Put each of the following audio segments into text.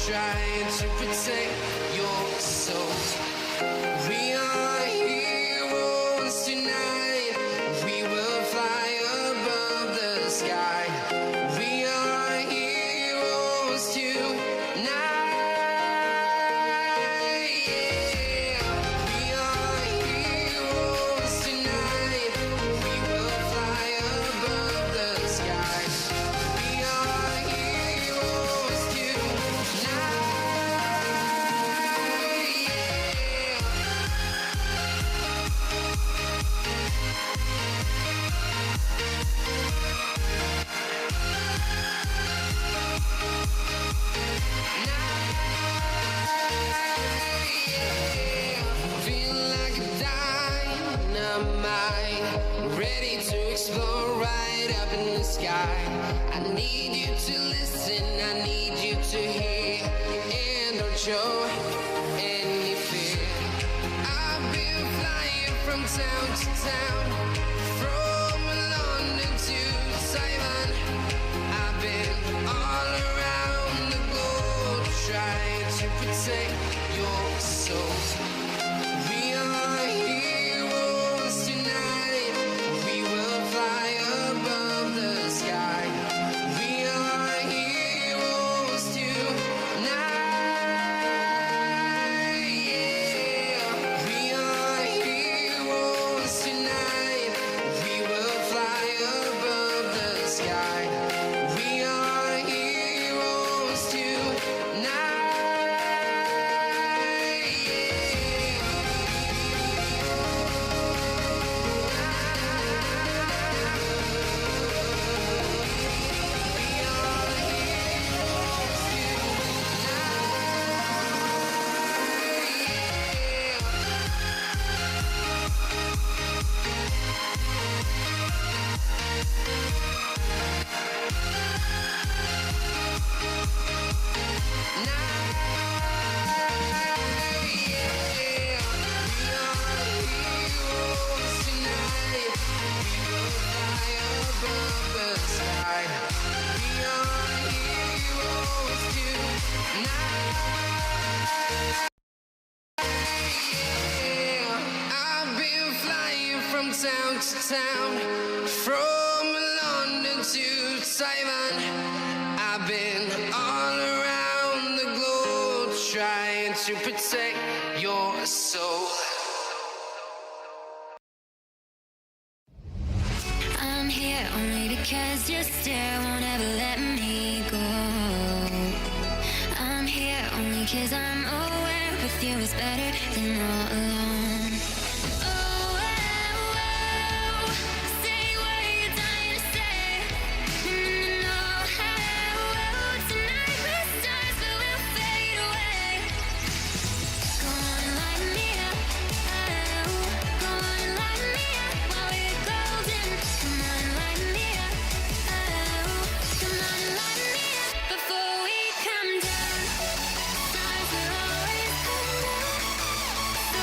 trying to protect your soul. We are heroes tonight. We will fly above the sky. We are heroes tonight. Ready to explore right up in the sky. I need you to listen, I need you to hear, and don't show any fear. I've been flying from town to town, from London to Taiwan. I've been all around the globe trying to protect your soul. We are heroes tonight. We will fly above the sky. We are heroes tonight. Yeah. We are heroes tonight. We will fly above the sky. We are heroes tonight. Town to town, from London to Taiwan. I've been all around the globe trying to protect your soul. I'm here only because your stare won't ever let me go. I'm here only because I'm aware with you is better than all alone. So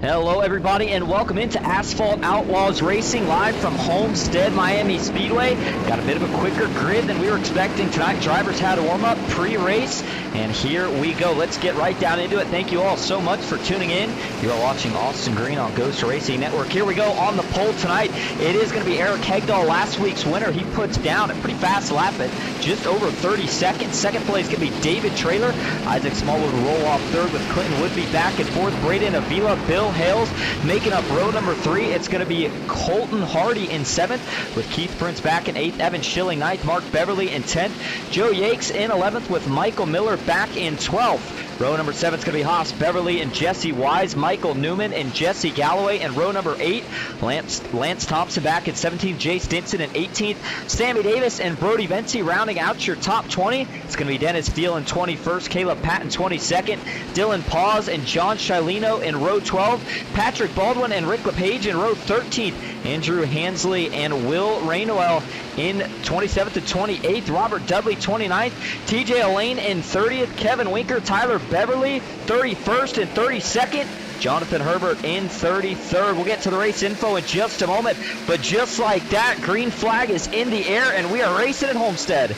Hello everybody and welcome into Asphalt Outlaws Racing live from Homestead-Miami Speedway. Got a bit of a quicker grid than we were expecting tonight. Drivers had a warm-up pre-race and here we go. Let's get right down into it. Thank you all so much for tuning in. You are watching Austin Green on Ghost Racing Network. Here we go on the pole tonight. It is going to be Eric Hegdahl, last week's winner. He puts down a pretty fast lap at just over 30 seconds. Second place is going to be David Traylor. Isaac Smallwood will roll off third with Clinton Woodby back and forth. Braden Avila, Bill Hales making up row number 3. It's going to be Colton Hardy in 7th with Keith Prince back in 8th, Evan Schilling 9th, Mark Beverly in 10th, Joe Yakes in 11th with Michael Miller back in 12th. Row number 7 is going to be Haas Beverly and Jesse Wise, Michael Newman and Jesse Galloway. And row number 8, Lance Thompson back in 17th, Jay Stinson in 18th, Sammy Davis and Brody Venti rounding out your top 20. It's going to be Dennis Steele in 21st, Caleb Patton 22nd, Dylan Paz and John Shilino in row 12, Patrick Baldwin and Rick LePage in row 13th, Andrew Hansley and Will Rainwell in 27th to 28th, Robert Dudley 29th, TJ Elaine in 30th, Kevin Winker, Tyler Beverly 31st and 32nd, Jonathan Herbert in 33rd. We'll get to the race info in just a moment, but just like that, green flag is in the air and we are racing at Homestead.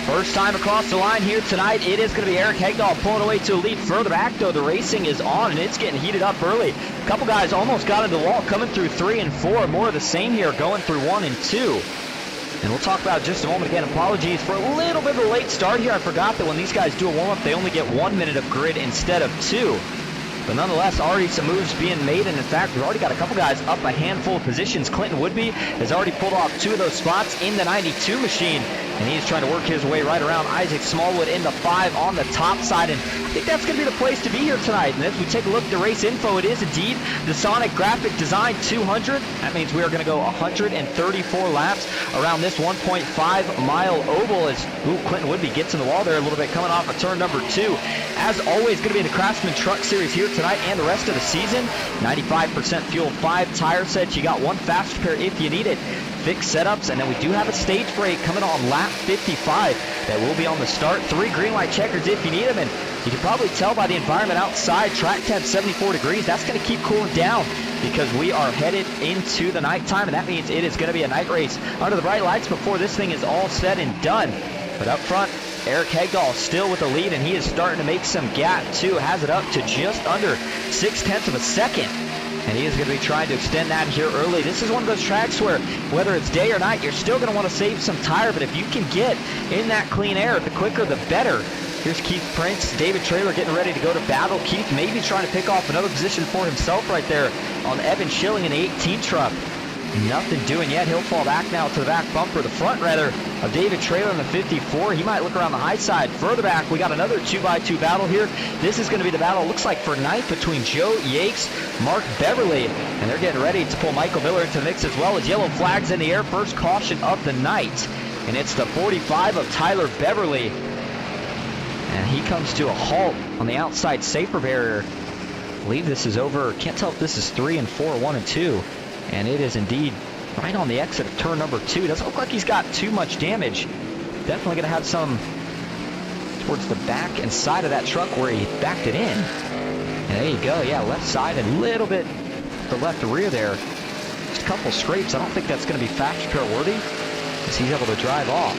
First time across the line here tonight, it is going to be Eric Hegdahl pulling away to a lead. Further back, though, the racing is on, and it's getting heated up early. A couple guys almost got into the wall, coming through 3 and 4. More of the same here, going through 1 and 2. And we'll talk about it just a moment. Again, apologies for a little bit of a late start here. I forgot that when these guys do a warm-up, they only get 1 minute of grid instead of 2. But nonetheless, already some moves being made, and in fact, we've already got a couple guys up a handful of positions. Clinton Woodby has already pulled off 2 of those spots in the 92 machine, and he's trying to work his way right around Isaac Smallwood in the 5 on the top side, and I think that's going to be the place to be here tonight. And as we take a look at the race info, it is indeed the Son1c Graphic Design 200. That means we are going to go 134 laps around this 1.5-mile oval as Clinton Woodby gets in the wall there a little bit, coming off of turn number 2. As always, going to be the Craftsman Truck Series here tonight and the rest of the season. 95% fuel, 5 tire sets. You got 1 fast repair if you need it. Fixed setups, and then we do have a stage break coming on lap 55 that will be on the start. 3 green light checkers if you need them, and you can probably tell by the environment outside. Track temp 74 degrees. That's going to keep cooling down because we are headed into the nighttime, and that means it is going to be a night race under the bright lights before this thing is all said and done. But up front, Eric Hegdahl still with the lead, and he is starting to make some gap too. Has it up to just under 0.6 of a second. And he is going to be trying to extend that here early. This is one of those tracks where, whether it's day or night, you're still going to want to save some tire. But if you can get in that clean air, the quicker the better. Here's Keith Prince, David Traylor getting ready to go to battle. Keith maybe trying to pick off another position for himself right there on Evan Schilling in the 18 truck. Nothing doing yet. He'll fall back now to the back bumper, the front rather, of David Traylor in the 54. He might look around the high side. Further back, we got another 2x2 battle here. This is going to be the battle, looks like, for ninth between Joe Yakes, Mark Beverly, and they're getting ready to pull Michael Miller into the mix as well as yellow flags in the air. First caution of the night, and it's the 45 of Tyler Beverly. And he comes to a halt on the outside safer barrier. I believe this is over. Can't tell if this is 3 and 4, 1 and 2. And it is indeed right on the exit of turn number 2. Doesn't look like he's got too much damage. Definitely going to have some towards the back and side of that truck where he backed it in. And there you go. Yeah, left side and a little bit the left rear there. Just a couple scrapes. I don't think that's going to be fast repair worthy as he's able to drive off.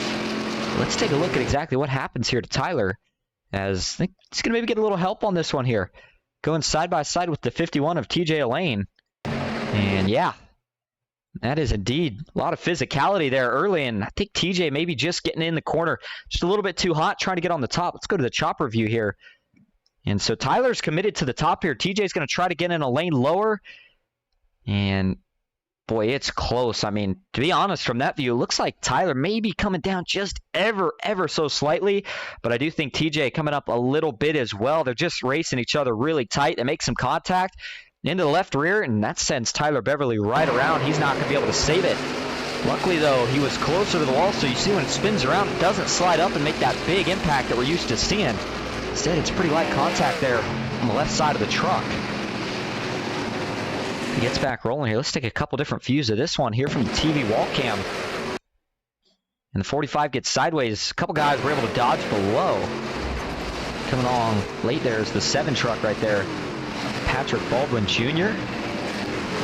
Let's take a look at exactly what happens here to Tyler, as I think he's going to maybe get a little help on this one here. Going side by side with the 51 of TJ Elaine. And yeah, that is indeed a lot of physicality there early, and I think TJ maybe just getting in the corner just a little bit too hot, trying to get on the top. Let's go to the chopper view here. And so Tyler's committed to the top here. TJ's going to try to get in a lane lower, and boy, it's close. I mean, to be honest, from that view, it looks like Tyler may be coming down just ever so slightly, but I do think TJ coming up a little bit as well. They're just racing each other really tight. They make some contact. into the left rear, and that sends Tyler Beverly right around. He's not going to be able to save it. Luckily, though, he was closer to the wall, so you see when it spins around, it doesn't slide up and make that big impact that we're used to seeing. Instead, it's pretty light contact there on the left side of the truck. He gets back rolling here. Let's take a couple different views of this one here from the TV wall cam. And the 45 gets sideways. A couple guys were able to dodge below. Coming along late there is the 7 truck right there. Patrick Baldwin Jr.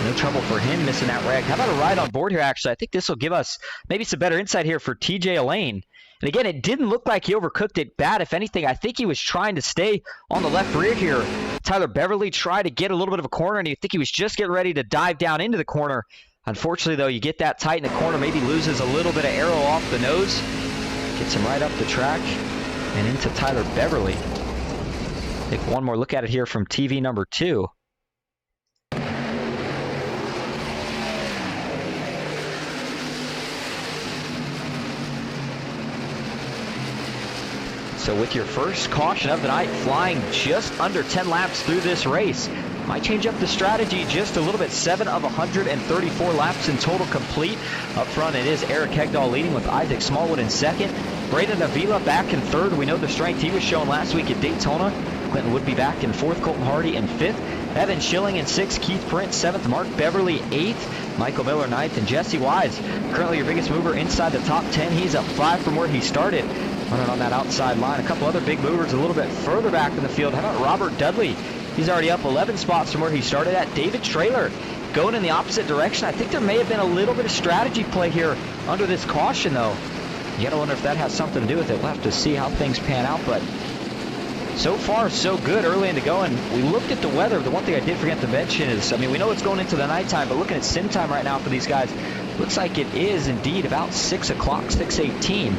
No trouble for him missing that rag. How about a ride on board here, actually? I think this will give us maybe some better insight here for TJ Elaine. And again, it didn't look like he overcooked it bad. If anything, I think he was trying to stay on the left rear here. Tyler Beverly tried to get a little bit of a corner, and I think he was just getting ready to dive down into the corner. Unfortunately, though, you get that tight in the corner, maybe loses a little bit of aero off the nose. Gets him right up the track and into Tyler Beverly. Take one more look at it here from TV number 2. So with your first caution of the night, flying just under 10 laps through this race, might change up the strategy just a little bit. 7 of 134 laps in total complete. Up front, it is Eric Hegdahl leading with Isaac Smallwood in second. Braden Avila back in third. We know the strength he was showing last week at Daytona. Clinton Woodby back in fourth. Colton Hardy in fifth. Evan Schilling in sixth. Keith Prince seventh. Mark Beverly eighth. Michael Miller ninth. And Jesse Wise, currently your biggest mover inside the top 10. He's up 5 from where he started. Running on that outside line. A couple other big movers a little bit further back in the field. How about Robert Dudley? He's already up 11 spots from where he started at. David Traylor going in the opposite direction. I think there may have been a little bit of strategy play here under this caution, though. You gotta wonder if that has something to do with it. We'll have to see how things pan out, but so far, so good early in the going. We looked at the weather. The one thing I did forget to mention is, I mean, we know it's going into the nighttime, but looking at sim time right now for these guys, looks like it is indeed about 6 o'clock, 6:18.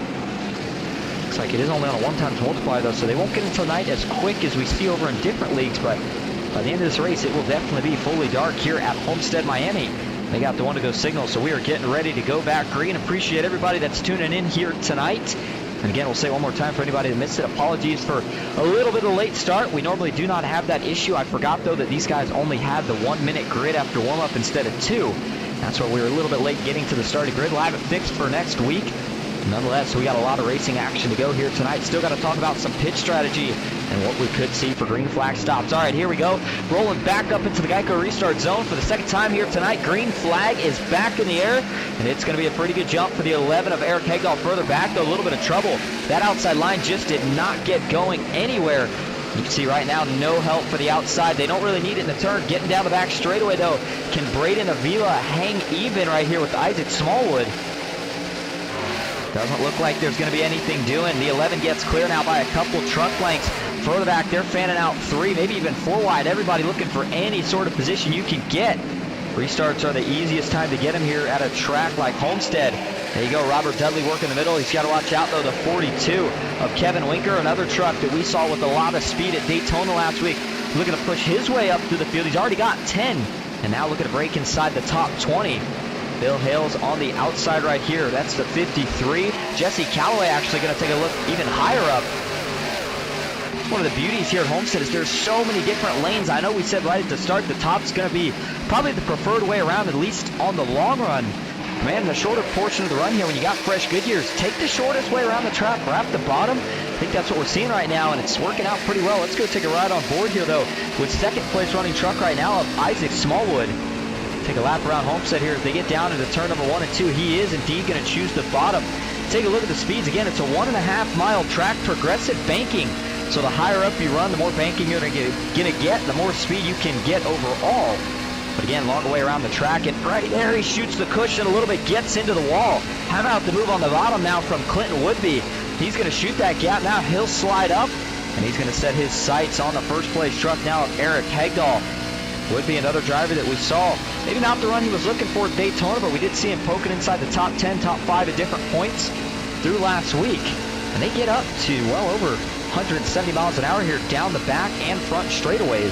Looks like it is only on a 1 times multiplier, though, so they won't get into the night as quick as we see over in different leagues, but by the end of this race, it will definitely be fully dark here at Homestead-Miami. They got the one-to-go signal, so we are getting ready to go back green. Appreciate everybody that's tuning in here tonight. And again, we'll say one more time for anybody that missed it, apologies for a little bit of a late start. We normally do not have that issue. I forgot, though, that these guys only had the 1-minute grid after warm-up instead of 2. That's why we were a little bit late getting to the starting grid. We'll have it fixed for next week. Nonetheless, we got a lot of racing action to go here tonight. Still got to talk about some pitch strategy and what we could see for green flag stops. All right, here we go. Rolling back up into the Geico restart zone for the second time here tonight. Green flag is back in the air, and it's going to be a pretty good jump for the 11 of Eric Hegdahl. Further back, though, a little bit of trouble. That outside line just did not get going anywhere. You can see right now, no help for the outside. They don't really need it in the turn. Getting down the back straightaway, though. Can Braden Avila hang even right here with Isaac Smallwood? Doesn't look like there's going to be anything doing. The 11 gets clear now by a couple truck lengths. Further back, they're fanning out 3, maybe even 4 wide. Everybody looking for any sort of position you can get. Restarts are the easiest time to get them here at a track like Homestead. There you go, Robert Dudley working the middle. He's got to watch out, though, the 42 of Kevin Winker, another truck that we saw with a lot of speed at Daytona last week. Looking to push his way up through the field. He's already got 10, and now looking to break inside the top 20. Bill Hales on the outside right here. That's the 53. Jesse Calloway actually going to take a look even higher up. One of the beauties here at Homestead is there's so many different lanes. I know we said right at the start the top's going to be probably the preferred way around, at least on the long run. Man, the shorter portion of the run here, when you got fresh Goodyears, take the shortest way around the track, wrap the bottom. I think that's what we're seeing right now, and it's working out pretty well. Let's go take a ride on board here, though, with second place running truck right now of Isaac Smallwood. Take a lap around Homestead here. As they get down into turn number 1 and 2, he is indeed going to choose the bottom. Take a look at the speeds. Again, it's a 1.5-mile track, progressive banking. So the higher up you run, the more banking you're going to get, the more speed you can get overall. But again, long way around the track, and right there he shoots the cushion a little bit, gets into the wall. How about the move on the bottom now from Clinton Woodby? He's going to shoot that gap now. He'll slide up, and he's going to set his sights on the first place truck now of Eric Hegdahl. Would be another driver that we saw. Maybe not the run he was looking for at Daytona, but we did see him poking inside the top 10, top 5 at different points through last week. And they get up to well over 170 miles an hour here down the back and front straightaways.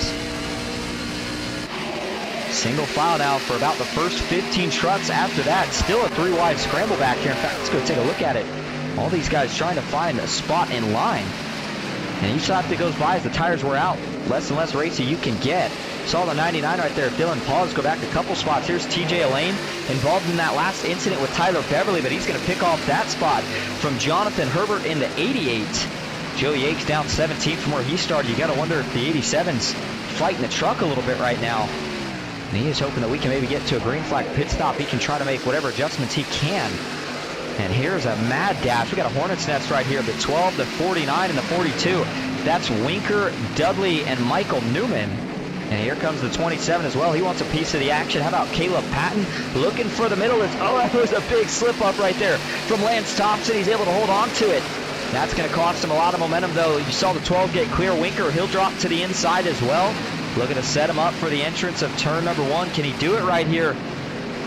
Single file now for about the first 15 trucks. After that, still a 3-wide scramble back here. In fact, let's go take a look at it. All these guys trying to find a spot in line. And each lap that goes by as the tires wear out, less and less racy you can get. Saw the 99 right there. Dylan Paws go back a couple spots. Here's TJ Elaine involved in that last incident with Tyler Beverly, but he's going to pick off that spot from Jonathan Herbert in the 88. Joe Yates down 17 from where he started. You got to wonder if the 87's fighting the truck a little bit right now. And he is hoping that we can maybe get to a green flag pit stop. He can try to make whatever adjustments he can. And here's a mad dash. We got a Hornet's Nest right here. The 12, the 49, and the 42. That's Winker, Dudley, and Michael Newman. And here comes the 27 as well. He wants a piece of the action. How about Caleb Patton looking for the middle? That was a big slip up right there from Lance Thompson. He's able to hold on to it. That's going to cost him a lot of momentum, though. You saw the 12 get clear. Winker, he'll drop to the inside as well. Looking to set him up for the entrance of turn number 1. Can he do it right here?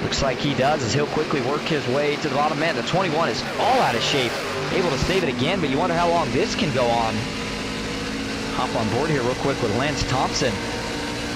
Looks like he does, as he'll quickly work his way to the bottom. Man, the 21 is all out of shape. Able to save it again, but you wonder how long this can go on. Hop on board here real quick with Lance Thompson.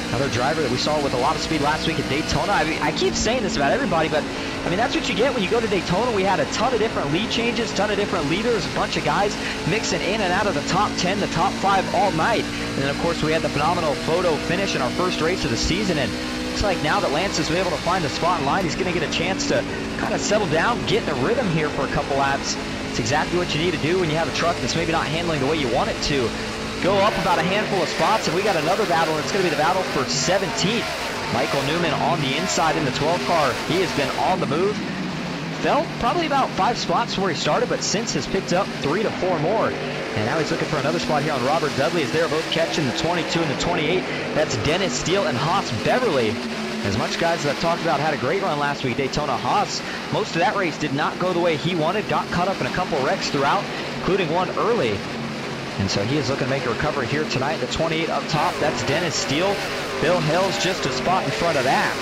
Another driver that we saw with a lot of speed last week at Daytona. I keep saying this about everybody, but I mean, that's what you get when you go to Daytona. We had a ton of different lead changes, ton of different leaders, a bunch of guys mixing in and out of the top 10, the top 5 all night. And then, of course, we had the phenomenal photo finish in our first race of the season. And looks like now that Lance has been able to find a spot in line, he's going to get a chance to kind of settle down, get in a rhythm here for a couple laps. It's exactly what you need to do when you have a truck that's maybe not handling the way you want it to. Go up about a handful of spots, and we got another battle, and it's going to be the battle for 17th. Michael Newman on the inside in the 12 car. He has been on the move. Fell probably about 5 spots from where he started, but since has picked up 3 to 4 more. And now he's looking for another spot here on Robert Dudley, as they're both catching the 22 and the 28. That's Dennis Steele and Haas Beverly. As much guys that I've talked about had a great run last week. Daytona Haas, most of that race did not go the way he wanted. Got caught up in a couple wrecks throughout, including one early. And so he is looking to make a recovery here tonight. The 28 up top, that's Dennis Steele. Bill Hill's just a spot in front of that.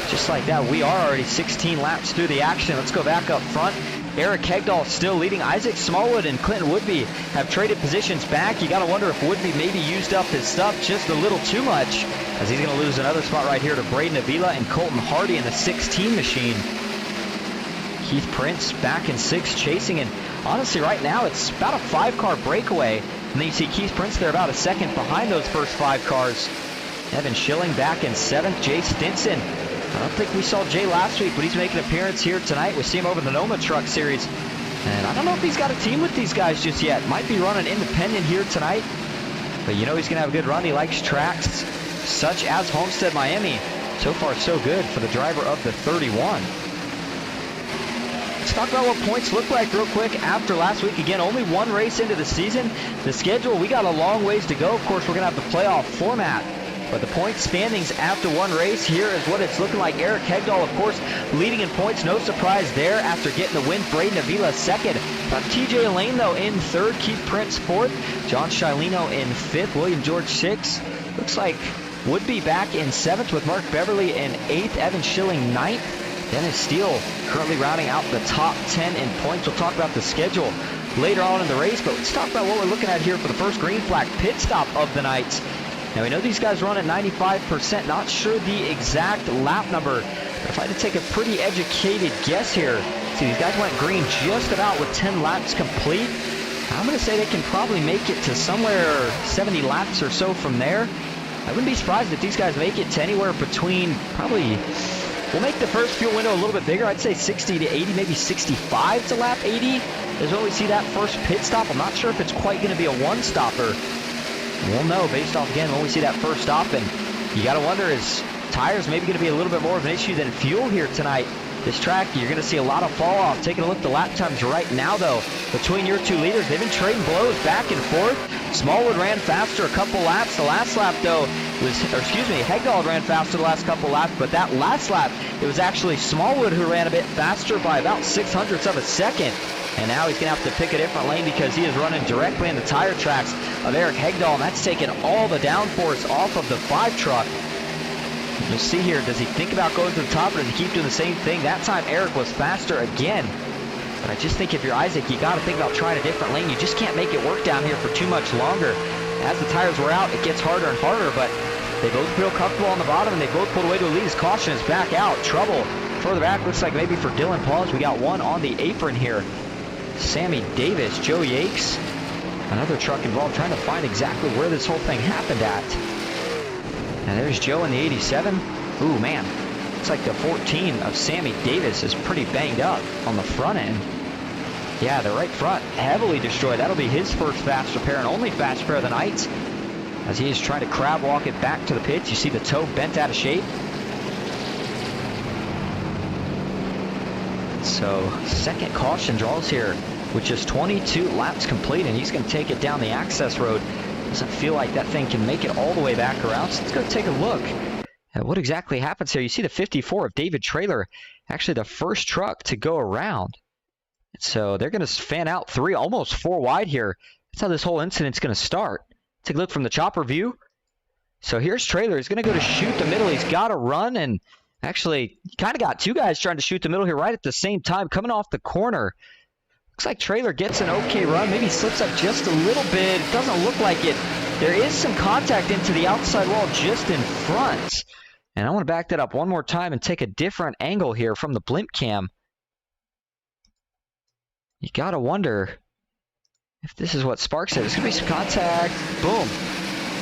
Just like that, we are already 16 laps through the action. Let's go back up front. Eric Hegdahl still leading. Isaac Smallwood and Clinton Woodby have traded positions back. You got to wonder if Woodby maybe used up his stuff just a little too much, as he's going to lose another spot right here to Braden Avila and Colton Hardy in the 16 machine. Keith Prince back in 6th chasing, and honestly right now it's about a 5-car breakaway. And then you see Keith Prince there about a second behind those first 5 cars. Evan Schilling back in 7th. Jay Stinson. I don't think we saw Jay last week, but he's making an appearance here tonight. We see him over the Noma Truck Series. And I don't know if he's got a team with these guys just yet. Might be running independent here tonight. But you know he's going to have a good run. He likes tracks such as Homestead-Miami. So far so good for the driver of the 31. Let's talk about what points look like real quick after last week. Again, only 1 race into the season. The schedule, we got a long ways to go. Of course, we're going to have the playoff format. But the point standings after 1 race, here is what it's looking like. Eric Hegdahl, of course, leading in points. No surprise there after getting the win. Braden Avila 2nd. TJ Elaine, though, in 3rd. Keith Prince 4th. John Shilino in 5th. William George 6th. Looks like Woodby back in 7th with Mark Beverly in 8th. Evan Schilling 9th. Dennis Steele currently rounding out the top 10 in points. We'll talk about the schedule later on in the race, but let's talk about what we're looking at here for the first green flag pit stop of the night. Now, we know these guys run at 95%. Not sure the exact lap number, but if I had to take a pretty educated guess here, see, these guys went green just about with 10 laps complete. I'm going to say they can probably make it to somewhere 70 laps or so from there. I wouldn't be surprised if these guys make it to anywhere between probably... We'll make the first fuel window a little bit bigger. I'd say 60 to 80, maybe 65 to lap 80 is when we see that first pit stop. I'm not sure if it's quite going to be a one-stopper. We'll know based off, again, when we see that first stop. And you got to wonder, is tires maybe going to be a little bit more of an issue than fuel here tonight? This track, you're going to see a lot of fall off. Taking a look at the lap times right now, though, between your 2 leaders, they've been trading blows back and forth. Smallwood ran faster a couple laps. The last lap, though, Hegdahl ran faster the last couple laps, but that last lap, it was actually Smallwood who ran a bit faster by about 0.06 of a second. And now he's going to have to pick a different lane because he is running directly in the tire tracks of Eric Hegdahl, and that's taking all the downforce off of the 5 truck. You'll see here, does he think about going to the top, or does he keep doing the same thing? That time Eric was faster again. But I just think if you're Isaac, you got to think about trying a different lane. You just can't make it work down here for too much longer. As the tires wear out, it gets harder and harder, but they both feel comfortable on the bottom, and they both pulled away to a lead. His caution is back out. Trouble further back. Looks like maybe for Dylan Pauls. We got one on the apron here. Sammy Davis, Joe Yakes, another truck involved, trying to find exactly where this whole thing happened at. And there's Joe in the 87. Ooh, man. Looks like the 14 of Sammy Davis is pretty banged up on the front end. Yeah, the right front heavily destroyed. That'll be his first fast repair and only fast repair of the night, as he is trying to crab walk it back to the pits. You see the toe bent out of shape. So second caution draws here with just 22 laps complete, and he's going to take it down the access road. Doesn't feel like that thing can make it all the way back around, so let's go take a look at what exactly happens here. You see the 54 of David Traylor, actually the first truck to go around. So they're going to fan out 3, almost 4 wide here. That's how this whole incident's going to start. Take a look from the chopper view. So here's Traylor. He's going to go to shoot the middle. He's got to run, and actually kind of got 2 guys trying to shoot the middle here right at the same time, coming off the corner. Looks like Traylor gets an okay run. Maybe slips up just a little bit. It doesn't look like it. There is some contact into the outside wall just in front. And I want to back that up one more time and take a different angle here from the blimp cam. You got to wonder if this is what Sparks said. There's going to be some contact. Boom.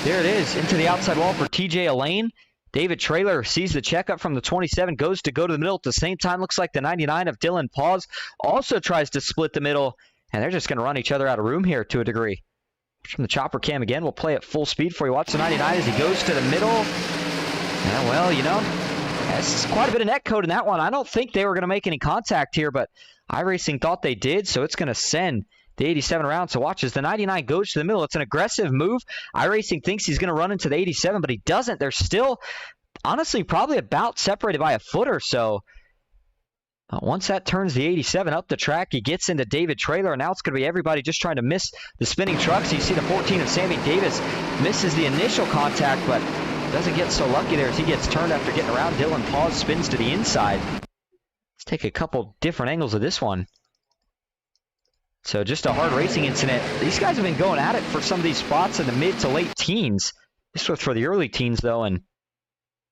There it is. Into the outside wall for TJ Elaine. David Traylor sees the checkup from the 27, go to the middle at the same time. Looks like the 99 of Dylan Pause also tries to split the middle, and they're just going to run each other out of room here to a degree. From the chopper cam again, we'll play at full speed for you. Watch the 99 as he goes to the middle. Yeah, well, you know, that's quite a bit of net code in that one. I don't think they were going to make any contact here, but iRacing thought they did, so it's going to send the 87 around. So watch as the 99 goes to the middle. It's an aggressive move. iRacing thinks he's going to run into the 87, but he doesn't. They're still, honestly, probably about separated by a foot or so. Once that turns the 87 up the track, he gets into David Traylor, and now it's going to be everybody just trying to miss the spinning trucks. You see the 14 of Sammy Davis misses the initial contact, but doesn't get so lucky there as he gets turned after getting around. Dylan Pause spins to the inside. Let's take a couple different angles of this one. So just a hard racing incident. These guys have been going at it for some of these spots in the mid to late teens. This was for the early teens, though, and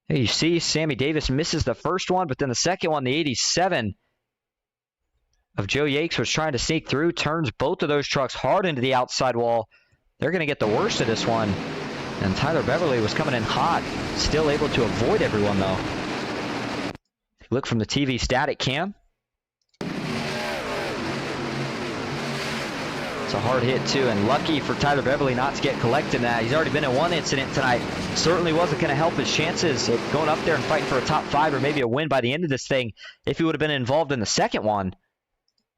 hey, you see Sammy Davis misses the first one, but then the second one, the 87 of Joe Yakes, was trying to sneak through, turns both of those trucks hard into the outside wall. They're going to get the worst of this one, and Tyler Beverly was coming in hot, still able to avoid everyone, though. Look from the TV static cam. It's a hard hit, too, and lucky for Tyler Beverly not to get collected in that. He's already been in one incident tonight. Certainly wasn't going to help his chances of going up there and fighting for a top 5 or maybe a win by the end of this thing if he would have been involved in the second one.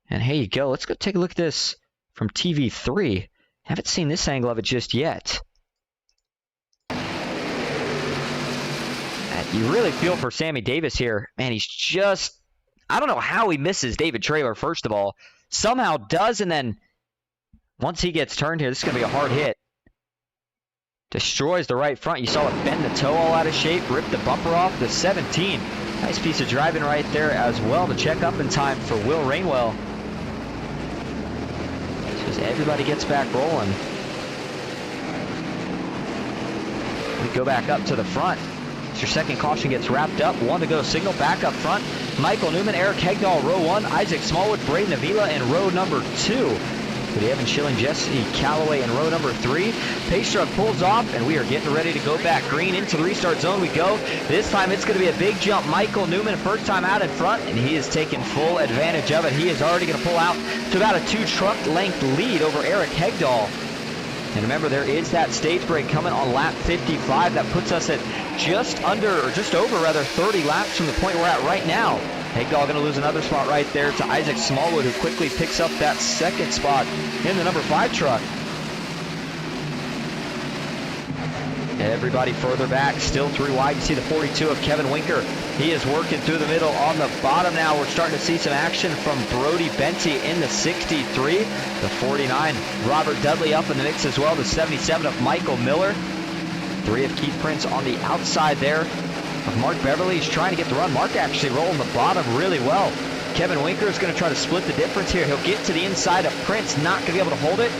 And here you go. Let's go take a look at this from TV3. Haven't seen this angle of it just yet. You really feel for Sammy Davis here. Man, he's just, I don't know how he misses David Traylor, first of all. Somehow does, and then once he gets turned here, this is going to be a hard hit. Destroys the right front. You saw it bend the toe all out of shape, rip the bumper off. The 17. Nice piece of driving right there as well to check up in time for Will Rainwell. So as everybody gets back rolling, we go back up to the front. As your second caution gets wrapped up, 1 to go signal back up front. Michael Newman, Eric Hegdahl, row 1, Isaac Smallwood, Braden Avila in row number 2. With Evan Schilling, Jesse Calloway in row number 3. Pace truck pulls off, and we are getting ready to go back green. Into the restart zone we go. This time it's going to be a big jump. Michael Newman, first time out in front, and he is taking full advantage of it. He is already going to pull out to about a 2-truck length lead over Eric Hegdahl. And remember, there is that stage break coming on lap 55. That puts us at just over 30 laps from the point we're at right now. Hegdahl going to lose another spot right there to Isaac Smallwood, who quickly picks up that second spot in the number 5 truck. Everybody further back, still 3 wide. You see the 42 of Kevin Winker. He is working through the middle on the bottom now. We're starting to see some action from Brody Benty in the 63. The 49, Robert Dudley up in the mix as well. The 77 of Michael Miller. 3 of Keith Prince on the outside there of Mark Beverly. He's trying to get the run. Mark actually rolling the bottom really well. Kevin Winker is going to try to split the difference here. He'll get to the inside of Prince, not going to be able to hold it.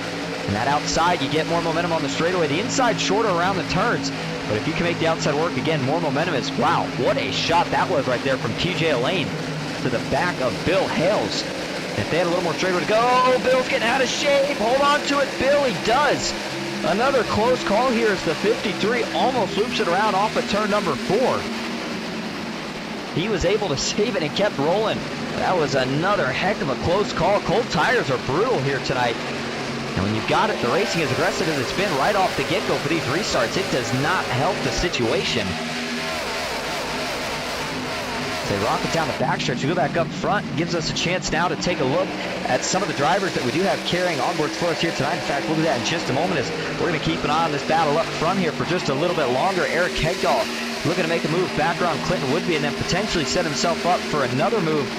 And that outside, you get more momentum on the straightaway. The inside shorter around the turns. But if you can make the outside work, again, more momentum is, wow, what a shot that was right there from TJ Elaine to the back of Bill Hales. If they had a little more straightaway to go, Bill's getting out of shape. Hold on to it, Bill, he does. Another close call here as the 53 almost loops it around off of turn number 4. He was able to save it and kept rolling. That was another heck of a close call. Cold tires are brutal here tonight. And when you've got it, the racing is aggressive as it's been right off the get-go for these restarts. It does not help the situation. They rock it down the backstretch. We go back up front. Gives us a chance now to take a look at some of the drivers that we do have carrying onboards for us here tonight. In fact, we'll do that in just a moment as we're going to keep an eye on this battle up front here for just a little bit longer. Eric Hegdahl looking to make a move back around Clinton Woodby and then potentially set himself up for another move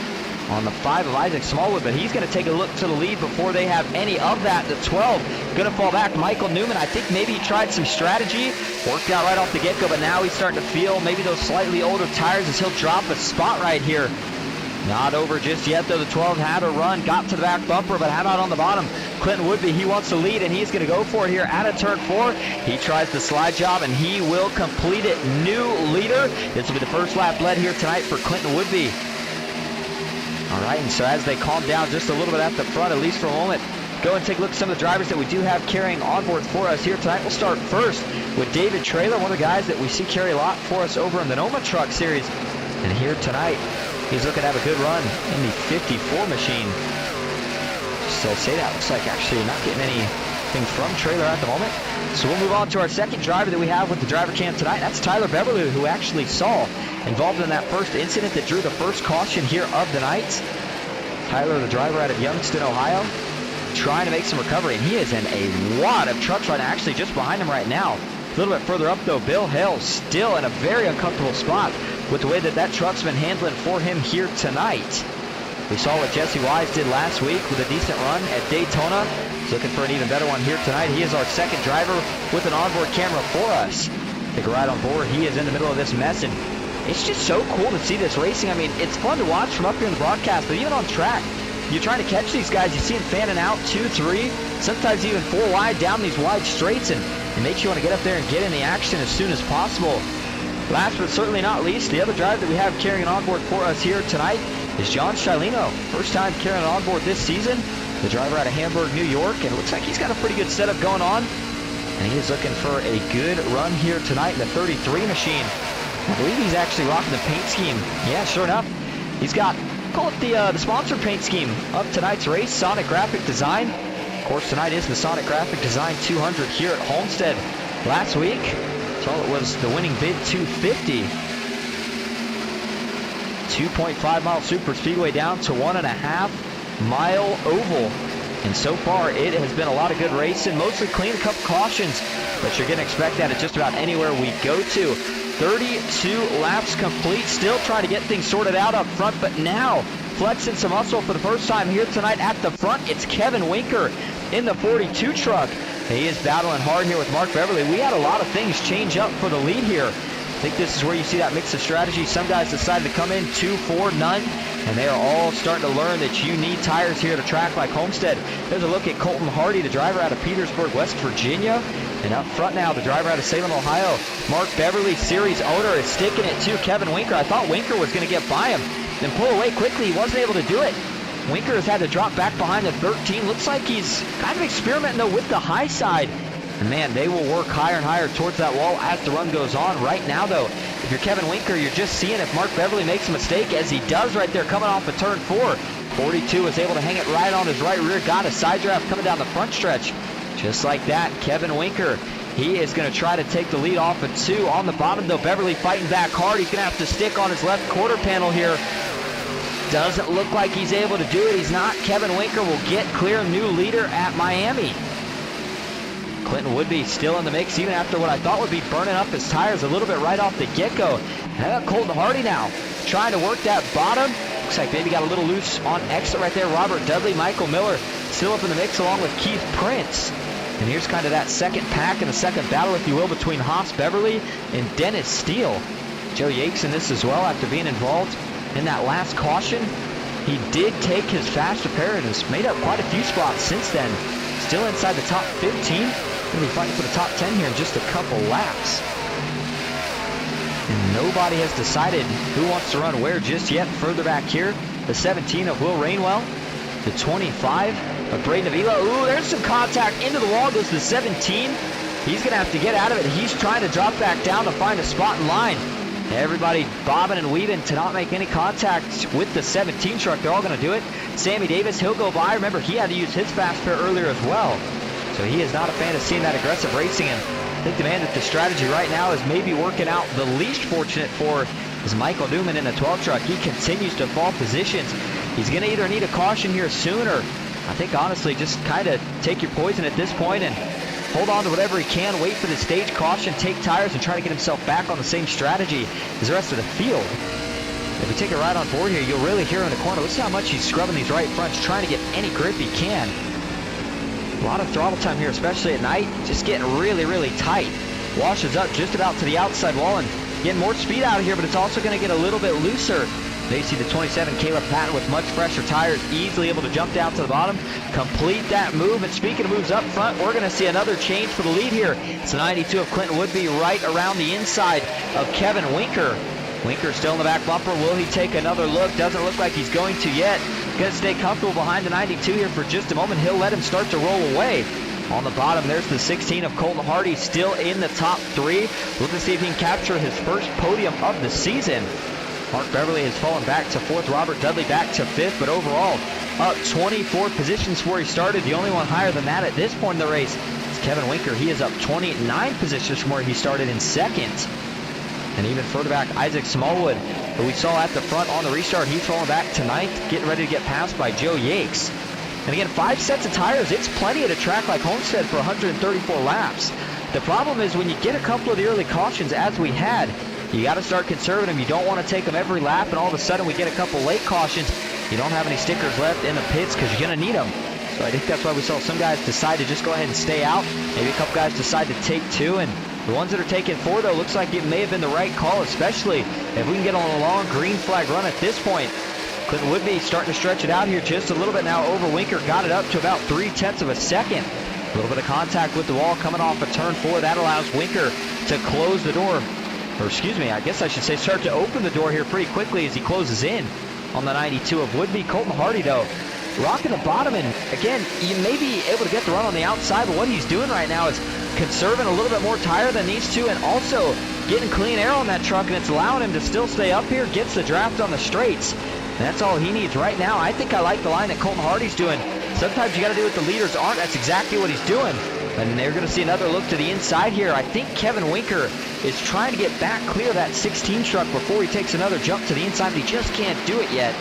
on the 5 of Isaac Smallwood, but he's going to take a look to the lead before they have any of that. The 12 going to fall back. Michael Newman, I think maybe he tried some strategy, worked out right off the get-go, but now he's starting to feel maybe those slightly older tires as he'll drop a spot right here. Not over just yet, though. The 12 had a run, got to the back bumper, but had out on the bottom. Clinton Woodby, he wants to lead, and he's going to go for it here at a turn 4. He tries the slide job, and he will complete it. New leader. This will be the first lap led here tonight for Clinton Woodby. All right, and so as they calm down just a little bit at the front, at least for a moment, go and take a look at some of the drivers that we do have carrying onboard for us here tonight. We'll start first with David Traylor, one of the guys that we see carry a lot for us over in the Noma Truck Series. And here tonight, he's looking to have a good run in the 54 machine. So say that, looks like actually not getting anything from Traylor at the moment. So we'll move on to our second driver that we have with the driver cam tonight. That's Tyler Beverly, who actually saw involved in that first incident that drew the first caution here of the night. Tyler, the driver out of Youngstown, Ohio, trying to make some recovery, and he is in a lot of trucks right now, actually just behind him right now. A little bit further up, though, Bill Hale still in a very uncomfortable spot with the way that that truck's been handling for him here tonight. We saw what Jesse Wise did last week with a decent run at Daytona. He's looking for an even better one here tonight. He is our second driver with an onboard camera for us. Take a ride on board. He is in the middle of this mess, and it's just so cool to see this racing. I mean, it's fun to watch from up here in the broadcast, but even on track, you're trying to catch these guys. You see them fanning out 2, 3, sometimes even 4 wide down these wide straights, and it makes you want to get up there and get in the action as soon as possible. Last but certainly not least, the other driver that we have carrying an onboard for us here tonight is John Shilino. First time carrying an onboard this season. The driver out of Hamburg, New York, and it looks like he's got a pretty good setup going on. And he is looking for a good run here tonight in the 33 machine. I believe he's actually rocking the paint scheme. Yeah, sure enough. He's got, call it the sponsored paint scheme of tonight's race, Son1c Graphic Design. Of course, tonight is the Son1c Graphic Design 200 here at Homestead. Last week, so it was the winning bid 250. 2.5 mile super speedway down to 1.5 mile oval. And so far, it has been a lot of good racing, mostly clean, a couple cautions, but you're going to expect that at just about anywhere we go to. 32 laps complete, still trying to get things sorted out up front, but now flexing some muscle for the first time here tonight at the front. It's Kevin Winker in the 42 truck. He is battling hard here with Mark Beverly. We had a lot of things change up for the lead here. I think this is where you see that mix of strategy. Some guys decided to come in 2, 4, none, and they are all starting to learn that you need tires here at a track like Homestead. There's a look at Colton Hardy, the driver out of Petersburg, West Virginia. And up front now, the driver out of Salem, Ohio, Mark Beverly, series owner, is sticking it to Kevin Winker. I thought Winker was going to get by him, then pull away quickly. He wasn't able to do it. Winker has had to drop back behind the 13. Looks like he's kind of experimenting, though, with the high side. And man, they will work higher and higher towards that wall as the run goes on. Right now, though, if you're Kevin Winker, you're just seeing if Mark Beverly makes a mistake, as he does right there coming off of turn 4. 42 was able to hang it right on his right rear. Got a side draft coming down the front stretch. Just like that, Kevin Winker, he is going to try to take the lead off of 2. On the bottom, though, Beverly fighting back hard. He's going to have to stick on his left quarter panel here. Doesn't look like he's able to do it. He's not. Kevin Winker will get clear, new leader at Miami. Clinton Woodby still in the mix, even after what I thought would be burning up his tires a little bit right off the get-go. How about Colton Hardy now, trying to work that bottom. Looks like maybe got a little loose on exit right there. Robert Dudley, Michael Miller still up in the mix along with Keith Prince. And here's kind of that second pack and the second battle, if you will, between Haas Beverly and Dennis Steele. Joe Yates in this as well after being involved in that last caution. He did take his fast repair and has made up quite a few spots since then. Still inside the top 15. Going to be fighting for the top 10 here in just a couple laps. And nobody has decided who wants to run where just yet. Further back here, the 17 of Will Rainwell. The 25 of Braden Avila. Ooh, there's some contact into the wall. Goes to the 17. He's going to have to get out of it. He's trying to drop back down to find a spot in line. Everybody bobbing and weaving to not make any contact with the 17 truck. They're all going to do it. Sammy Davis, he'll go by. Remember, he had to use his fast pair earlier as well. So he is not a fan of seeing that aggressive racing. And I think the man that the strategy right now is maybe working out the least fortunate for is Michael Newman in the 12 truck. He continues to fall positions. He's going to either need a caution here soon, or I think honestly just kind of take your poison at this point and hold on to whatever he can, wait for the stage caution, take tires, and try to get himself back on the same strategy as the rest of the field. If we take a ride on board here, you'll really hear in the corner. Listen how much he's scrubbing these right fronts, trying to get any grip he can. A lot of throttle time here, especially at night, just getting really, really tight. Washes up just about to the outside wall and getting more speed out of here, but it's also going to get a little bit looser. They see the 27 Caleb Patton with much fresher tires, easily able to jump down to the bottom, complete that move. And speaking of moves up front, we're going to see another change for the lead here. It's the 92 of Clinton Woodby right around the inside of Kevin Winker. Winker still in the back bumper. Will he take another look? Doesn't look like he's going to yet. Going to stay comfortable behind the 92 here for just a moment. He'll let him start to roll away. On the bottom, there's the 16 of Colton Hardy, still in the top three. Looking to see if he can capture his first podium of the season. Mark Beverly has fallen back to fourth. Robert Dudley back to fifth, but overall up 24 positions where he started. The only one higher than that at this point in the race is Kevin Winker. He is up 29 positions from where he started in second. And even further back, Isaac Smallwood, who we saw at the front on the restart, he's falling back to ninth, getting ready to get passed by Joe Yakes. And again, 5 sets of tires, it's plenty at a track like Homestead for 134 laps. The problem is when you get a couple of the early cautions, as we had, you got to start conserving them. You don't want to take them every lap, and all of a sudden we get a couple late cautions. You don't have any stickers left in the pits because you're going to need them. So I think that's why we saw some guys decide to just go ahead and stay out. Maybe a couple guys decide to take 2, and the ones that are taking 4, though, looks like it may have been the right call, especially if we can get on a long green flag run at this point. Clinton Woodby starting to stretch it out here just a little bit now over Winker. Got it up to about 0.3 of a second. A little bit of contact with the wall coming off of turn 4. That allows Winker to close the door. Or excuse me, I guess I should say start to open the door here pretty quickly as he closes in on the 92 of Woodby. Colton Hardy, though, rocking the bottom. And again, you may be able to get the run on the outside, but what he's doing right now is conserving a little bit more tire than needs to, and also getting clean air on that truck, and it's allowing him to still stay up here, gets the draft on the straights. And that's all he needs right now. I think I like the line that Colton Hardy's doing. Sometimes you got to do what the leaders aren't. That's exactly what he's doing. And they're going to see another look to the inside here. I think Kevin Winker is trying to get back clear of that 16 truck before he takes another jump to the inside, but he just can't do it yet.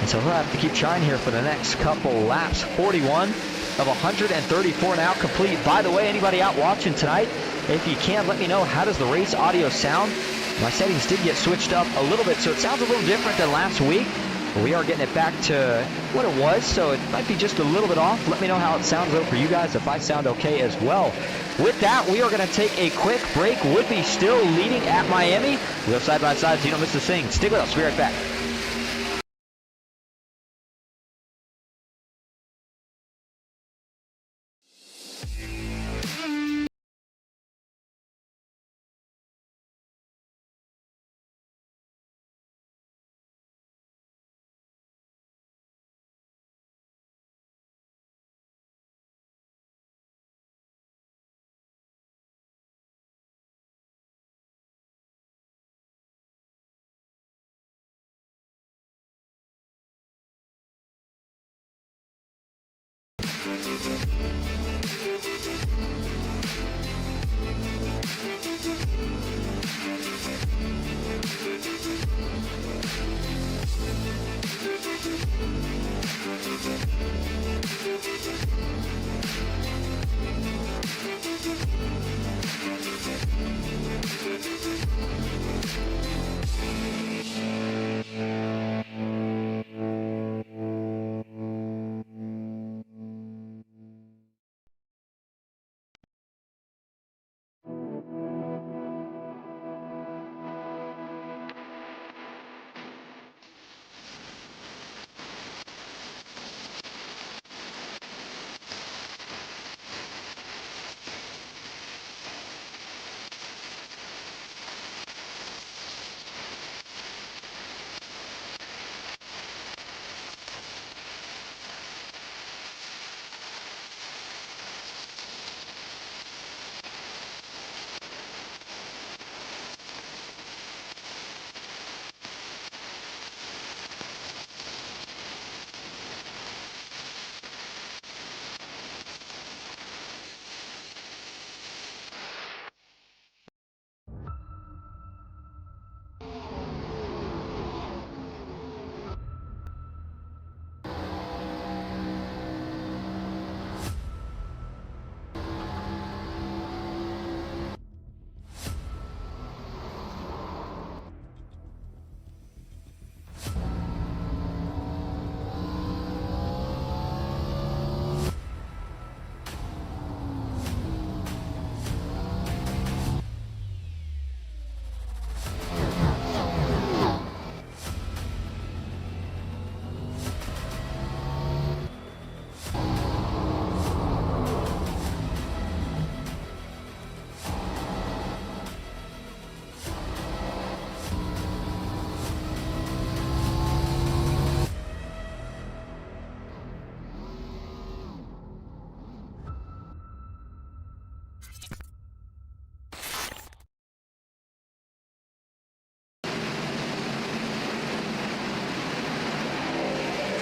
And so he'll have to keep trying here for the next couple laps. 41 of 134 now complete. By the way, anybody out watching tonight, if you can, let me know, how does the race audio sound? My settings did get switched up a little bit, so it sounds a little different than last week. But we are getting it back to what it was, so it might be just a little bit off. Let me know how it sounds, though, for you guys, if I sound okay as well. With that, we are going to take a quick break. Woodby still leading at Miami. We'll go side by side so you don't miss a thing. Stick with us. We'll be right back.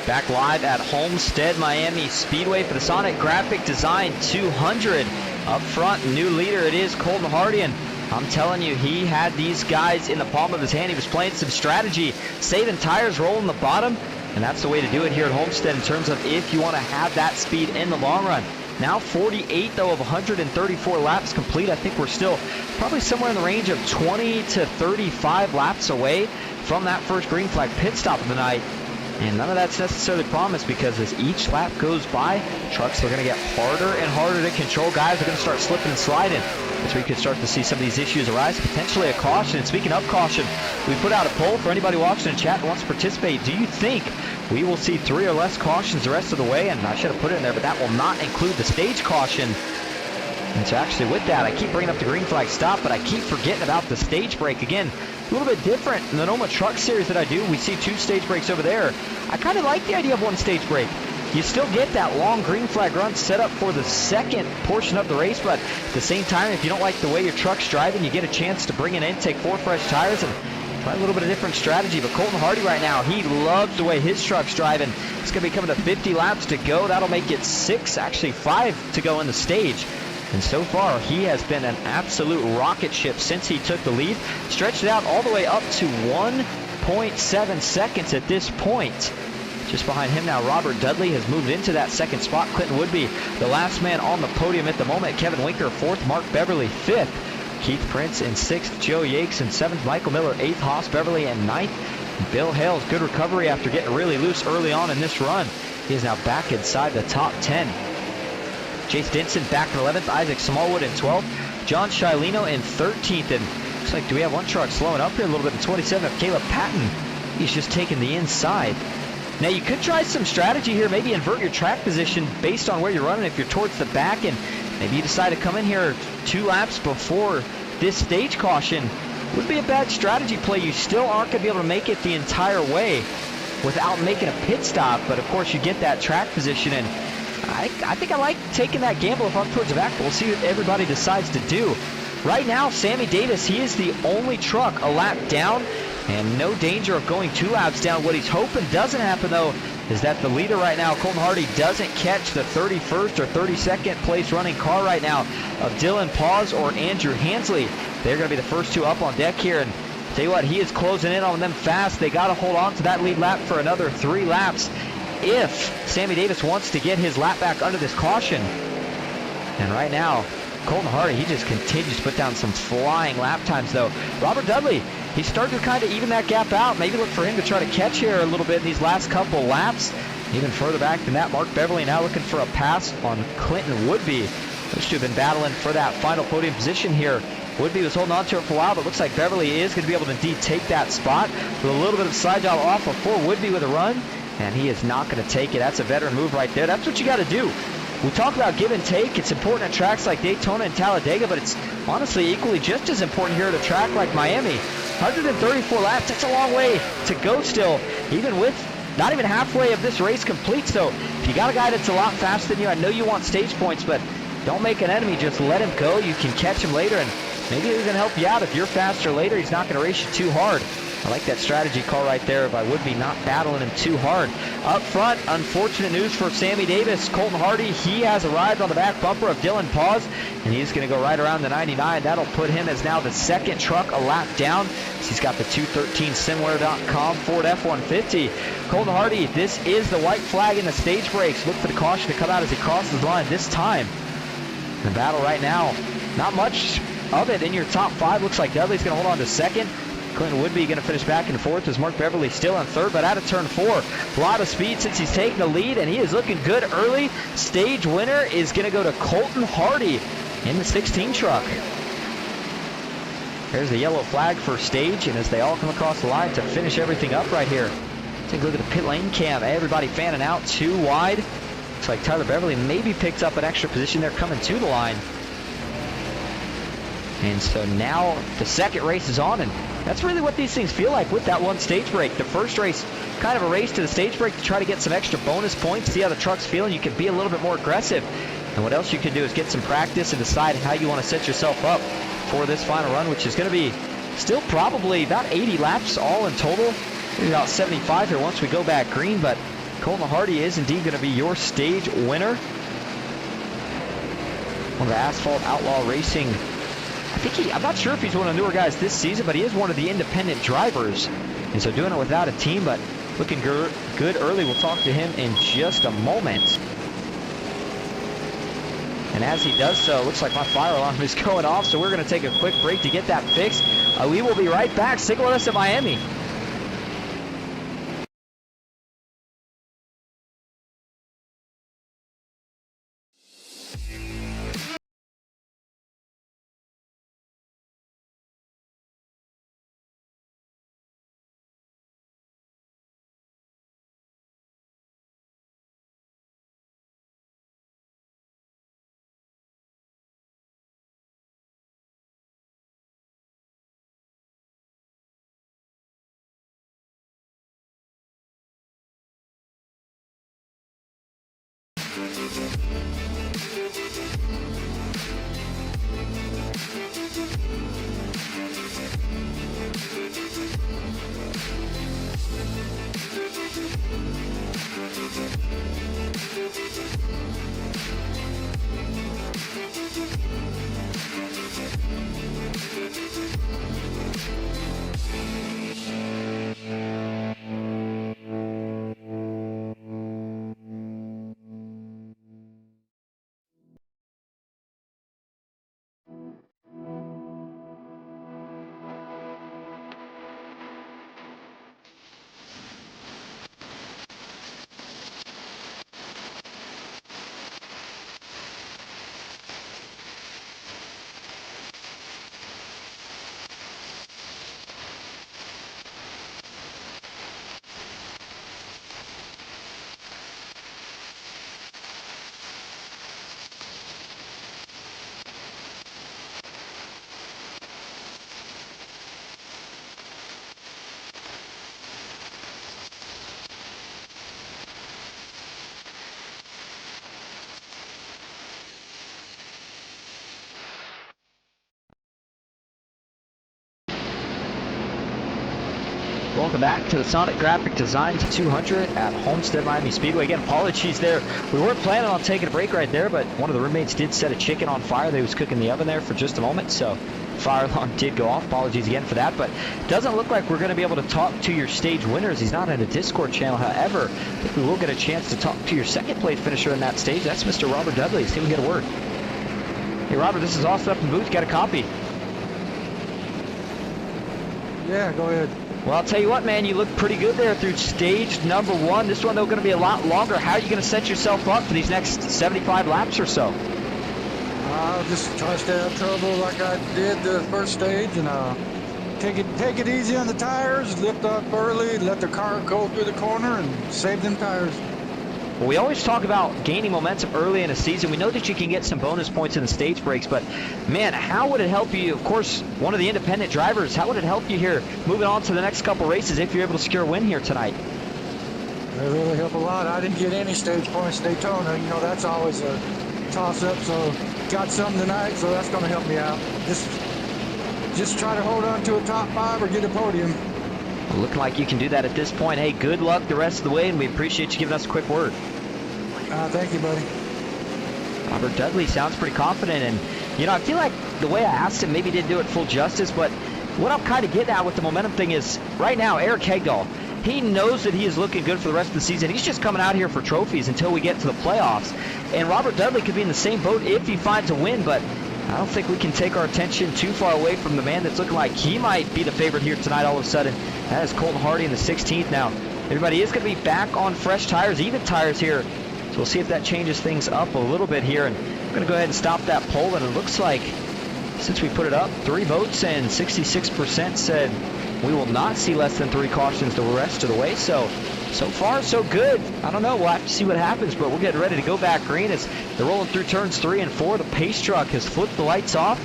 Back live at Homestead-Miami Speedway for the Son1c Graphic Design 200. Up front, new leader, it is Colton Hardy, and I'm telling you, he had these guys in the palm of his hand. He was playing some strategy, saving tires, rolling the bottom, and that's the way to do it here at Homestead in terms of if you want to have that speed in the long run. Now 48, though, of 134 laps complete. I think we're still probably somewhere in the range of 20 to 35 laps away from that first green flag pit stop of the night. And none of that's necessarily promised, because as each lap goes by, trucks are going to get harder and harder to control. Guys are going to start slipping and sliding. As we could start to see some of these issues arise, potentially a caution. And speaking of caution, we put out a poll for anybody watching in chat that wants to participate. Do you think we will see 3 or less cautions the rest of the way? And I should have put it in there, but that will not include the stage caution. And so actually with that, I keep bringing up the green flag stop, but I keep forgetting about the stage break. Again, a little bit different in the NOMA Truck Series that I do. We see 2 stage breaks over there. I kind of like the idea of 1 stage break. You still get that long green flag run set up for the second portion of the race, but at the same time, if you don't like the way your truck's driving, you get a chance to bring it in, take 4 fresh tires, and try a little bit of different strategy. But Colton Hardy right now, he loves the way his truck's driving. It's going to be coming to 50 laps to go. That'll make it 6, actually 5 to go in the stage. And so far, he has been an absolute rocket ship since he took the lead. Stretched it out all the way up to 1.7 seconds at this point. Just behind him now, Robert Dudley has moved into that second spot. Clinton Woodby, the last man on the podium at the moment. Kevin Winker, 4th. Mark Beverly, 5th. Keith Prince in 6th. Joe Yakes in 7th. Michael Miller, 8th. Haas Beverly in 9th. Bill Hales, good recovery after getting really loose early on in this run. He is now back inside the top 10. Chase Denson back in 11th. Isaac Smallwood in 12th. John Shilino in 13th. And looks like, do we have one truck slowing up here a little bit in 27th? Caleb Patton, he's just taking the inside. Now you could try some strategy here, maybe invert your track position based on where you're running. If you're towards the back and maybe you decide to come in here 2 laps before this stage caution, would be a bad strategy play. You still aren't going to be able to make it the entire way without making a pit stop, but of course you get that track position, and I think I like taking that gamble if I'm towards the back, but we'll see what everybody decides to do. Right now, Sammy Davis, he is the only truck a lap down, and no danger of going 2 laps down. What he's hoping doesn't happen, though, is that the leader right now, Colton Hardy, doesn't catch the 31st or 32nd place running car right now of Dylan Paz or Andrew Hansley. They're going to be the first 2 up on deck here, and tell you what, he is closing in on them fast. They got to hold on to that lead lap for another 3 laps if Sammy Davis wants to get his lap back under this caution. And right now, Colton Hardy, he just continues to put down some flying lap times, though. Robert Dudley, he's starting to kind of even that gap out. Maybe look for him to try to catch here a little bit in these last couple laps. Even further back than that, Mark Beverly now looking for a pass on Clinton Woodby. Those 2 have been battling for that final podium position here. Woodby was holding on to it for a while, but looks like Beverly is going to be able to indeed take that spot with a little bit of side job off before Woodby with a run, and he is not going to take it. That's a veteran move right there. That's what you got to do. We talk about give and take. It's important at tracks like Daytona and Talladega, but it's honestly equally just as important here at a track like Miami. 134 laps, that's a long way to go still, even with not even halfway of this race complete. So if you got a guy that's a lot faster than you, I know you want stage points, but don't make an enemy. Just let him go. You can catch him later, and maybe he's going to help you out. If you're faster later, he's not going to race you too hard. I like that strategy call right there, if I would be not battling him too hard. Up front, unfortunate news for Sammy Davis. Colton Hardy, he has arrived on the back bumper of Dylan Paz, and he's going to go right around the 99. That'll put him as now the 2nd truck a lap down. He's got the 213 Simware.com Ford F-150. Colton Hardy, this is the white flag in the stage breaks. Look for the caution to come out as he crosses the line this time. The battle right now, not much of it in your top 5. Looks like Dudley's going to hold on to 2nd. Clinton Woodby going to finish back and 4th as Mark Beverly still in 3rd, but out of turn 4. A lot of speed since he's taking the lead, and he is looking good early. Stage winner is going to go to Colton Hardy in the 16 truck. There's the yellow flag for stage, and as they all come across the line to finish everything up right here. Take a look at the pit lane cam. Everybody fanning out 2 wide. Looks like Tyler Beverly maybe picked up an extra position there coming to the line. And so now the 2nd race is on, and that's really what these things feel like with that 1 stage break. The first race, kind of a race to the stage break to try to get some extra bonus points, see how the truck's feeling. You can be a little bit more aggressive. And what else you can do is get some practice and decide how you want to set yourself up for this final run, which is going to be still probably about 80 laps all in total. Maybe about 75 here once we go back green, but Colton Hardy is indeed going to be your stage winner. One of the Asphalt Outlaw Racing. I'm not sure if he's one of the newer guys this season, but he is one of the independent drivers. And so doing it without a team, but looking good early. We'll talk to him in just a moment. And as he does so, looks like my fire alarm is going off, so we're going to take a quick break to get that fixed. We will be right back. Stick with us at Miami. Welcome back to the Son1c Graphic Design 200 at Homestead-Miami Speedway. Again, apologies there. We weren't planning on taking a break right there, but one of the roommates did set a chicken on fire. They was cooking in the oven there for just a moment, so fire alarm did go off. Apologies again for that, but it doesn't look like we're going to be able to talk to your stage winners. He's not in a Discord channel. However, I think we will get a chance to talk to your second place finisher in that stage. That's Mr. Robert Dudley. See if we can get a word. Hey, Robert, this is Austin up in the booth. Got a copy? Yeah, go ahead. Well, I'll tell you what, man, you look pretty good there through stage number 1. This one, though, going to be a lot longer. How are you going to set yourself up for these next 75 laps or so? I'll just try to stay out of trouble like I did the first stage, and take it easy on the tires, lift up early, let the car go through the corner, and save them tires. Well, we always talk about gaining momentum early in a season. We know that you can get some bonus points in the stage breaks, but man, how would it help you? Of course, one of the independent drivers, how would it help you here moving on to the next couple races if you're able to secure a win here tonight? It really helped a lot. I didn't get any stage points at Daytona. You know, that's always a toss-up, so got some tonight, so that's going to help me out. Just try to hold on to a top 5 or get a podium. Looking like you can do that at this point. Hey, good luck the rest of the way, and we appreciate you giving us a quick word. Thank you, buddy. Robert Dudley sounds pretty confident, and, you know, I feel like the way I asked him maybe didn't do it full justice, but what I'm kind of getting at with the momentum thing is, right now, Eric Hegdahl, he knows that he is looking good for the rest of the season. He's just coming out here for trophies until we get to the playoffs, and Robert Dudley could be in the same boat if he finds a win, but I don't think we can take our attention too far away from the man that's looking like he might be the favorite here tonight all of a sudden. That is Colton Hardy in the 16th. Now, everybody is going to be back on fresh tires, even tires here. So we'll see if that changes things up a little bit here. And I'm going to go ahead and stop that poll. And it looks like, since we put it up, 3 votes and 66% said we will not see less than 3 cautions the rest of the way. So far, so good. I don't know. We'll have to see what happens, but we're getting ready to go back green as they're rolling through turns 3 and 4. The pace truck has flipped the lights off.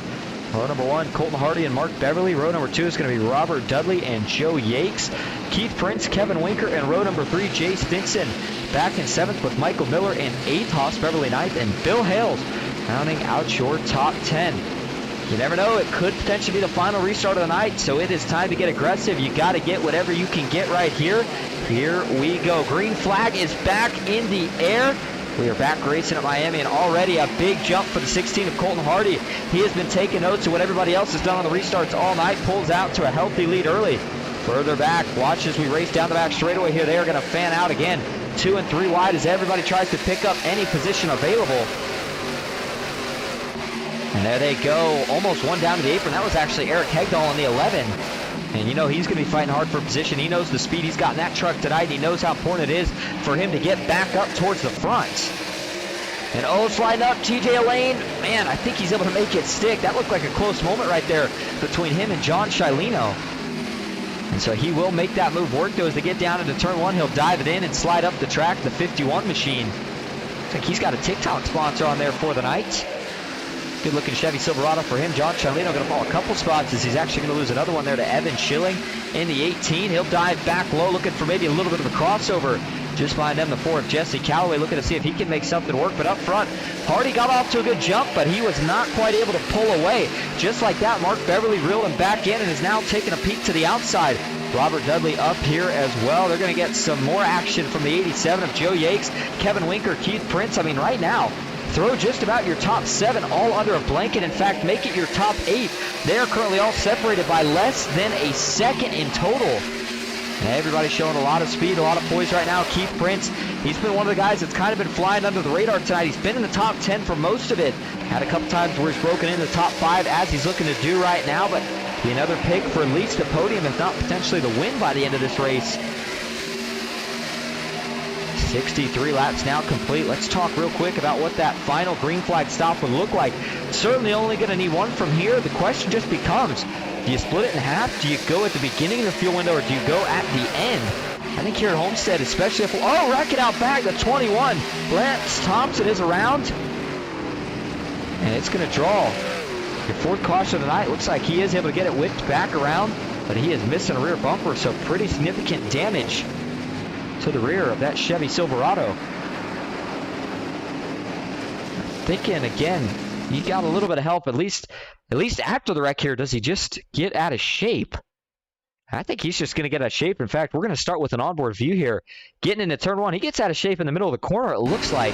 Row number 1, Colton Hardy and Mark Beverly. Row number 2 is going to be Robert Dudley and Joe Yakes. Keith Prince, Kevin Winker, and row number 3, Jay Stinson. Back in 7th with Michael Miller and 8th, Haas Beverly 9th, and Bill Hales rounding out your top 10. You never know, it could potentially be the final restart of the night, so it is time to get aggressive. You got to get whatever you can get right here. Here we go. Green flag is back in the air. We are back racing at Miami, and already a big jump for the 16 of Colton Hardy. He has been taking notes of what everybody else has done on the restarts all night, pulls out to a healthy lead early. Further back, watch as we race down the back straightaway here. They are going to fan out again. 2 and 3 wide as everybody tries to pick up any position available. And there they go, almost one down to the apron. That was actually Eric Hegdahl on the 11. And you know he's going to be fighting hard for position. He knows the speed he's got in that truck tonight. He knows how important it is for him to get back up towards the front. And sliding up, TJ Elaine. Man, I think he's able to make it stick. That looked like a close moment right there between him and John Shilino. And so he will make that move work, though, as they get down into turn 1. He'll dive it in and slide up the track, the 51 machine. Looks like he's got a TikTok sponsor on there for the night. Good looking Chevy Silverado for him. John Shilino going to fall a couple spots as he's actually going to lose another one there to Evan Schilling in the 18. He'll dive back low, looking for maybe a little bit of a crossover. Just behind them, the 4 of Jesse Calloway, looking to see if he can make something work. But up front, Hardy got off to a good jump, but he was not quite able to pull away. Just like that, Mark Beverly reeled him back in and is now taking a peek to the outside. Robert Dudley up here as well. They're going to get some more action from the 87 of Joe Yakes, Kevin Winker, Keith Prince. I mean, right now, throw just about your top 7 all under a blanket. In fact, make it your top 8. They are currently all separated by less than a second in total. And everybody's showing a lot of speed, a lot of poise right now. Keith Prince, he's been one of the guys that's kind of been flying under the radar tonight. He's been in the top 10 for most of it. Had a couple times where he's broken into the top 5 as he's looking to do right now, but be another pick for at least a podium, if not potentially the win by the end of this race. 63 laps now complete. Let's talk real quick about what that final green flag stop would look like. Certainly only going to need one from here. The question just becomes, do you split it in half? Do you go at the beginning of the fuel window, or do you go at the end? I think here at Homestead, especially if, wreck it out back, the 21. Lance Thompson is around. And it's going to draw your 4th caution of the night. Looks like he is able to get it whipped back around, but he is missing a rear bumper, so pretty significant damage to the rear of that Chevy Silverado. Thinking again, he got a little bit of help, at least after the wreck here. Does he just get out of shape? I think he's just going to get out of shape. In fact, we're going to start with an onboard view here. Getting into turn 1, he gets out of shape in the middle of the corner, it looks like.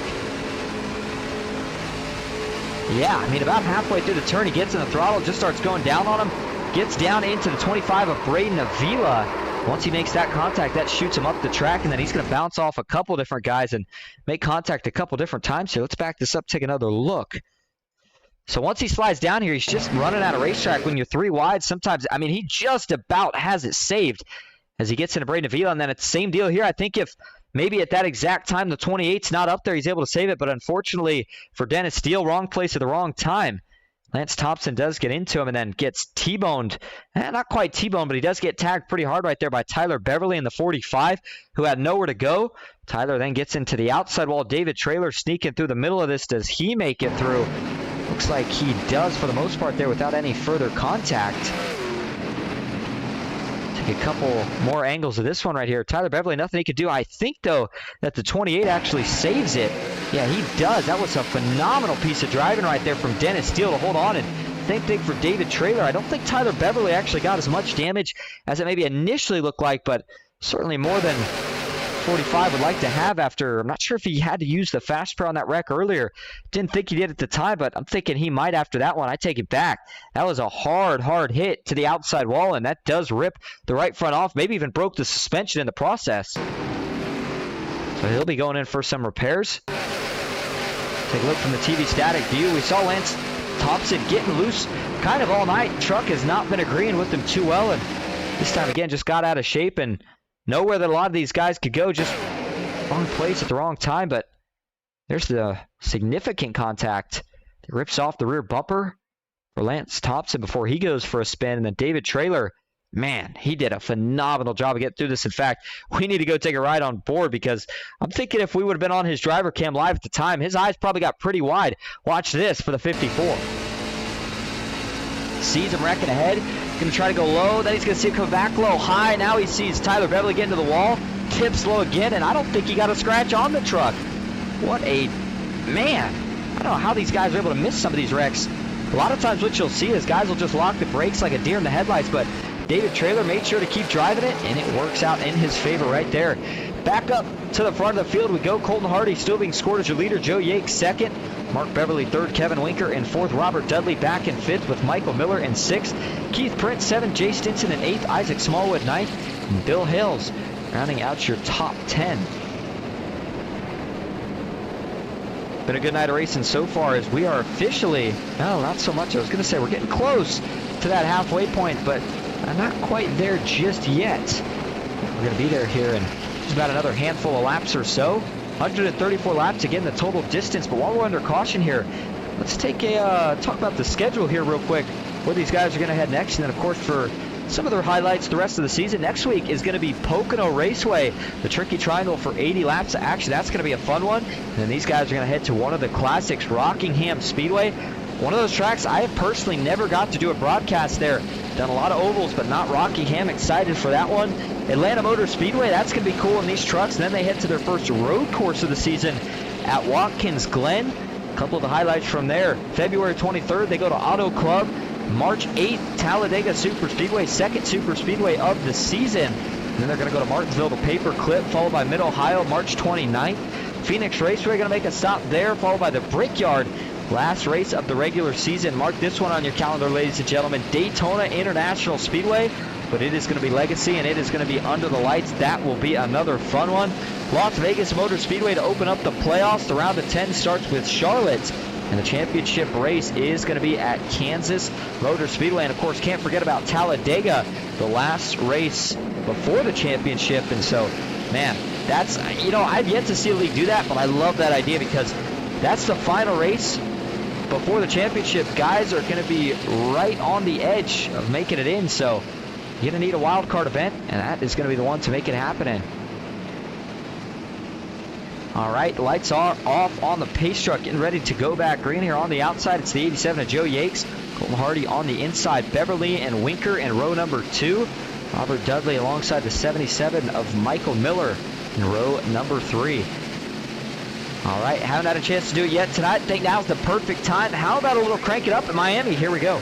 Yeah, I mean, about halfway through the turn, he gets in the throttle, just starts going down on him. Gets down into the 25 of Braden Avila. Once he makes that contact, that shoots him up the track, and then he's going to bounce off a couple different guys and make contact a couple different times here. Let's back this up, take another look. So once he slides down here, he's just running out of racetrack when you're 3 wide. Sometimes, I mean, he just about has it saved as he gets into Braden Avila, and then it's the same deal here. I think if maybe at that exact time the 28's not up there, he's able to save it, but unfortunately for Dennis Steele, wrong place at the wrong time. Lance Thompson does get into him and then gets T-boned. Not quite T-boned, but he does get tagged pretty hard right there by Tyler Beverly in the 45, who had nowhere to go. Tyler then gets into the outside wall. David Traylor sneaking through the middle of this. Does he make it through? Looks like he does for the most part there without any further contact. Take a couple more angles of this one right here. Tyler Beverly, nothing he could do. I think, though, that the 28 actually saves it. Yeah, he does. That was a phenomenal piece of driving right there from Dennis Steele to hold on. And same thing for David Traylor. I don't think Tyler Beverly actually got as much damage as it maybe initially looked like, but certainly more than 45 would like to have after. I'm not sure if he had to use the fast pro on that wreck earlier. Didn't think he did at the time, but I'm thinking he might after that one. I take it back. That was a hard hit to the outside wall, and that does rip the right front off. Maybe even broke the suspension in the process. So he'll be going in for some repairs. Take a look from the TV static view. We saw Lance Thompson getting loose kind of all night. Truck has not been agreeing with him too well, and this time again just got out of shape and nowhere that a lot of these guys could go. Just wrong place at the wrong time, but there's the significant contact that rips off the rear bumper for Lance Thompson before he goes for a spin. And then David Traylor, man, he did a phenomenal job of getting through this. In fact, we need to go take a ride on board because I'm thinking if we would have been on his driver cam live at the time, his eyes probably got pretty wide. Watch this for the 54. Sees him wrecking ahead. Going to try to go low. Then he's going to see it come back low. High. Now he sees Tyler Beverly get into the wall. Tips low again, and I don't think he got a scratch on the truck. What a man. I don't know how these guys are able to miss some of these wrecks a lot of times what you'll see is guys will just lock the brakes like a deer in the headlights, but David Traylor made sure to keep driving it, and it works out in his favor right there. Back up to the front of the field we go. Colton Hardy still being scored as your leader. Joe Yates second. Mark Beverly third. Kevin Winker in fourth. Robert Dudley back in fifth with Michael Miller in sixth. Keith Prince seventh. Jay Stinson in eighth. Isaac Smallwood ninth. And Bill Hales rounding out your top 10. Been a good night of racing so far as we are officially, no, not so much. I was going to say we're getting close to that halfway point, but I'm not quite there just yet. We're going to be there here in just about another handful of laps or so. 134 laps, again, the total distance. But while we're under caution here, let's take a talk about the schedule here real quick, where these guys are going to head next. And then, of course, for some of their highlights the rest of the season, next week is going to be Pocono Raceway, the Tricky Triangle for 80 laps of action. That's going to be a fun one. And then these guys are going to head to one of the classics, Rockingham Speedway. One of those tracks I have personally never got to do a broadcast there. Done a lot of ovals, but not Rockingham. Excited for that one. Atlanta Motor Speedway, that's going to be cool in these trucks. And then they head to their first road course of the season at Watkins Glen. A couple of the highlights from there. February 23rd, they go to Auto Club. March 8th, Talladega Super Speedway, second Super Speedway of the season. And then they're going to go to Martinsville to Paper Clip, followed by Mid-Ohio, March 29th. Phoenix Raceway going to make a stop there, followed by the Brickyard. Last race of the regular season. Mark this one on your calendar, ladies and gentlemen. Daytona International Speedway, but it is going to be legacy, and it is going to be under the lights. That will be another fun one. Las Vegas Motor Speedway to open up the playoffs. The round of 10 starts with Charlotte, and the championship race is going to be at Kansas Motor Speedway. And, of course, can't forget about Talladega, the last race before the championship. And so, man, that's, you know, I've yet to see a league do that, but I love that idea because that's the final race before the championship. Guys are going to be right on the edge of making it in, so you're going to need a wild card event, and that is going to be the one to make it happen in. All right, lights are off on the pace truck, getting ready to go back green here on the outside. It's the 87 of Joe Yates. Colton Hardy on the inside. Beverly and Winker in row number 2. Robert Dudley alongside the 77 of Michael Miller in row number 3. All right, haven't had a chance to do it yet tonight. Think now's the perfect time. How about a little crank it up in Miami? Here we go.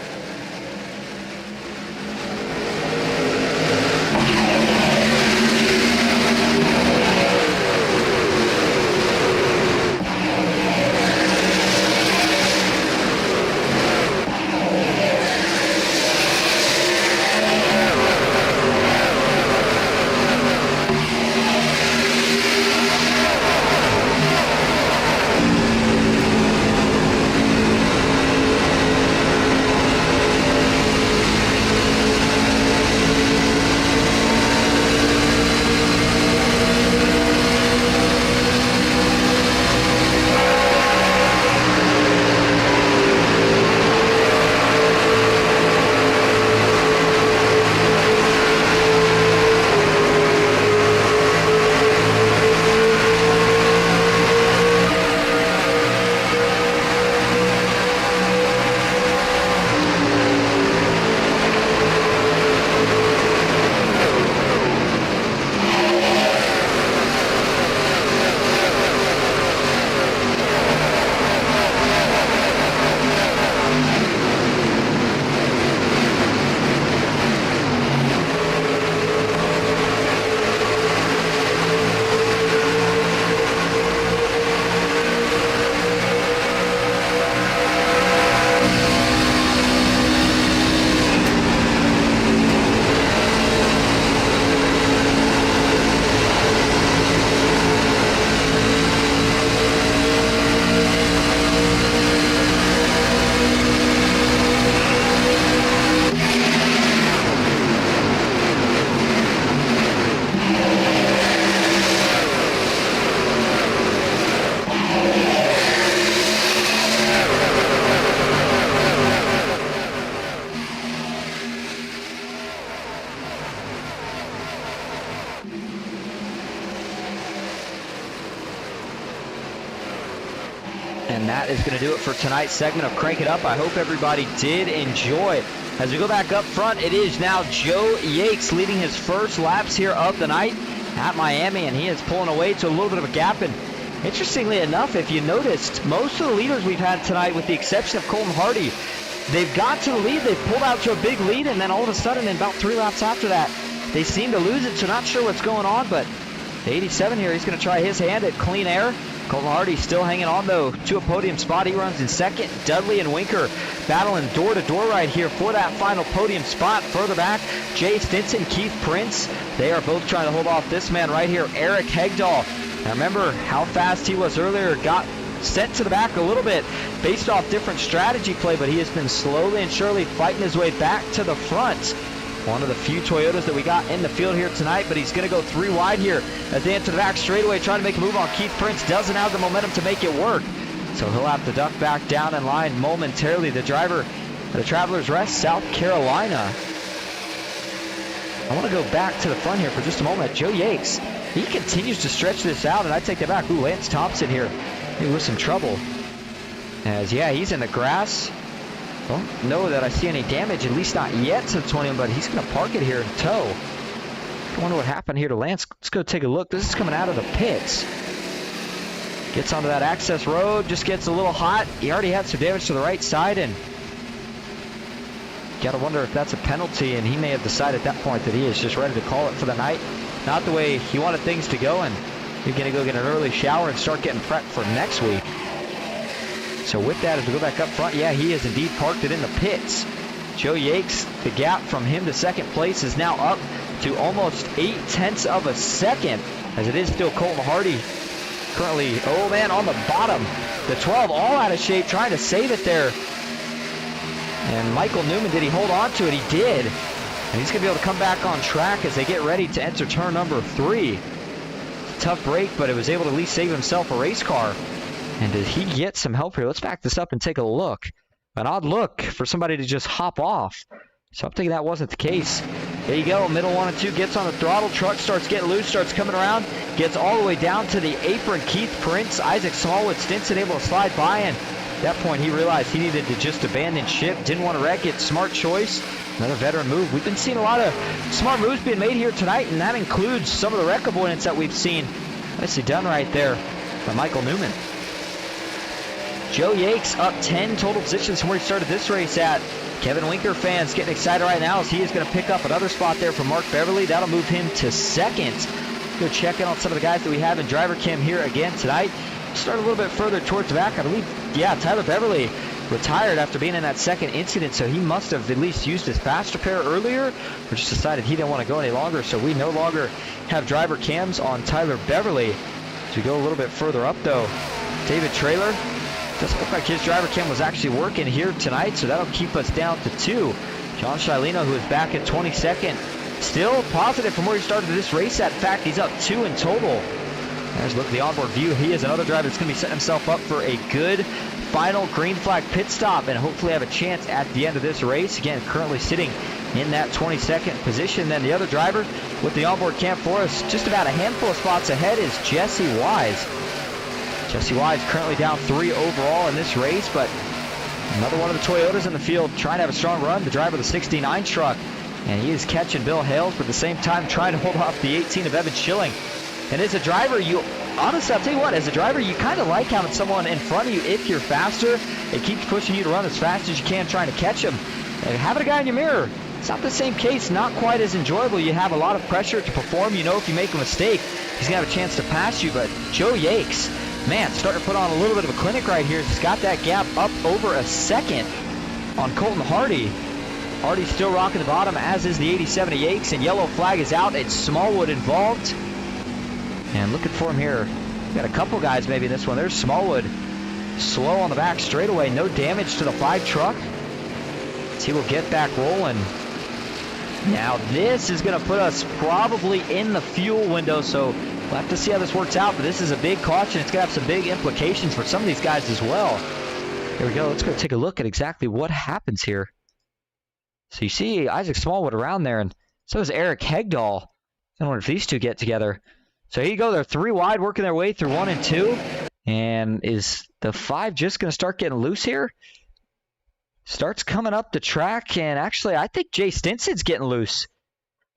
And that is going to do it for tonight's segment of Crank It Up. I hope everybody did enjoy. As we go back up front, it is now Joe Yates leading his first laps here of the night at Miami, and he is pulling away to a little bit of a gap. And interestingly enough, if you noticed, most of the leaders we've had tonight, with the exception of Colton Hardy, they've got to the lead. They've pulled out to a big lead, and then all of a sudden, in about 3 laps after that, they seem to lose it. So not sure what's going on, but the 87 here, he's going to try his hand at clean air. Colton Hardy still hanging on, though, to a podium spot. He runs in second. Dudley and Winker battling door-to-door right here for that final podium spot. Further back, Jay Stinson, Keith Prince. They are both trying to hold off this man right here, Eric Hegdahl. Now remember how fast he was earlier. Got sent to the back a little bit based off different strategy play, but he has been slowly and surely fighting his way back to the front. One of the few Toyotas that we got in the field here tonight, but he's going to go 3 wide here as they enter the back straightaway, trying to make a move on Keith Prince. Doesn't have the momentum to make it work, so he'll have to duck back down in line momentarily. The driver of the Travelers Rest, South Carolina. I want to go back to the front here for just a moment. Joe Yakes, he continues to stretch this out, and I take that back. Ooh, Lance Thompson here, he was some trouble. As, yeah, he's in the grass. Don't know that I see any damage, at least not yet to the 21, but he's going to park it here in tow. I wonder what happened here to Lance. Let's go take a look. This is coming out of the pits. Gets onto that access road, just gets a little hot. He already had some damage to the right side, and got to wonder if that's a penalty, and he may have decided at that point that he is just ready to call it for the night. Not the way he wanted things to go, and he's going to go get an early shower and start getting prepped for next week. So with that, as we go back up front, yeah, he has indeed parked it in the pits. Joe Yakes, the gap from him to second place is now up to almost 0.8 of a second, as it is still Colton Hardy currently, oh man, on the bottom. The 12 all out of shape, trying to save it there. And Michael Newman, did he hold on to it? He did. And he's going to be able to come back on track as they get ready to enter turn number 3. Tough break, but it was able to at least save himself a race car. And did he get some help here? Let's back this up and take a look. An odd look for somebody to just hop off. So I'm thinking that wasn't the case. There you go, middle 1 and 2, gets on the throttle, truck starts getting loose, starts coming around, gets all the way down to the apron. Keith Prince, Isaac Smallwood, Stinson able to slide by, and at that point he realized he needed to just abandon ship, didn't want to wreck it. Smart choice, another veteran move. We've been seeing a lot of smart moves being made here tonight, and that includes some of the wreck avoidance that we've seen. Nicely done right there by Michael Newman. Joe Yakes up 10 total positions from where he started this race at. Kevin Winker fans getting excited right now as he is going to pick up another spot there from Mark Beverly. That'll move him to second. Go check in on some of the guys that we have in driver cam here again tonight. Start a little bit further towards the back. I believe, yeah, Tyler Beverly retired after being in that second incident, so he must have at least used his fast repair earlier, or just decided he didn't want to go any longer, so we no longer have driver cams on Tyler Beverly. As we go a little bit further up, though, David Traylor, doesn't look like his driver cam was actually working here tonight, so that'll keep us down to 2. John Shileno, who is back at 22nd, still positive from where he started this race at. In fact, he's up 2 in total. There's a look at the onboard view. He is another driver that's going to be setting himself up for a good final green flag pit stop and hopefully have a chance at the end of this race. Again, currently sitting in that 22nd position. Then the other driver with the onboard cam for us, just about a handful of spots ahead, is Jesse Wise. Jesse Wise currently down 3 overall in this race, but another one of the Toyotas in the field trying to have a strong run, the driver of the 69 truck. And he is catching Bill Hales, but at the same time trying to hold off the 18 of Evan Schilling. And as a driver, honestly, I'll tell you what, as a driver, you kind of like having someone in front of you if you're faster. It keeps pushing you to run as fast as you can, trying to catch him. And having a guy in your mirror, it's not the same case, not quite as enjoyable. You have a lot of pressure to perform. You know if you make a mistake, he's going to have a chance to pass you. But Joe Yakes, man, starting to put on a little bit of a clinic right here. He's got that gap up over a second on Colton Hardy. Hardy's still rocking the bottom, as is the 87 of Yakes, and yellow flag is out. It's Smallwood involved. And looking for him here. Got a couple guys maybe in this one. There's Smallwood. Slow on the back straightaway. No damage to the 5 truck. So he will get back rolling. Now this is going to put us probably in the fuel window, so we'll have to see how this works out, but this is a big caution. It's going to have some big implications for some of these guys as well. Here we go. Let's go take a look at exactly what happens here. So you see Isaac Smallwood around there, and so is Eric Hegdahl. I wonder if these two get together. So here you go. They're 3 wide, working their way through 1 and 2. And is the 5 just going to start getting loose here? Starts coming up the track, and actually I think Jay Stinson's getting loose.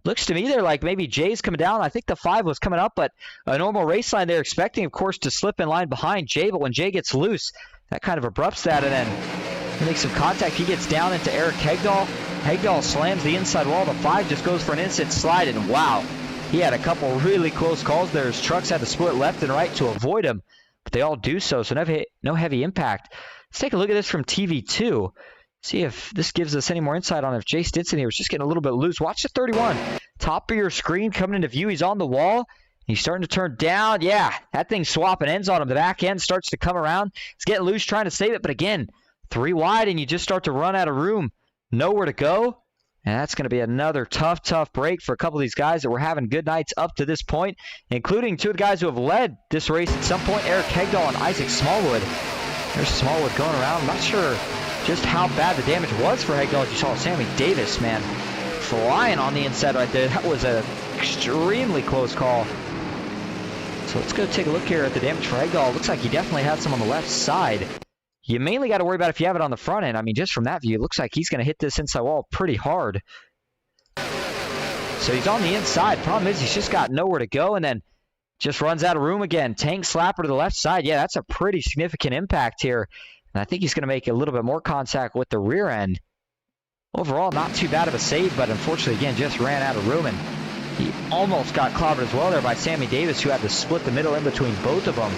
Looks to me they're like maybe Jay's coming down. I think the 5 was coming up, but a normal race line they're expecting, of course, to slip in line behind Jay. But when Jay gets loose, that kind of abrupts that. And then He makes some contact. He gets down into Eric Hegdahl. Hegdahl slams the inside wall. The 5 just goes for an instant slide, and wow, he had a couple really close calls there. His trucks had to split left and right to avoid him, but they all do so, so no heavy impact. Let's take a look at this from TV2. See if this gives us any more insight on if Jay Stinson here was just getting a little bit loose. Watch the 31. Top of your screen coming into view. He's on the wall. He's starting to turn down. Yeah, that thing's swapping ends on him. The back end starts to come around. He's getting loose trying to save it, but again, 3 wide, and you just start to run out of room. Nowhere to go. And that's going to be another tough break for a couple of these guys that were having good nights up to this point, including 2 of the guys who have led this race at some point, Eric Hegdahl and Isaac Smallwood. There's Smallwood going around. I'm not sure just how bad the damage was for Hegdahl. As you saw Sammy Davis, man, flying on the inside right there. That was an extremely close call. So let's go take a look here at the damage for Hegdahl. Looks like he definitely had some on the left side. You mainly got to worry about if you have it on the front end. I mean, just from that view, it looks like he's going to hit this inside wall pretty hard. So he's on the inside. Problem is he's just got nowhere to go and then just runs out of room again. Tank slapper to the left side. Yeah, that's a pretty significant impact here. And I think he's going to make a little bit more contact with the rear end. Overall, not too bad of a save, but unfortunately, again, just ran out of room. And he almost got clobbered as well there by Sammy Davis, who had to split the middle in between both of them.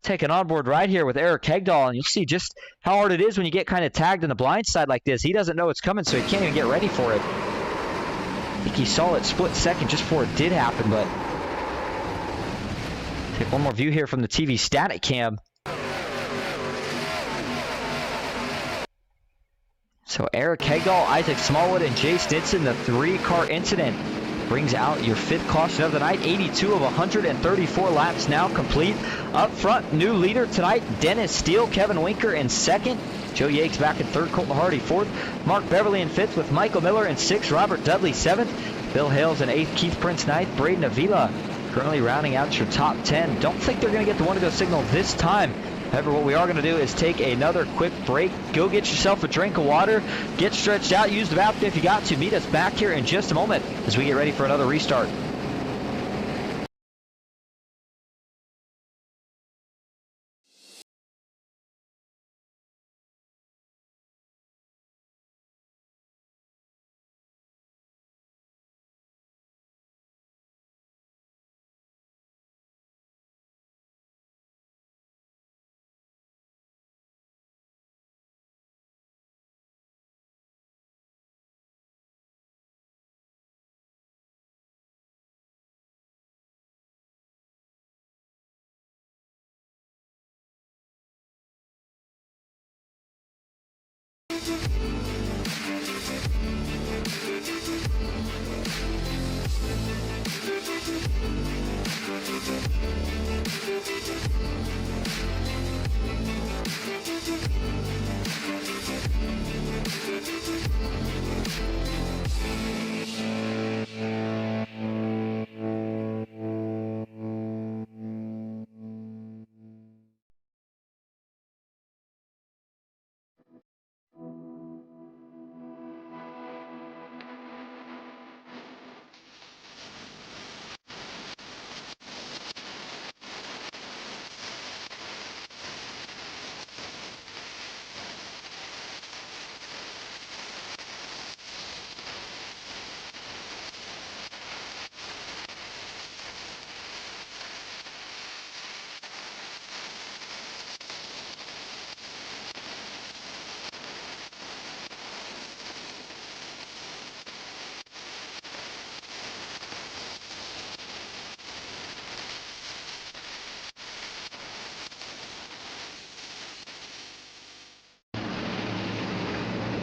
Take an onboard ride here with Eric Hegdahl, and you'll see just how hard it is when you get kind of tagged in the blind side like this. He doesn't know it's coming, so he can't even get ready for it. I think he saw it split second just before it did happen, but take one more view here from the TV static cam. So Eric Hegdahl, Isaac Smallwood, and Jay Stinson, the 3-car incident brings out your 5th caution of the night. 82 of 134 laps now complete. Up front, new leader tonight, Dennis Steele, Kevin Winker in 2nd. Joe Yates back in 3rd, Colton Hardy 4th. Mark Beverly in 5th with Michael Miller in 6th, Robert Dudley 7th. Bill Hales in 8th, Keith Prince 9th, Braden Avila currently rounding out your top 10. Don't think they're going to get the one-to-go signal this time. However, what we are going to do is take another quick break. Go get yourself a drink of water. Get stretched out. Use the bathroom if you got to. Meet us back here in just a moment as we get ready for another restart.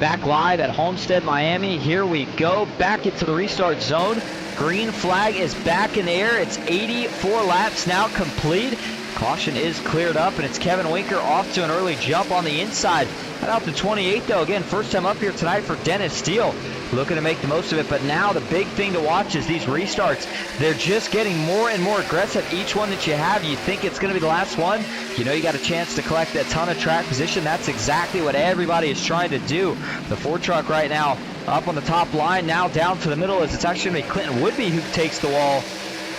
Back live at Homestead-Miami. Here we go. Back into the restart zone. Green flag is back in the air. It's 84 laps now complete. Caution is cleared up, and it's Kevin Winker off to an early jump on the inside. Head out to 28, though. Again, first time up here tonight for Dennis Steele. Looking to make the most of it, but now the big thing to watch is these restarts. They're just getting more and more aggressive. Each one that you have, you think it's going to be the last one. You know you got a chance to collect a ton of track position. That's exactly what everybody is trying to do. The Ford truck right now up on the top line, now down to the middle as it's actually going to be Clinton Woodby who takes the wall.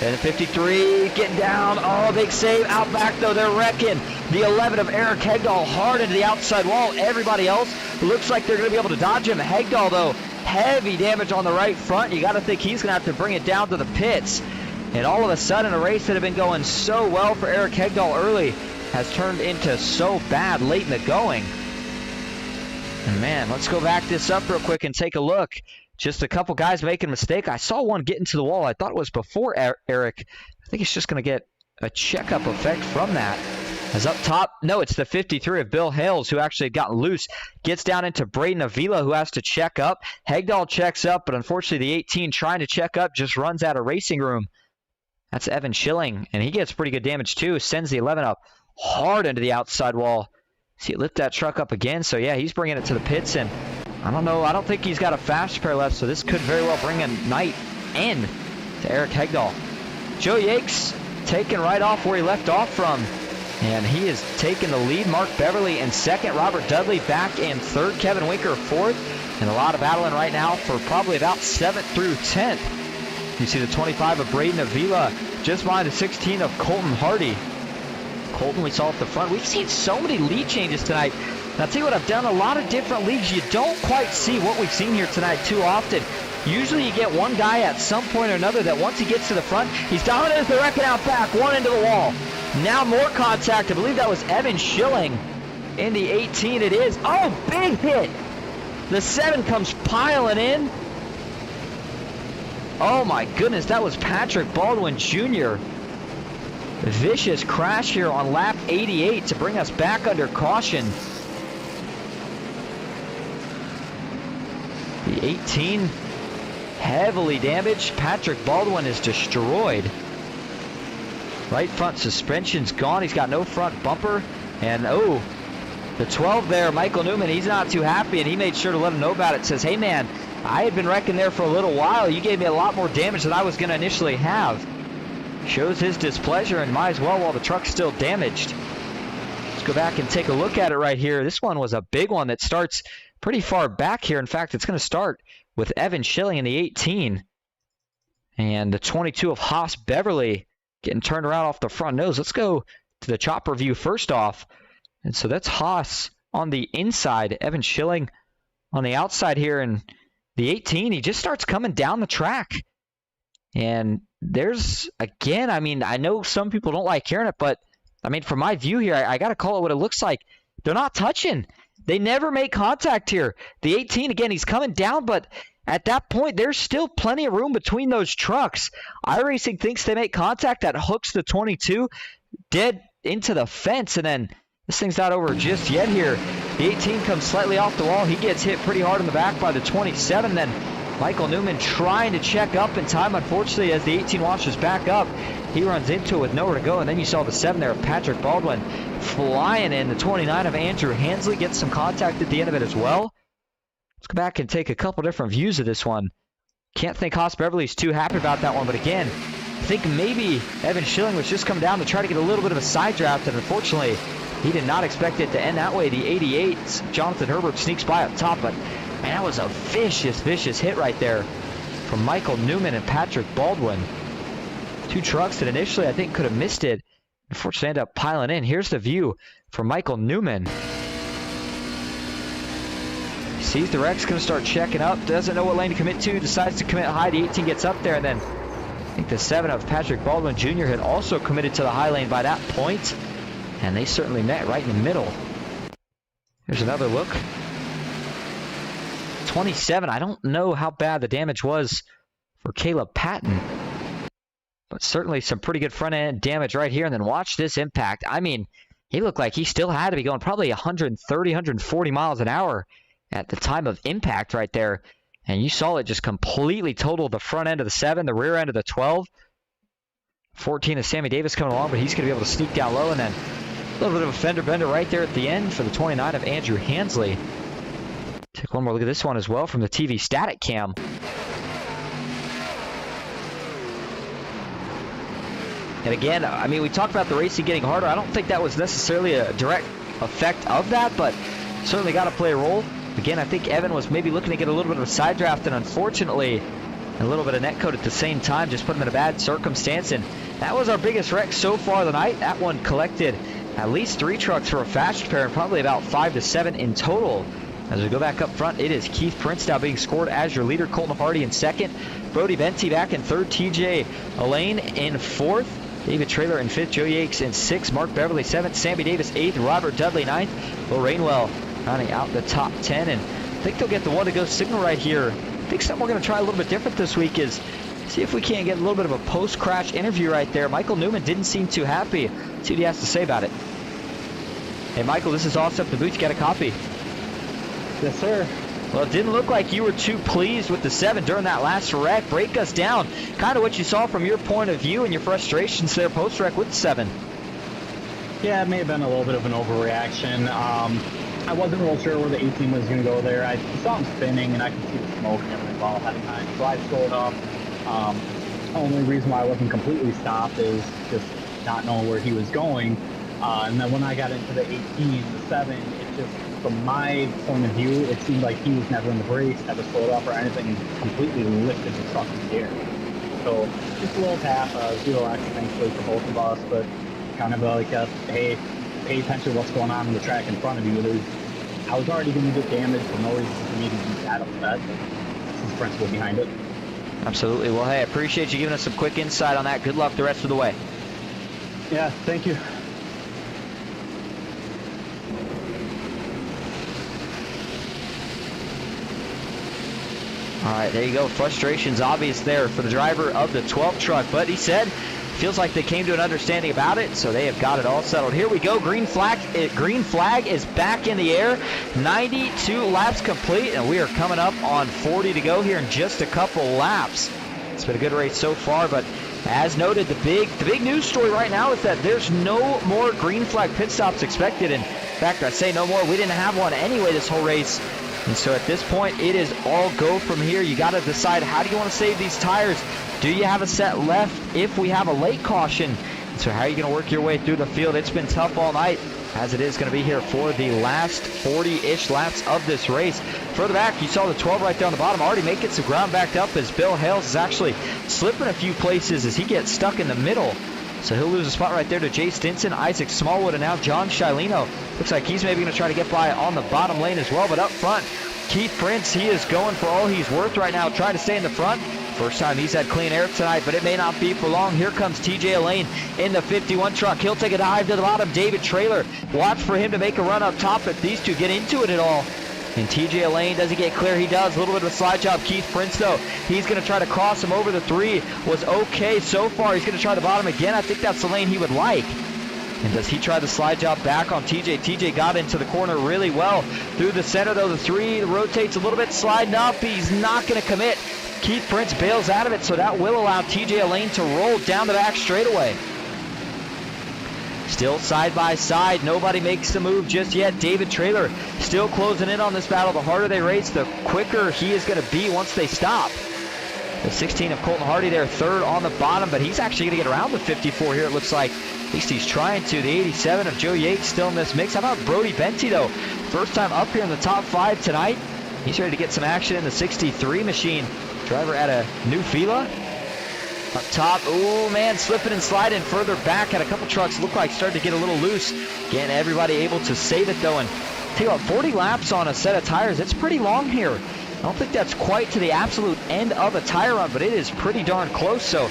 And the 53 getting down. Oh, big save. Out back, though. They're wrecking. The 11 of Eric Hegdahl hard into the outside wall. Everybody else looks like they're going to be able to dodge him. Hegdahl, though, heavy damage on the right front. You got to think he's going to have to bring it down to the pits. And all of a sudden, a race that had been going so well for Eric Hegdahl early has turned into so bad late in the going. And man, let's go back this up real quick and take a look. Just a couple guys making a mistake. I saw one get into the wall. I thought it was before Eric. I think it's just going to get a checkup effect from that. As up top, no, it's the 53 of Bill Hales who actually had gotten loose. Gets down into Braden Avila who has to check up. Hegdahl checks up, but unfortunately the 18 trying to check up just runs out of racing room. That's Evan Schilling, and he gets pretty good damage too. Sends the 11 up hard into the outside wall. See it lift that truck up again, so yeah, he's bringing it to the pits, and I don't know, I don't think he's got a fast pair left, so this could very well bring a night end to Eric Hegdahl. Joe Yakes taking right off where he left off from, and he is taking the lead. Mark Beverly in second, Robert Dudley back in third, Kevin Winker fourth, and a lot of battling right now for probably about 7th through 10th. You see the 25 of Braden Avila just behind the 16 of Colton Hardy. Colton we saw at the front. We've seen so many lead changes tonight. And I'll tell you what, I've done a lot of different leagues. You don't quite see what we've seen here tonight too often. Usually you get one guy at some point or another that once he gets to the front, he's dominant as the wrecking out back, one into the wall. Now more contact. I believe that was Evan Schilling in the 18 it is. Oh, big hit. The 7 comes piling in. Oh my goodness, that was Patrick Baldwin Jr. Vicious crash here on lap 88 to bring us back under caution. The 18 heavily damaged. Patrick Baldwin is destroyed. Right front suspension's gone. He's got no front bumper. And oh, the 12 there, Michael Newman, he's not too happy, and he made sure to let him know about it. Says, hey man, I had been wrecking there for a little while. You gave me a lot more damage than I was going to initially have. Shows his displeasure, and might as well while the truck's still damaged. Let's go back and take a look at it right here. This one was a big one that starts pretty far back here. In fact, it's going to start with Evan Schilling in the 18. And the 22 of Haas Beverly getting turned around off the front nose. Let's go to the chopper view first off. And so that's Haas on the inside. Evan Schilling on the outside here. And the 18, he just starts coming down the track. And there's, again, I mean, I know some people don't like hearing it, but, I mean, from my view here, I got to call it what it looks like. They're not touching. They never make contact here. The 18, again, he's coming down, but at that point, there's still plenty of room between those trucks. iRacing thinks they make contact. That hooks the 22 dead into the fence, and then this thing's not over just yet here. The 18 comes slightly off the wall. He gets hit pretty hard in the back by the 27. Then Michael Newman trying to check up in time. Unfortunately, as the 18 washes back up, he runs into it with nowhere to go. And then you saw the 7 there of Patrick Baldwin flying in. The 29 of Andrew Hansley gets some contact at the end of it as well. Let's go back and take a couple different views of this one. Can't think Haas Beverly's too happy about that one. But again, I think maybe Evan Schilling was just coming down to try to get a little bit of a side draft. And unfortunately, he did not expect it to end that way. The 88, Jonathan Herbert sneaks by up top, but man, that was a vicious, vicious hit right there from Michael Newman and Patrick Baldwin. Two trucks that initially I think could have missed it. Unfortunately, ended up piling in. Here's the view from Michael Newman. He sees the wreck's going to start checking up. Doesn't know what lane to commit to. Decides to commit high. The 18 gets up there, and then I think the 7 of Patrick Baldwin Jr. had also committed to the high lane by that point. And they certainly met right in the middle. Here's another look. 27, I don't know how bad the damage was for Caleb Patton. But certainly some pretty good front end damage right here. And then watch this impact. I mean, he looked like he still had to be going probably 130, 140 miles an hour at the time of impact right there. And you saw it just completely total the front end of the 7, the rear end of the 12. 14 is Sammy Davis coming along, but he's going to be able to sneak down low. And then a little bit of a fender bender right there at the end for the 29 of Andrew Hansley. Take one more look at this one as well from the TV static cam. And again, I mean, we talked about the racing getting harder. I don't think that was necessarily a direct effect of that, but certainly got to play a role. Again, I think Evan was maybe looking to get a little bit of a side draft, and unfortunately, a little bit of net coat at the same time, just put him in a bad circumstance. And that was our biggest wreck so far tonight. That one collected at least 3 trucks for a fast repair and probably about 5 to 7 in total. As we go back up front, it is Keith Prince now being scored as your leader, Colton Hardy in second, Brody Venti back in third, TJ Elaine in fourth, David Traylor in fifth, Joe Yakes in sixth, Mark Beverly seventh, Sammy Davis eighth, Robert Dudley ninth, Will Rainwell rounding out the top 10. And I think they'll get the one to go signal right here. I think something we're going to try a little bit different this week is see if we can't get a little bit of a post-crash interview right there. Michael Newman didn't seem too happy. Let's see what he has to say about it. Hey, Michael, this is Austin up the booth. You got a copy? Yes, sir. Well, it didn't look like you were too pleased with the 7 during that last wreck. Break us down. Kind of what you saw from your point of view and your frustrations there post-wreck with the 7. Yeah, it may have been a little bit of an overreaction. I wasn't real sure where the 18 was going to go there. I saw him spinning, and I could see the smoke and everything well ahead of time. So I slowed up. The only reason why I wasn't completely stopped is just not knowing where he was going. And then when I got into the 18, the 7, it just, from my point of view, it seemed like he was never in the brakes, never slowed up or anything, and completely lifted the truck in the air. So just a little tap, 0x, thankfully for both of us, but kind of like a, hey, pay attention to what's going on in the track in front of you. I was already going to get damaged for no reason for me to be that upset, but that's the principle behind it. Absolutely. Well, hey, I appreciate you giving us some quick insight on that. Good luck the rest of the way. Yeah, thank you. All right, there you go. Frustration's obvious there for the driver of the 12 truck, but he said feels like they came to an understanding about it, so they have got it all settled. Here we go. Green flag is back in the air. 92 laps complete, and we are coming up on 40 to go here in just a couple laps. It's been a good race so far, but as noted, the big news story right now is that there's no more green flag pit stops expected. In fact, I say no more. We didn't have one anyway this whole race. And so at this point, it is all go from here. You got to decide, how do you want to save these tires? Do you have a set left if we have a late caution? So how are you going to work your way through the field? It's been tough all night, as it is going to be here for the last 40-ish laps of this race. Further back, you saw the 12 right there on the bottom already making some ground backed up, as Bill Hales is actually slipping a few places as he gets stuck in the middle. So he'll lose a spot right there to Jay Stinson, Isaac Smallwood, and now John Shileno. Looks like he's maybe going to try to get by on the bottom lane as well. But up front, Keith Prince, he is going for all he's worth right now, trying to stay in the front. First time he's had clean air tonight, but it may not be for long. Here comes TJ Elaine in the 51 truck. He'll take a dive to the bottom. David Traylor, watch for him to make a run up top if these two get into it at all. And TJ Elaine, does he get clear? He does. A little bit of a slide job. Keith Prince, though, he's going to try to cross him over the 3. Was okay so far. He's going to try the bottom again. I think that's the lane he would like. And does he try the slide job back on TJ? TJ got into the corner really well. Through the center, though, the 3 rotates a little bit, sliding up. He's not going to commit. Keith Prince bails out of it, so that will allow TJ Elaine to roll down the back straightaway. Still side by side. Nobody makes the move just yet. David Traylor still closing in on this battle. The harder they race, the quicker he is going to be once they stop. The 16 of Colton Hardy there, third on the bottom, but he's actually going to get around the 54 here, it looks like. At least he's trying to. The 87 of Joe Yates still in this mix. How about Brody Venti, though? First time up here in the top 5 tonight. He's ready to get some action in the 63 machine. Driver at a new Fila. Up top, oh man, slipping and sliding further back. Had a couple trucks look like started to get a little loose. Again, everybody able to save it though. And tell you what, 40 laps on a set of tires, it's pretty long here. I don't think that's quite to the absolute end of a tire run, but it is pretty darn close. So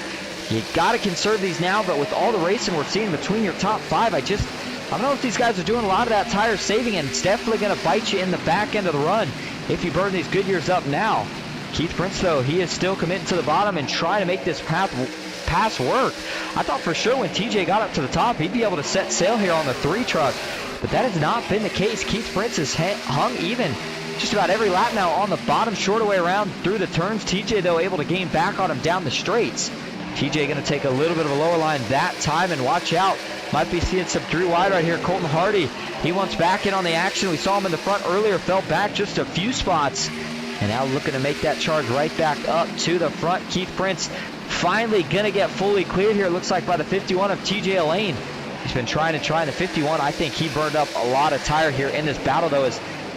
you got to conserve these now, but with all the racing we're seeing between your top 5, I don't know if these guys are doing a lot of that tire saving, and it's definitely going to bite you in the back end of the run if you burn these Goodyears up now. Keith Prince, though, he is still committing to the bottom and trying to make this pass work. I thought for sure when TJ got up to the top, he'd be able to set sail here on the 3 truck, but that has not been the case. Keith Prince has hung even just about every lap now on the bottom, short away around through the turns. TJ, though, able to gain back on him down the straights. TJ going to take a little bit of a lower line that time, and watch out. Might be seeing some through wide right here. Colton Hardy, he wants back in on the action. We saw him in the front earlier, fell back just a few spots. And now looking to make that charge right back up to the front. Keith Prince finally going to get fully cleared here, it looks like, by the 51 of TJ Elaine. He's been trying the 51. I think he burned up a lot of tire here in this battle, though.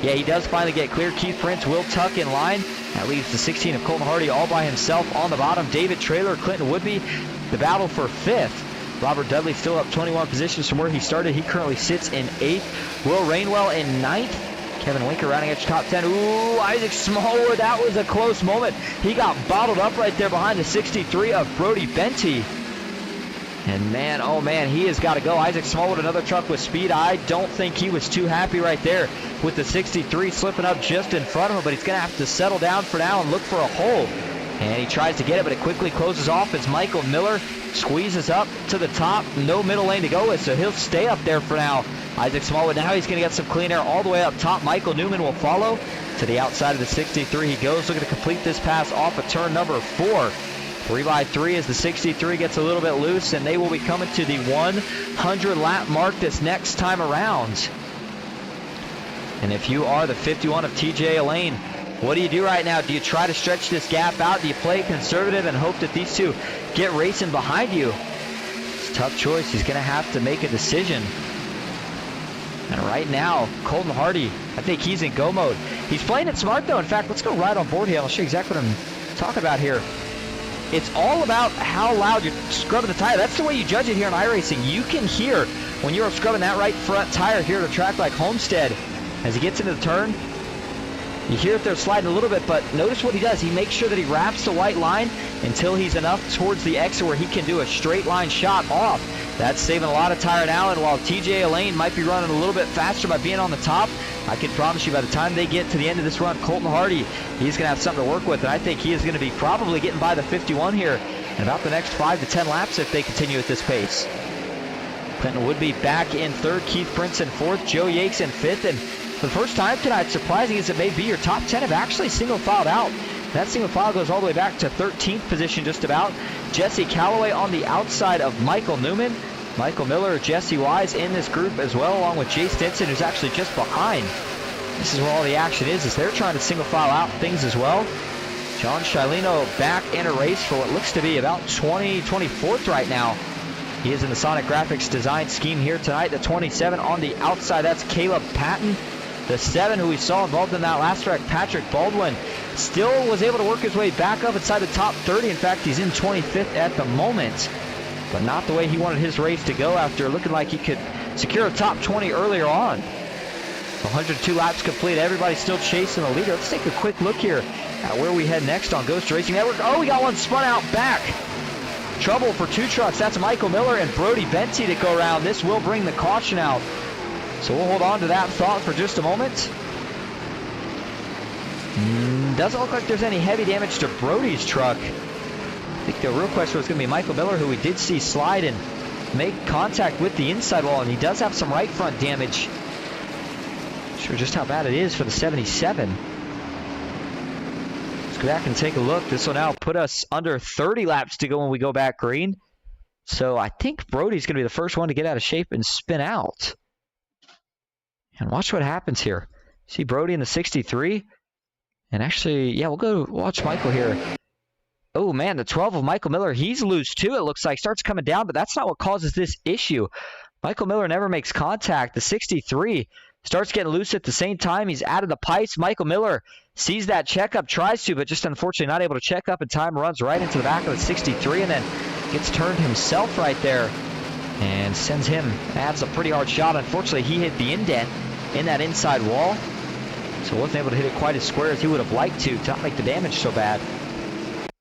Yeah, he does finally get clear. Keith Prince will tuck in line. That leaves the 16 of Colton Hardy all by himself on the bottom. David Traylor, Clinton Woodby, the battle for 5th. Robert Dudley still up 21 positions from where he started. He currently sits in 8th. Will Rainwell in 9th. Kevin Winker rounding edge top 10. Ooh, Isaac Smallwood, that was a close moment. He got bottled up right there behind the 63 of Brody Benty. And man, oh man, he has got to go. Isaac Smallwood, another truck with speed. I don't think he was too happy right there with the 63 slipping up just in front of him, but he's going to have to settle down for now and look for a hole. And he tries to get it, but it quickly closes off as Michael Miller squeezes up to the top. No middle lane to go with, so he'll stay up there for now. Isaac Smallwood, now he's going to get some clean air all the way up top. Michael Newman will follow. To the outside of the 63 he goes, looking to complete this pass off of turn number 4. 3x3 as the 63 gets a little bit loose, and they will be coming to the 100 lap mark this next time around. And if you are the 51 of TJ Elaine, what do you do right now? Do you try to stretch this gap out? Do you play conservative and hope that these two get racing behind you? It's a tough choice. He's going to have to make a decision. And right now, Colton Hardy, I think he's in go mode. He's playing it smart, though. In fact, let's go right on board here. I'll show you exactly what I'm talking about here. It's all about how loud you're scrubbing the tire. That's the way you judge it here in iRacing. You can hear when you're scrubbing that right front tire here at a track like Homestead. As he gets into the turn, you hear it there sliding a little bit, but notice what he does. He makes sure that he wraps the white line until he's enough towards the exit where he can do a straight line shot off. That's saving a lot of tire now, and while TJ Elaine might be running a little bit faster by being on the top, I can promise you by the time they get to the end of this run, Colton Hardy, he's going to have something to work with, and I think he is going to be probably getting by the 51 here in about the next 5 to 10 laps if they continue at this pace. Clinton Woodby back in 3rd, Keith Prince in 4th, Joe Yakes in 5th, and for the first time tonight, surprising as it may be, your top 10 have actually single-filed out. That single file goes all the way back to 13th position just about. Jesse Calloway on the outside of Michael Newman. Michael Miller, Jesse Wise in this group as well, along with Jay Stinson, who's actually just behind. This is where all the action is they're trying to single file out things as well. John Shilino back in a race for what looks to be about 24th right now. He is in the Sonic Graphics design scheme here tonight. The 27 on the outside, that's Caleb Patton. The 7 who we saw involved in that last wreck, Patrick Baldwin, still was able to work his way back up inside the top 30. In fact, he's in 25th at the moment, but not the way he wanted his race to go after looking like he could secure a top 20 earlier on. 102 laps complete. Everybody's still chasing the leader. Let's take a quick look here at where we head next on Ghost Racing Network. Oh, we got one spun out back. Trouble for 2 trucks. That's Michael Miller and Brody Benty to go around. This will bring the caution out. So we'll hold on to that thought for just a moment. Doesn't look like there's any heavy damage to Brody's truck. I think the real question was going to be Michael Miller, who we did see slide and make contact with the inside wall, and he does have some right front damage. Not sure just how bad it is for the 77. Let's go back and take a look. This will now put us under 30 laps to go when we go back green. So I think Brody's going to be the first one to get out of shape and spin out. And watch what happens here. See Brody in the 63. And actually, yeah, we'll go watch Michael here. Oh, man, the 12 of Michael Miller, he's loose too, it looks like. Starts coming down, but that's not what causes this issue. Michael Miller never makes contact. The 63 starts getting loose at the same time. He's out of the pipes. Michael Miller sees that checkup, tries to, but just unfortunately not able to check up in time. Runs right into the back of the 63 and then gets turned himself right there and sends him. That's a pretty hard shot. Unfortunately, he hit the indent in that inside wall, so wasn't able to hit it quite as square as he would have liked to not make the damage so bad.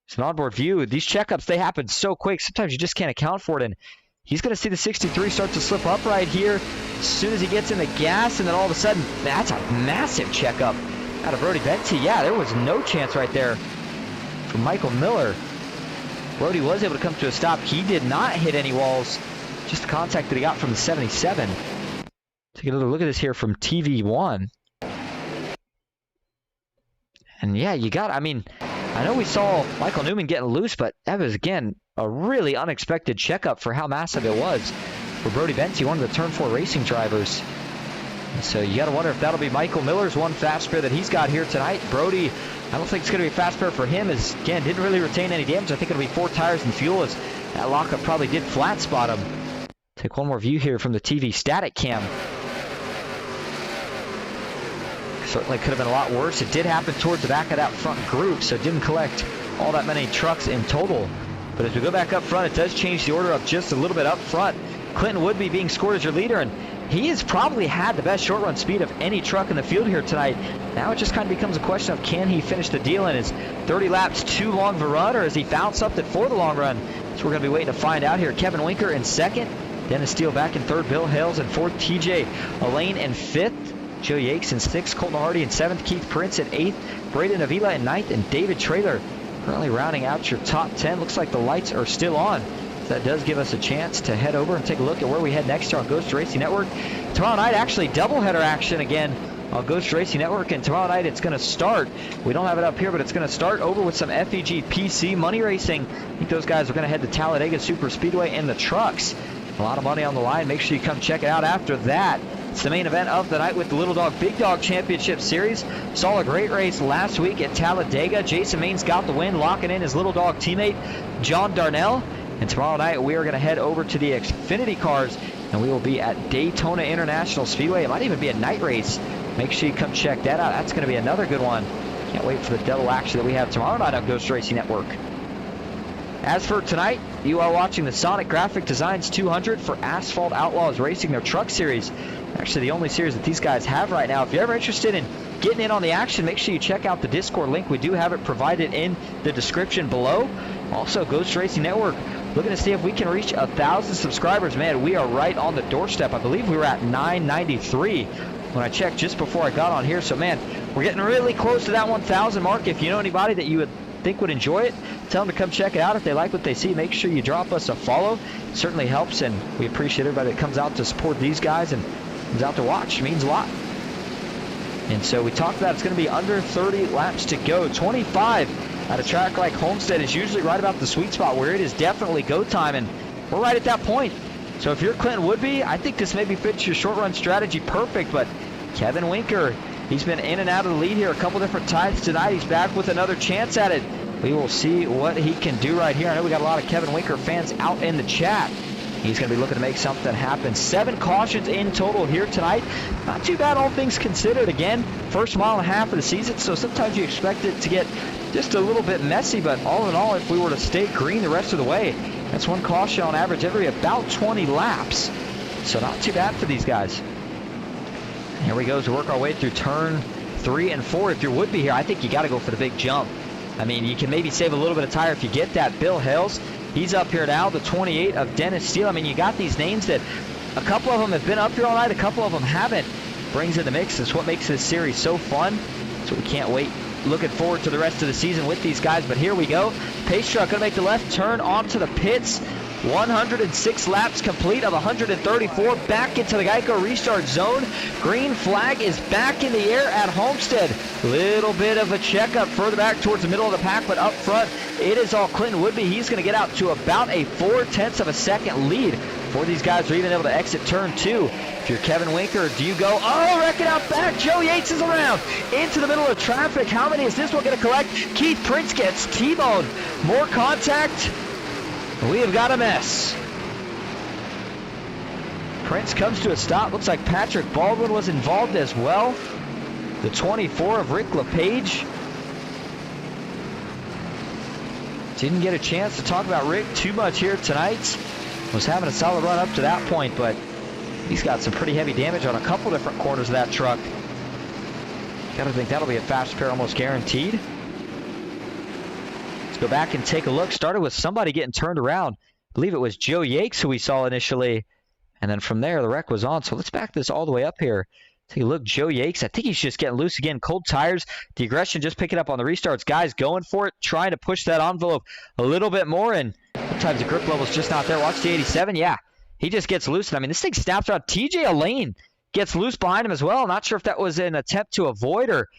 It's an onboard view. These checkups, they happen so quick. Sometimes you just can't account for it, and he's going to see the 63 start to slip up right here as soon as he gets in the gas, and then all of a sudden, that's a massive checkup out of Brody Benty. Yeah, there was no chance right there for Michael Miller. Brody was able to come to a stop. He did not hit any walls, just the contact that he got from the 77. Take another look at this here from TV1. And yeah, I know we saw Michael Newman getting loose, but that was, again, a really unexpected checkup for how massive it was for Brody Benty, one of the Turn 4 racing drivers. And so you got to wonder if that'll be Michael Miller's one fast spare that he's got here tonight. Brody, I don't think it's going to be a fast spare for him, as, again, didn't really retain any damage. I think it'll be 4 tires and fuel, as that lockup probably did flat spot him. Take one more view here from the TV static cam. Certainly could have been a lot worse. It did happen towards the back of that front group, so it didn't collect all that many trucks in total. But as we go back up front, it does change the order up just a little bit up front. Clinton Woodby being scored as your leader, and he has probably had the best short run speed of any truck in the field here tonight. Now it just kind of becomes a question of, can he finish the deal, and is 30 laps too long of a run, or has he found something for the long run? So we're going to be waiting to find out here. Kevin Winker in second, Dennis Steele back in third, Bill Hales in fourth, TJ Elaine in fifth, Joe Yakes in sixth, Colton Hardy in seventh, Keith Prince in eighth, Braden Avila in ninth, and David Traylor currently rounding out your top 10. Looks like the lights are still on. So that does give us a chance to head over and take a look at where we head next here on Ghost Racing Network. Tomorrow night, actually doubleheader action again on Ghost Racing Network, and tomorrow night it's going to start. We don't have it up here, but it's going to start over with some FEG PC money racing. I think those guys are going to head to Talladega Super Speedway in the trucks. A lot of money on the line. Make sure you come check it out. After that, it's the main event of the night with the Little Dog Big Dog Championship Series. Saw a great race last week at Talladega. Jason Maines got the win, locking in his Little Dog teammate, John Darnell. And tomorrow night, we are going to head over to the Xfinity cars, and we will be at Daytona International Speedway. It might even be a night race. Make sure you come check that out. That's going to be another good one. Can't wait for the double action that we have tomorrow night on Ghost Racing Network. As for tonight, you are watching the Son1c Graphic Designs 200 for Asphalt Outlaws Racing, their truck series. Actually, the only series that these guys have right now. If you're ever interested in getting in on the action, make sure you check out the Discord link. We do have it provided in the description below. Also, Ghost Racing Network, looking to see if we can reach 1,000 subscribers. Man, we are right on the doorstep. I believe we were at 993 when I checked just before I got on here. So, man, we're getting really close to that 1,000 mark. If you know anybody that you would think would enjoy it, tell them to come check it out. If they like what they see, make sure you drop us a follow. It certainly helps, and we appreciate everybody that comes out to support these guys and comes out to watch. It means a lot. And so we talked about it's going to be under 30 laps to go. 25 at a track like Homestead is usually right about the sweet spot where it is definitely go time, and we're right at that point. So if you're Clinton Woodby, I think this maybe fits your short run strategy perfect. But Kevin Winker, he's been in and out of the lead here a couple different times tonight. He's back with another chance at it. We will see what he can do right here. I know we got a lot of Kevin Winker fans out in the chat. He's going to be looking to make something happen. 7 cautions in total here tonight. Not too bad, all things considered. Again, first mile and a half of the season, so sometimes you expect it to get just a little bit messy, but all in all, if we were to stay green the rest of the way, that's 1 caution on average every about 20 laps. So not too bad for these guys. Here we go as we work our way through turn 3 and 4. If you're Woodby here, I think you got to go for the big jump. I mean, you can maybe save a little bit of tire if you get that. Bill Hales, he's up here now, the 28 of Dennis Steele. I mean, you got these names that a couple of them have been up here all night, a couple of them haven't. Brings in the mix. It's what makes this series so fun. So we can't wait. Looking forward to the rest of the season with these guys. But here we go. Pace truck going to make the left turn onto the pits. 106 laps complete of 134. Back into the Geico restart zone. Green flag is back in the air at Homestead. Little bit of a checkup further back towards the middle of the pack, but up front, it is all Clinton Woodby. He's going to get out to about a 0.4 of a second lead before these guys are even able to exit turn 2. If you're Kevin Winker, do you go, oh, wrecking out back. Joe Yates is around into the middle of traffic. How many is this one going to collect? Keith Prince gets T-boned. More contact. We have got a mess. Prince comes to a stop. Looks like Patrick Baldwin was involved as well. The 24 of Rick LePage. Didn't get a chance to talk about Rick too much here tonight. Was having a solid run up to that point, but he's got some pretty heavy damage on a couple different corners of that truck. Gotta think that'll be a fast pair almost guaranteed. Go back and take a look. Started with somebody getting turned around. I believe it was Joe Yakes who we saw initially. And then from there, the wreck was on. So let's back this all the way up here. Take a look. Joe Yakes. I think he's just getting loose again. Cold tires. The aggression just picking up on the restarts. Guys going for it. Trying to push that envelope a little bit more. And sometimes the grip level's just not there. Watch the 87. Yeah. He just gets loose. And I mean, this thing snaps out. TJ Elaine gets loose behind him as well. Not sure if that was an attempt to avoid or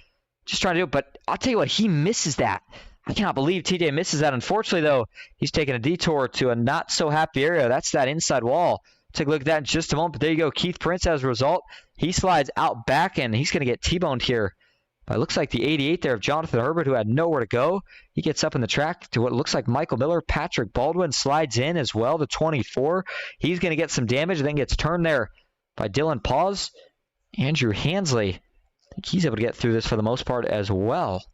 just trying to do it. But I'll tell you what. He misses that. I cannot believe TJ misses that. Unfortunately, though, he's taking a detour to a not-so-happy area. That's that inside wall. Take a look at that in just a moment. But there you go. Keith Prince, as a result, he slides out back, and he's going to get T-boned here. But it looks like the 88 there of Jonathan Herbert, who had nowhere to go. He gets up in the track to what looks like Michael Miller. Patrick Baldwin slides in as well, the 24. He's going to get some damage and then gets turned there by Dylan Paws. Andrew Hansley I think he's able to get through this for the most part as well.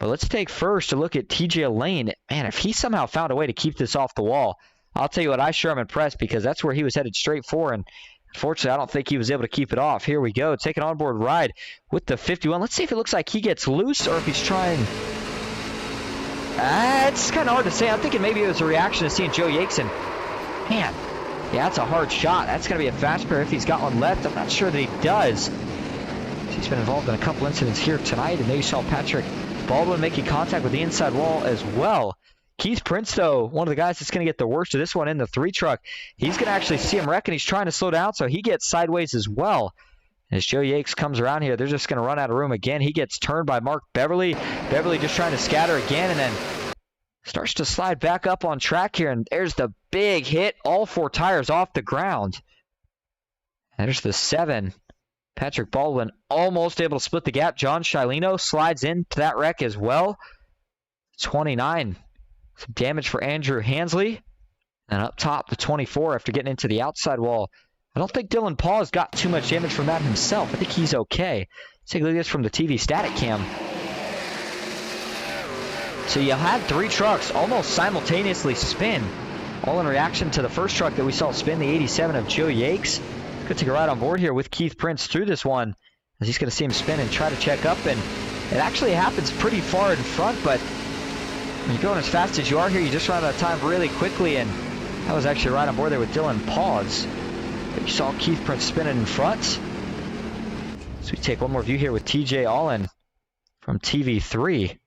But let's take first a look at TJ Lane. Man, if he somehow found a way to keep this off the wall, I'll tell you what, I sure am impressed, because that's where he was headed straight for, and unfortunately, I don't think he was able to keep it off. Here we go. Take an onboard ride with the 51. Let's see if it looks like he gets loose or if he's trying. It's kind of hard to say. I'm thinking maybe it was a reaction to seeing Joe Yakes. Man, yeah, that's a hard shot. That's going to be a fast pair if he's got one left. I'm not sure that he does. He's been involved in a couple incidents here tonight, and there you saw Patrick Baldwin making contact with the inside wall as well. Keith Prince, though, one of the guys that's going to get the worst of this one in the 3 truck. He's going to actually see him wreck, and he's trying to slow down, so he gets sideways as well. As Joe Yakes comes around here, they're just going to run out of room again. He gets turned by Mark Beverly. Beverly just trying to scatter again, and then starts to slide back up on track here, and there's the big hit. All 4 tires off the ground. And there's the 7. Patrick Baldwin almost able to split the gap. John Shilino slides into that wreck as well. 29. Some damage for Andrew Hansley. And up top, the 24 after getting into the outside wall. I don't think Dylan Paul has got too much damage from that himself. I think he's okay. Let's take a look at this from the TV static cam. So you had 3 trucks almost simultaneously spin, all in reaction to the first truck that we saw spin, the 87 of Joe Yakes. Good to go right on board here with Keith Prince through this one, as he's going to see him spin and try to check up. And it actually happens pretty far in front, but when you're going as fast as you are here, you just run out of time really quickly, and that was actually right on board there with Dylan Paws. You saw Keith Prince spinning in front. So we take one more view here with TJ Allen from TV3.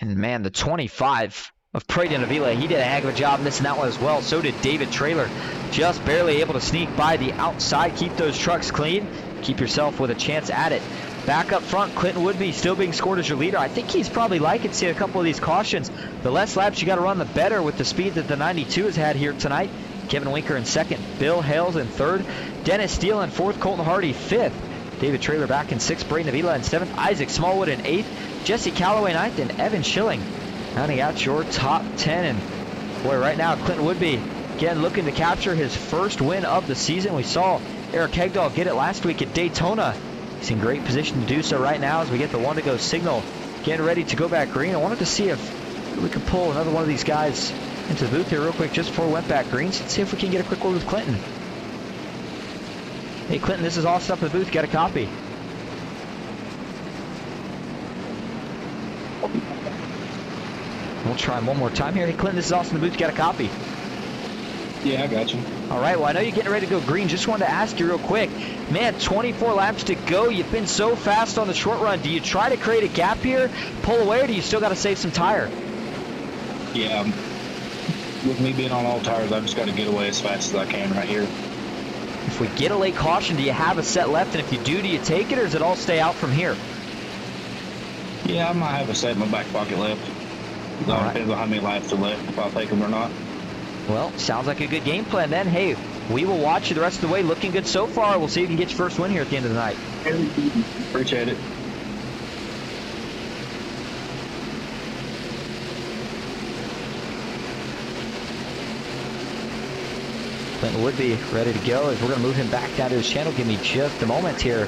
And man, the 25 of Braden Avila, he did a heck of a job missing that one as well. So did David Traylor. Just barely able to sneak by the outside. Keep those trucks clean. Keep yourself with a chance at it. Back up front, Clinton Woodby still being scored as your leader. I think he's probably liking to see a couple of these cautions. The less laps you got to run, the better with the speed that the 92 has had here tonight. Kevin Winker in second. Bill Hales in third. Dennis Steele in fourth. Colton Hardy fifth. David Traylor back in sixth. Braden Avila in seventh. Isaac Smallwood in eighth. Jesse Calloway ninth. And Evan Schilling rounding out your top 10. And boy, right now, Clinton Woodby again looking to capture his first win of the season. We saw Eric Hegdahl get it last week at Daytona. He's in great position to do so right now as we get the 1 to go signal. Getting ready to go back green. I wanted to see if we could pull another one of these guys into the booth here real quick just before we went back green. So let's see if we can get a quick word with Clinton. Hey Clinton, this is Austin up in the booth. Get a copy. We'll try him one more time here. Hey Clinton, this is Austin in the booth. Get a copy. Yeah, I got you. All right, well, I know you're getting ready to go green. Just wanted to ask you real quick. Man, 24 laps to go. You've been so fast on the short run. Do you try to create a gap here, pull away, or do you still got to save some tire? Yeah, with me being on all tires, I've just got to get away as fast as I can right here. If we get a late caution, do you have a set left? And if you do you take it, or does it all stay out from here? Yeah, I might have a set in my back pocket left. It all depends on how many laps are left, if I'll take them or not. Well, sounds like a good game plan then. Hey, we will watch you the rest of the way. Looking good so far. We'll see if you can get your first win here at the end of the night. Appreciate it. Clinton Woodby ready to go as we're going to move him back down to his channel. Give me just a moment here.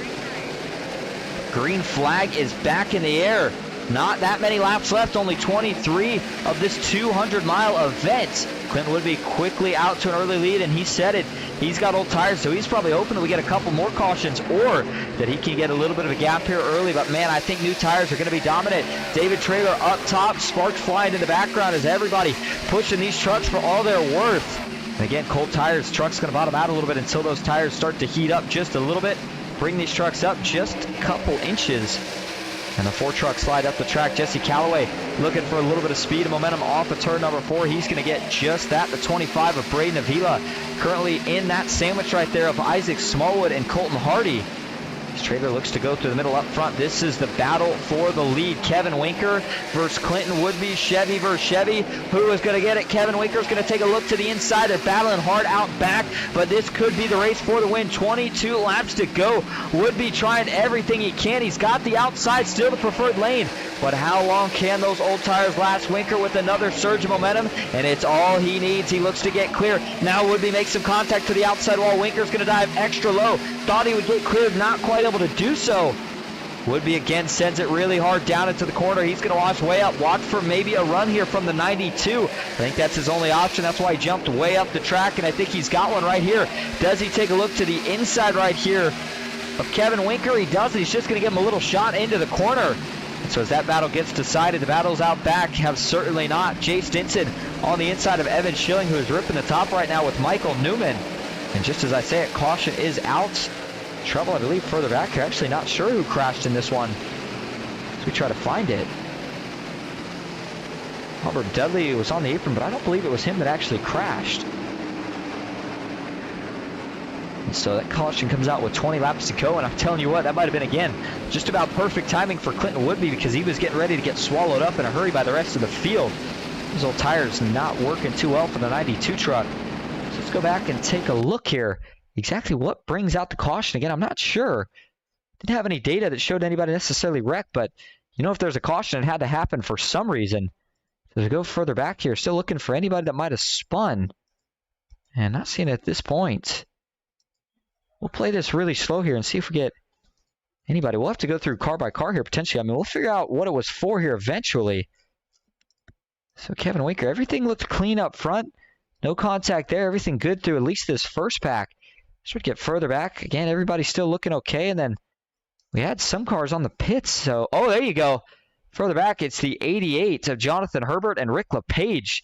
Green flag is back in the air. Not that many laps left, only 23 of this 200-mile event. Clinton Woodby quickly out to an early lead, and he said it. He's got old tires, so he's probably hoping that we get a couple more cautions or that he can get a little bit of a gap here early. But, man, I think new tires are going to be dominant. David Traylor up top, sparks flying in the background as everybody pushing these trucks for all they're worth. And, again, cold tires, truck's going to bottom out a little bit until those tires start to heat up just a little bit. Bring these trucks up just a couple inches. And the 4 truck slide up the track. Jesse Calloway looking for a little bit of speed and momentum off of turn number 4. He's going to get just that. The 25 of Braden Avila currently in that sandwich right there of Isaac Smallwood and Colton Hardy. This trailer looks to go through the middle up front. This is the battle for the lead. Kevin Winker versus Clinton Woodby. Chevy versus Chevy. Who is going to get it? Kevin Winker is going to take a look to the inside. They're battling hard out back, but this could be the race for the win. 22 laps to go. Woodby trying everything he can. He's got the outside, still the preferred lane. But how long can those old tires last? Winker with another surge of momentum, and it's all he needs. He looks to get clear. Now Woodby makes some contact to the outside wall. Winker's going to dive extra low. Thought he would get cleared, not quite able to do so. Woodby again sends it really hard down into the corner. He's going to watch way up. Watch for maybe a run here from the 92. I think that's his only option. That's why he jumped way up the track, and I think he's got one right here. Does he take a look to the inside right here of Kevin Winker? He does. He's just going to give him a little shot into the corner. So as that battle gets decided, the battles out back have certainly not. Jay Stinson on the inside of Evan Schilling, who is ripping the top right now with Michael Newman. And just as I say it, caution is out. Trouble, I believe, further back here. Actually not sure who crashed in this one, as we try to find it. Robert Dudley was on the apron, but I don't believe it was him that actually crashed. And so that caution comes out with 20 laps to go, and I'm telling you what, that might have been, again, just about perfect timing for Clinton Woodby, because he was getting ready to get swallowed up in a hurry by the rest of the field. Those old tires not working too well for the 92 truck. So let's go back and take a look here. Exactly what brings out the caution. Again, I'm not sure. Didn't have any data that showed anybody necessarily wrecked, but you know, if there's a caution, it had to happen for some reason. So to go further back here, still looking for anybody that might have spun. And not seeing it at this point. We'll play this really slow here and see if we get anybody. We'll have to go through car by car here potentially. I mean, we'll figure out what it was for here eventually. So Kevin Winker, everything looked clean up front. No contact there. Everything good through at least this first pack. Should get further back. Again, everybody's still looking okay. And then we had some cars on the pits. So, oh, there you go. Further back, it's the 88 of Jonathan Herbert and Rick LePage.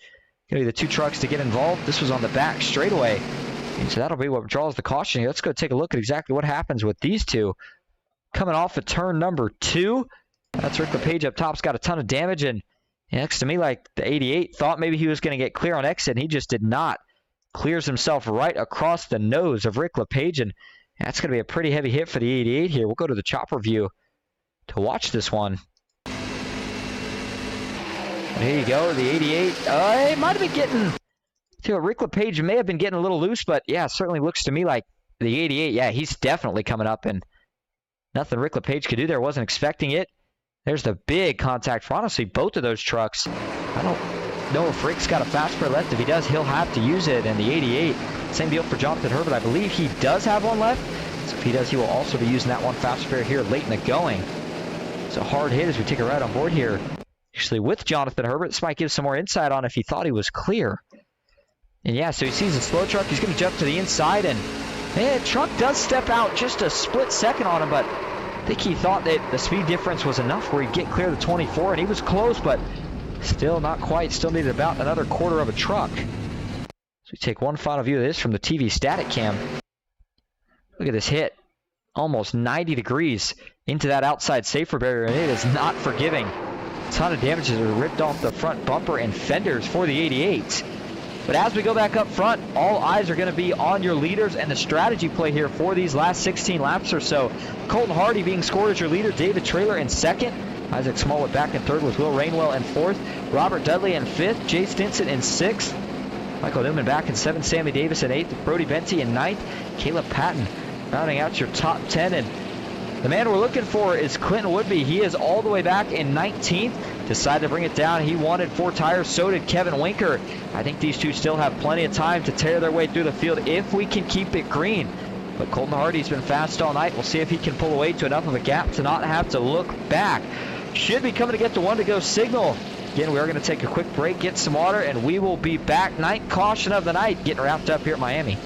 Going to be the two trucks to get involved. This was on the back straightaway. And so that'll be what draws the caution here. Let's go take a look at exactly what happens with these two. Coming off of turn number 2. That's Rick LePage up top's got a ton of damage. And next to me, like the 88, thought maybe he was going to get clear on exit, and he just did not. Clears himself right across the nose of Rick LePage, and that's going to be a pretty heavy hit for the 88 here. We'll go to the chopper view to watch this one. And here you go, the 88. It might have been getting... Rick LePage may have been getting a little loose, but yeah, certainly looks to me like the 88, yeah, he's definitely coming up, and nothing Rick LePage could do there. Wasn't expecting it. There's the big contact for, honestly, both of those trucks. I don't know if Rick's got a fast spare left. If he does, he'll have to use it. And the 88, same deal for Jonathan Herbert. I believe he does have one left. So if he does, he will also be using that one fast spare here late in the going. It's a hard hit as we take a ride on board here. Actually, with Jonathan Herbert, this might give some more insight on if he thought he was clear. And yeah, so he sees a slow truck. He's going to jump to the inside, and the truck does step out just a split second on him, but I think he thought that the speed difference was enough where he'd get clear of the 24, and he was close, but still not quite. Still needed about another quarter of a truck. So we take one final view of this from the TV static cam. Look at this hit. Almost 90 degrees into that outside safer barrier, and it is not forgiving. A ton of damages are ripped off the front bumper and fenders for the 88. But as we go back up front, all eyes are going to be on your leaders and the strategy play here for these last 16 laps or so. Colton Hardy being scored as your leader, David Traylor in second, Isaac Smollett back in third with Will Rainwell in fourth, Robert Dudley in fifth, Jay Stinson in sixth, Michael Newman back in seventh, Sammy Davis in eighth, Brody Benty in ninth, Caleb Patton rounding out your top 10. And the man we're looking for is Clinton Woodby. He is all the way back in 19th. Decided to bring it down. He wanted 4 tires. So did Kevin Winker. I think these two still have plenty of time to tear their way through the field if we can keep it green. But Colton Hardy's been fast all night. We'll see if he can pull away to enough of a gap to not have to look back. Should be coming to get the 1 to go signal. Again, we are going to take a quick break, get some water, and we will be back. Ninth caution of the night getting wrapped up here at Miami.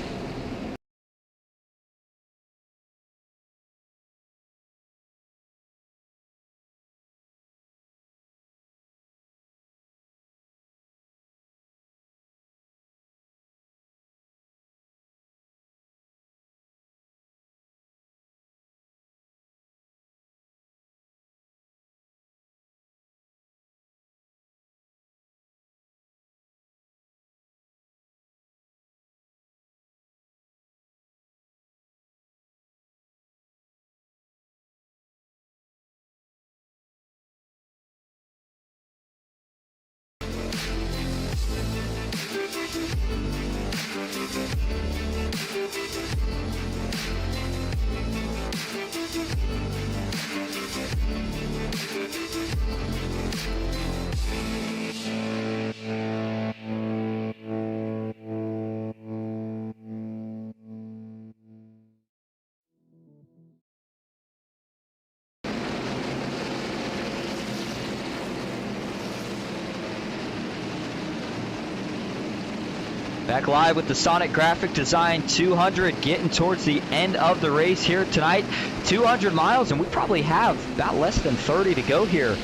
Back live with the Son1c Graphic Design 200, getting towards the end of the race here tonight. 200 miles, and we probably have about less than 30 to go here.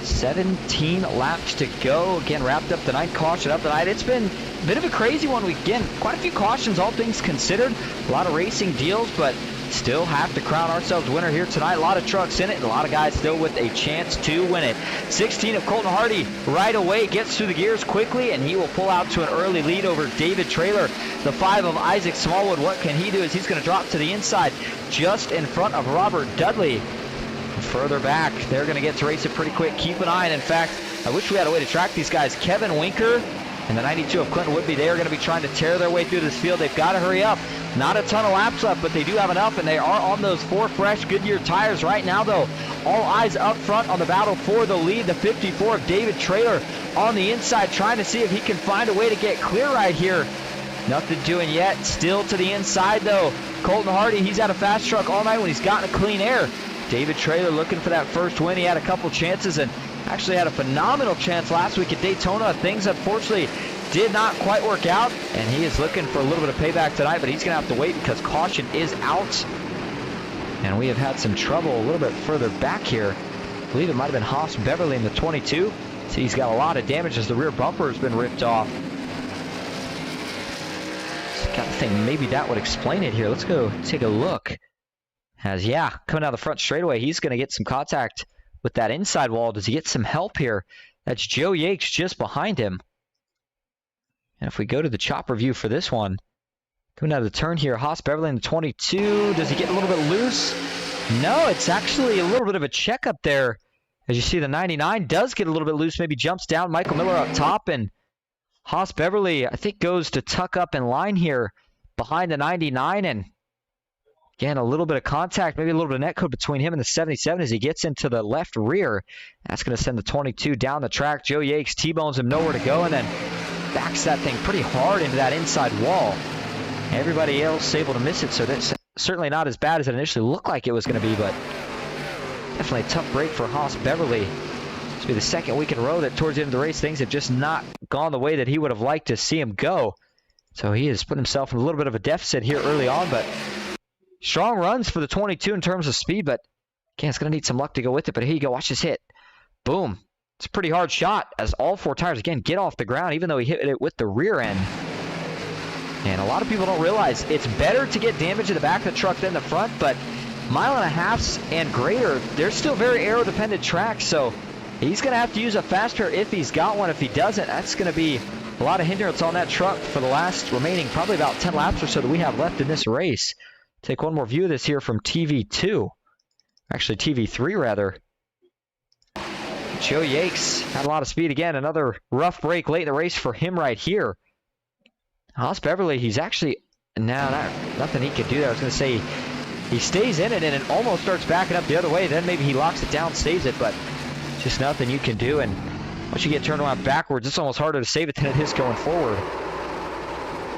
17 laps to go. Again, wrapped up the night, caution up the night. It's been a bit of a crazy one. Again, quite a few cautions, all things considered. A lot of racing deals, but still have to crown ourselves winner here tonight. A lot of trucks in it, and a lot of guys still with a chance to win it. 16 of Colton Hardy right away gets through the gears quickly, and he will pull out to an early lead over David Traylor. The 5 of Isaac Smallwood, what can he do as he's going to drop to the inside just in front of Robert Dudley. Further back, they're going to get to race it pretty quick. Keep an eye, and in fact, I wish we had a way to track these guys. Kevin Winker and the 92 of Clinton Woodby, they are going to be trying to tear their way through this field. They've got to hurry up. Not a ton of laps left, but they do have enough, and they are on those 4 fresh Goodyear tires right now, though. All eyes up front on the battle for the lead. The 54 of David Traylor on the inside, trying to see if he can find a way to get clear right here. Nothing doing yet. Still to the inside, though. Colton Hardy, he's had a fast truck all night when he's gotten a clean air. David Traylor looking for that first win. He had a couple chances and actually had a phenomenal chance last week at Daytona. Things unfortunately did not quite work out, and he is looking for a little bit of payback tonight, but he's going to have to wait because caution is out. And we have had some trouble a little bit further back here. I believe it might have been Haas Beverly in the 22. See, he's got a lot of damage as the rear bumper has been ripped off. Just got to think maybe that would explain it here. Let's go take a look. As, yeah, coming down the front straightaway, he's going to get some contact with that inside wall. Does he get some help here? That's Joe Yates just behind him. And if we go to the chopper view for this one, coming out of the turn here, Haas Beverly in the 22. Does he get a little bit loose? No, it's actually a little bit of a checkup there. As you see, the 99 does get a little bit loose, maybe jumps down. Michael Miller up top, and Haas Beverly, I think, goes to tuck up in line here behind the 99, and again, a little bit of contact, maybe a little bit of net code between him and the 77 as he gets into the left rear. That's going to send the 22 down the track. Joe Yates T-bones him nowhere to go and then backs that thing pretty hard into that inside wall. Everybody else able to miss it, so that's certainly not as bad as it initially looked like it was going to be, but definitely a tough break for Haas Beverly. This will be the second week in a row that towards the end of the race, things have just not gone the way that he would have liked to see him go. So he has put himself in a little bit of a deficit here early on, but strong runs for the 22 in terms of speed, but again, it's going to need some luck to go with it. But here you go. Watch this hit. Boom. It's a pretty hard shot as all 4 tires, again, get off the ground, even though he hit it with the rear end. And a lot of people don't realize it's better to get damage in the back of the truck than the front, but 1.5 miles and greater, they're still very aero-dependent tracks, so he's going to have to use a fast tire if he's got one. If he doesn't, that's going to be a lot of hindrance on that truck for the last remaining probably about 10 laps or so that we have left in this race. Take one more view of this here from TV2. Actually, TV3, rather. Joe Yates had a lot of speed again. Another rough break late in the race for him right here. Haas Beverly, he's actually... nothing he could do there. I was going to say he stays in it and it almost starts backing up the other way. Then maybe he locks it down, saves it, but just nothing you can do. And once you get turned around backwards, it's almost harder to save it than it is going forward.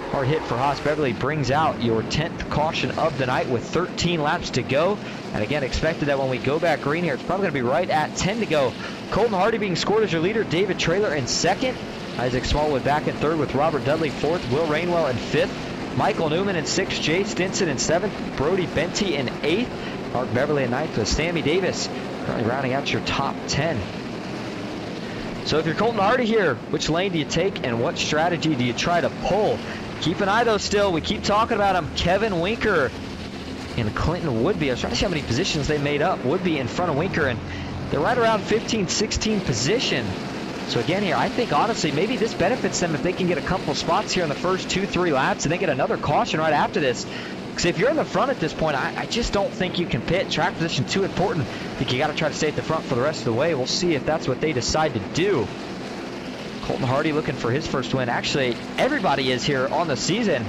Hard hit for Haas Beverly brings out your 10th caution of the night with 13 laps to go. And again, expected that when we go back green here, it's probably going to be right at 10 to go. Colton Hardy being scored as your leader. David Traylor in second. Isaac Smallwood back in third with Robert Dudley fourth. Will Rainwell in fifth. Michael Newman in sixth. Jay Stinson in seventh. Brody Benty in eighth. Mark Beverly in ninth with Sammy Davis currently rounding out your top 10. So if you're Colton Hardy here, which lane do you take and what strategy do you try to pull? Keep an eye, though, still. We keep talking about him. Kevin Winker and Clinton Woodby. I was trying to see how many positions they made up. Woodby in front of Winker, and they're right around 15, 16 position. So again here, I think, honestly, maybe this benefits them if they can get a couple spots here in the first 2-3 laps and they get another caution right after this. Because if you're in the front at this point, I just don't think you can pit. Track position too important. I think you got to try to stay at the front for the rest of the way. We'll see if that's what they decide to do. Colton Hardy looking for his first win. Actually, everybody is here on the season.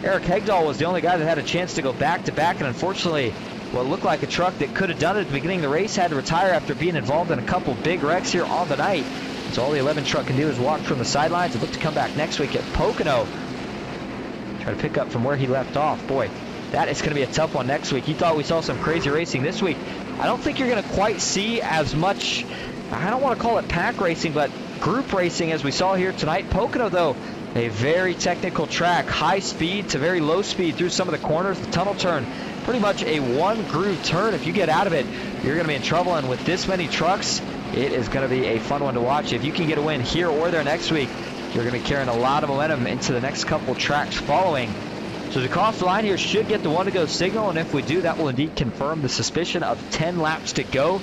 Eric Hegdahl was the only guy that had a chance to go back-to-back, and unfortunately, what looked like a truck that could have done it at the beginning of the race had to retire after being involved in a couple big wrecks here on the night. So all the 11 truck can do is walk from the sidelines and look to come back next week at Pocono. Try to pick up from where he left off. Boy, that is going to be a tough one next week. You thought we saw some crazy racing this week. I don't think you're going to quite see as much, I don't want to call it pack racing, but group racing as we saw here tonight. Pocono, though, A very technical track, high speed to very low speed through some of the corners. The tunnel turn, pretty much a one groove turn. If you get out of it, you're going to be in trouble. And with this many trucks, it is going to be a fun one to watch. If you can get a win here or there next week, you're going to be carrying a lot of momentum into the next couple tracks following. So to cross the line here should get the one to go signal, and if we do, that will indeed confirm the suspicion of 10 laps to go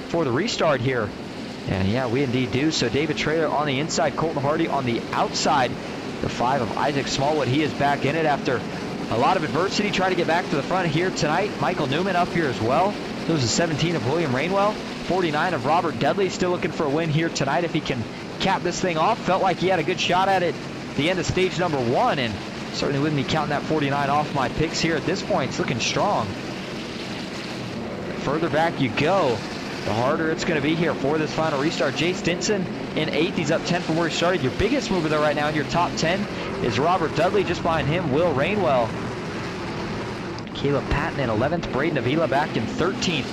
for the restart here. And yeah, we indeed do. So David Traylor on the inside, Colton Hardy on the outside. The 5 of Isaac Smallwood, he is back in it after a lot of adversity, trying to get back to the front here tonight. Michael Newman up here as well. Those are 17 of William Rainwell. 49 of Robert Dudley, still looking for a win here tonight if he can cap this thing off. Felt like he had a good shot at it at the end of stage number 1, and certainly wouldn't be counting that 49 off my picks here at this point. It's looking strong. The further back you go, the harder it's going to be here for this final restart. Jay Stinson in 8th. He's up 10 from where he started. Your biggest mover there right now in your top 10 is Robert Dudley. Just behind him, Will Rainwell. Caleb Patton in 11th. Braden Avila back in 13th.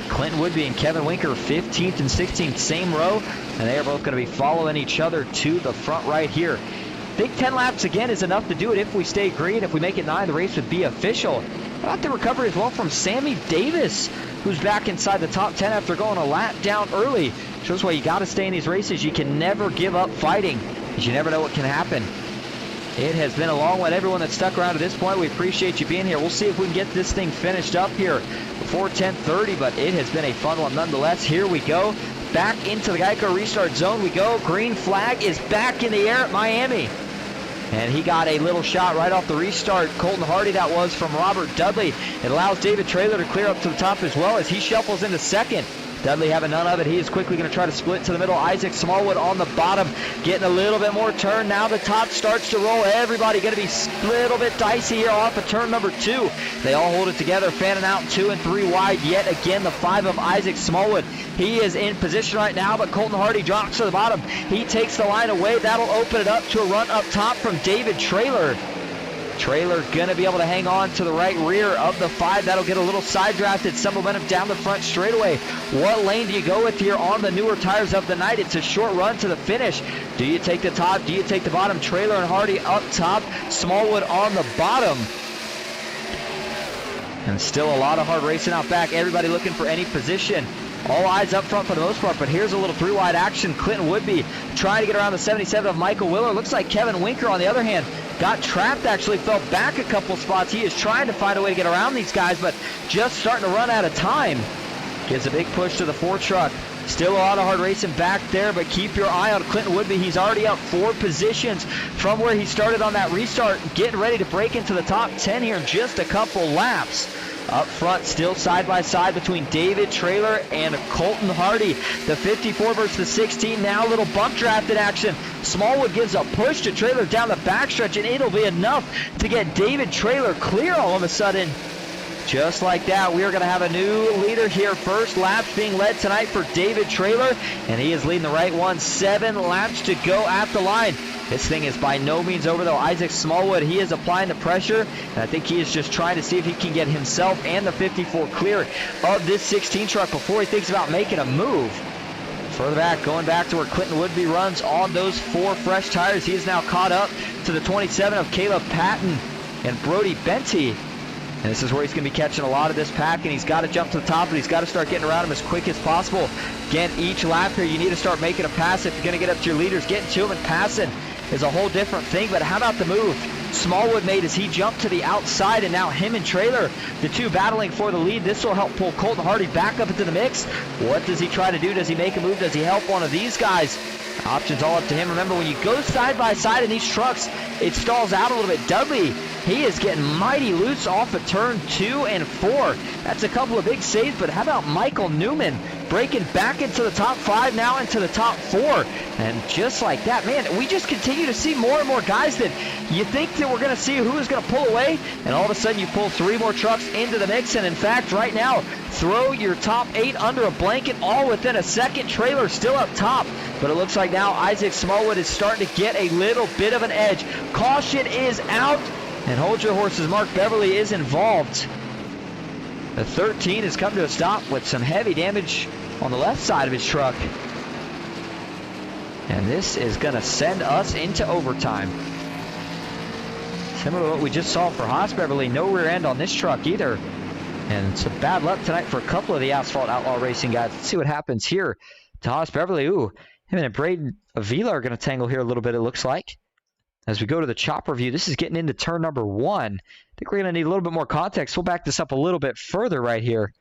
Clinton Woodby and Kevin Winker 15th and 16th, same row, and they are both going to be following each other to the front right here. I think 10 laps again is enough to do it if we stay green. If we make it 9, the race would be official. How about the recovery as well from Sammy Davis, who's back inside the top 10 after going a lap down early. Shows why you got to stay in these races. You can never give up fighting, because you never know what can happen. It has been a long one. Everyone that's stuck around to this point, we appreciate you being here. We'll see if we can get this thing finished up here before 10:30, but it has been a fun one nonetheless. Here we go. Back into the Geico restart zone we go. Green flag is back in the air at Miami. And he got a little shot right off the restart. Colton Hardy, that was from Robert Dudley. It allows David Traylor to clear up to the top as well as he shuffles into second. Dudley having none of it. He is quickly going to try to split to the middle. Isaac Smallwood on the bottom, getting a little bit more turn. Now the top starts to roll. Everybody going to be a little bit dicey here off of turn number 2. They all hold it together, fanning out 2 and 3 wide. Yet again, the 5 of Isaac Smallwood. He is in position right now, but Colton Hardy drops to the bottom. He takes the line away. That'll open it up to a run up top from David Traylor. Traylor going to be able to hang on to the right rear of the 5. That'll get a little side drafted. Some momentum down the front straightaway. What lane do you go with here on the newer tires of the night? It's a short run to the finish. Do you take the top? Do you take the bottom? Traylor and Hardy up top. Smallwood on the bottom. And still a lot of hard racing out back. Everybody looking for any position. All eyes up front for the most part, but here's a little 3-wide action. Clinton Woodby trying to get around the 77 of Michael Willer. Looks like Kevin Winker, on the other hand, got trapped, actually fell back a couple spots. He is trying to find a way to get around these guys, but just starting to run out of time. Gives a big push to the 4 truck. Still a lot of hard racing back there, but keep your eye on Clinton Woodby. He's already up 4 positions from where he started on that restart, getting ready to break into the top 10 here in just a couple laps. Up front, still side by side between David Traylor and Colton Hardy. The 54 versus the 16. Now a little bump drafted action. Smallwood gives a push to Traylor down the backstretch, and it'll be enough to get David Traylor clear all of a sudden. Just like that, we are going to have a new leader here. First laps being led tonight for David Traylor, and he is leading the right one. 7 laps to go at the line. This thing is by no means over, though. Isaac Smallwood, he is applying the pressure, and I think he is just trying to see if he can get himself and the 54 clear of this 16 truck before he thinks about making a move. Further back, going back to where Clinton Woodby runs on those 4 fresh tires. He is now caught up to the 27 of Caleb Patton and Brody Benty. And this is where he's going to be catching a lot of this pack, and he's got to jump to the top, but he's got to start getting around him as quick as possible. Again, each lap here, you need to start making a pass if you're going to get up to your leaders. Getting to him and passing is a whole different thing, but how about the move Smallwood made as he jumped to the outside, and now him and Traylor, the 2 battling for the lead. This will help pull Colton Hardy back up into the mix. What does he try to do? Does he make a move? Does he help one of these guys? Options all up to him. Remember, when you go side by side in these trucks, it stalls out a little bit. Dudley, he is getting mighty loose off of turn 2 and 4. That's a couple of big saves, but how about Michael Newman breaking back into the top 5, now into the top 4. And just like that, man, we just continue to see more and more guys that you think that we're going to see who is going to pull away, and all of a sudden you pull 3 more trucks into the mix. And in fact, right now, throw your top 8 under a blanket all within a second. Traylor still up top, but it looks like now Isaac Smallwood is starting to get a little bit of an edge. Caution is out, and hold your horses, Mark Beverly is involved. The 13 has come to a stop with some heavy damage on the left side of his truck. And this is going to send us into overtime. Similar to what we just saw for Haas Beverly, no rear end on this truck either. And some bad luck tonight for a couple of the Asphalt Outlaw Racing guys. Let's see what happens here to Haas Beverly. Ooh, him and Braden Avila are going to tangle here a little bit, it looks like. As we go to the chopper view, this is getting into turn number 1. I think we're going to need a little bit more context. We'll back this up a little bit further right here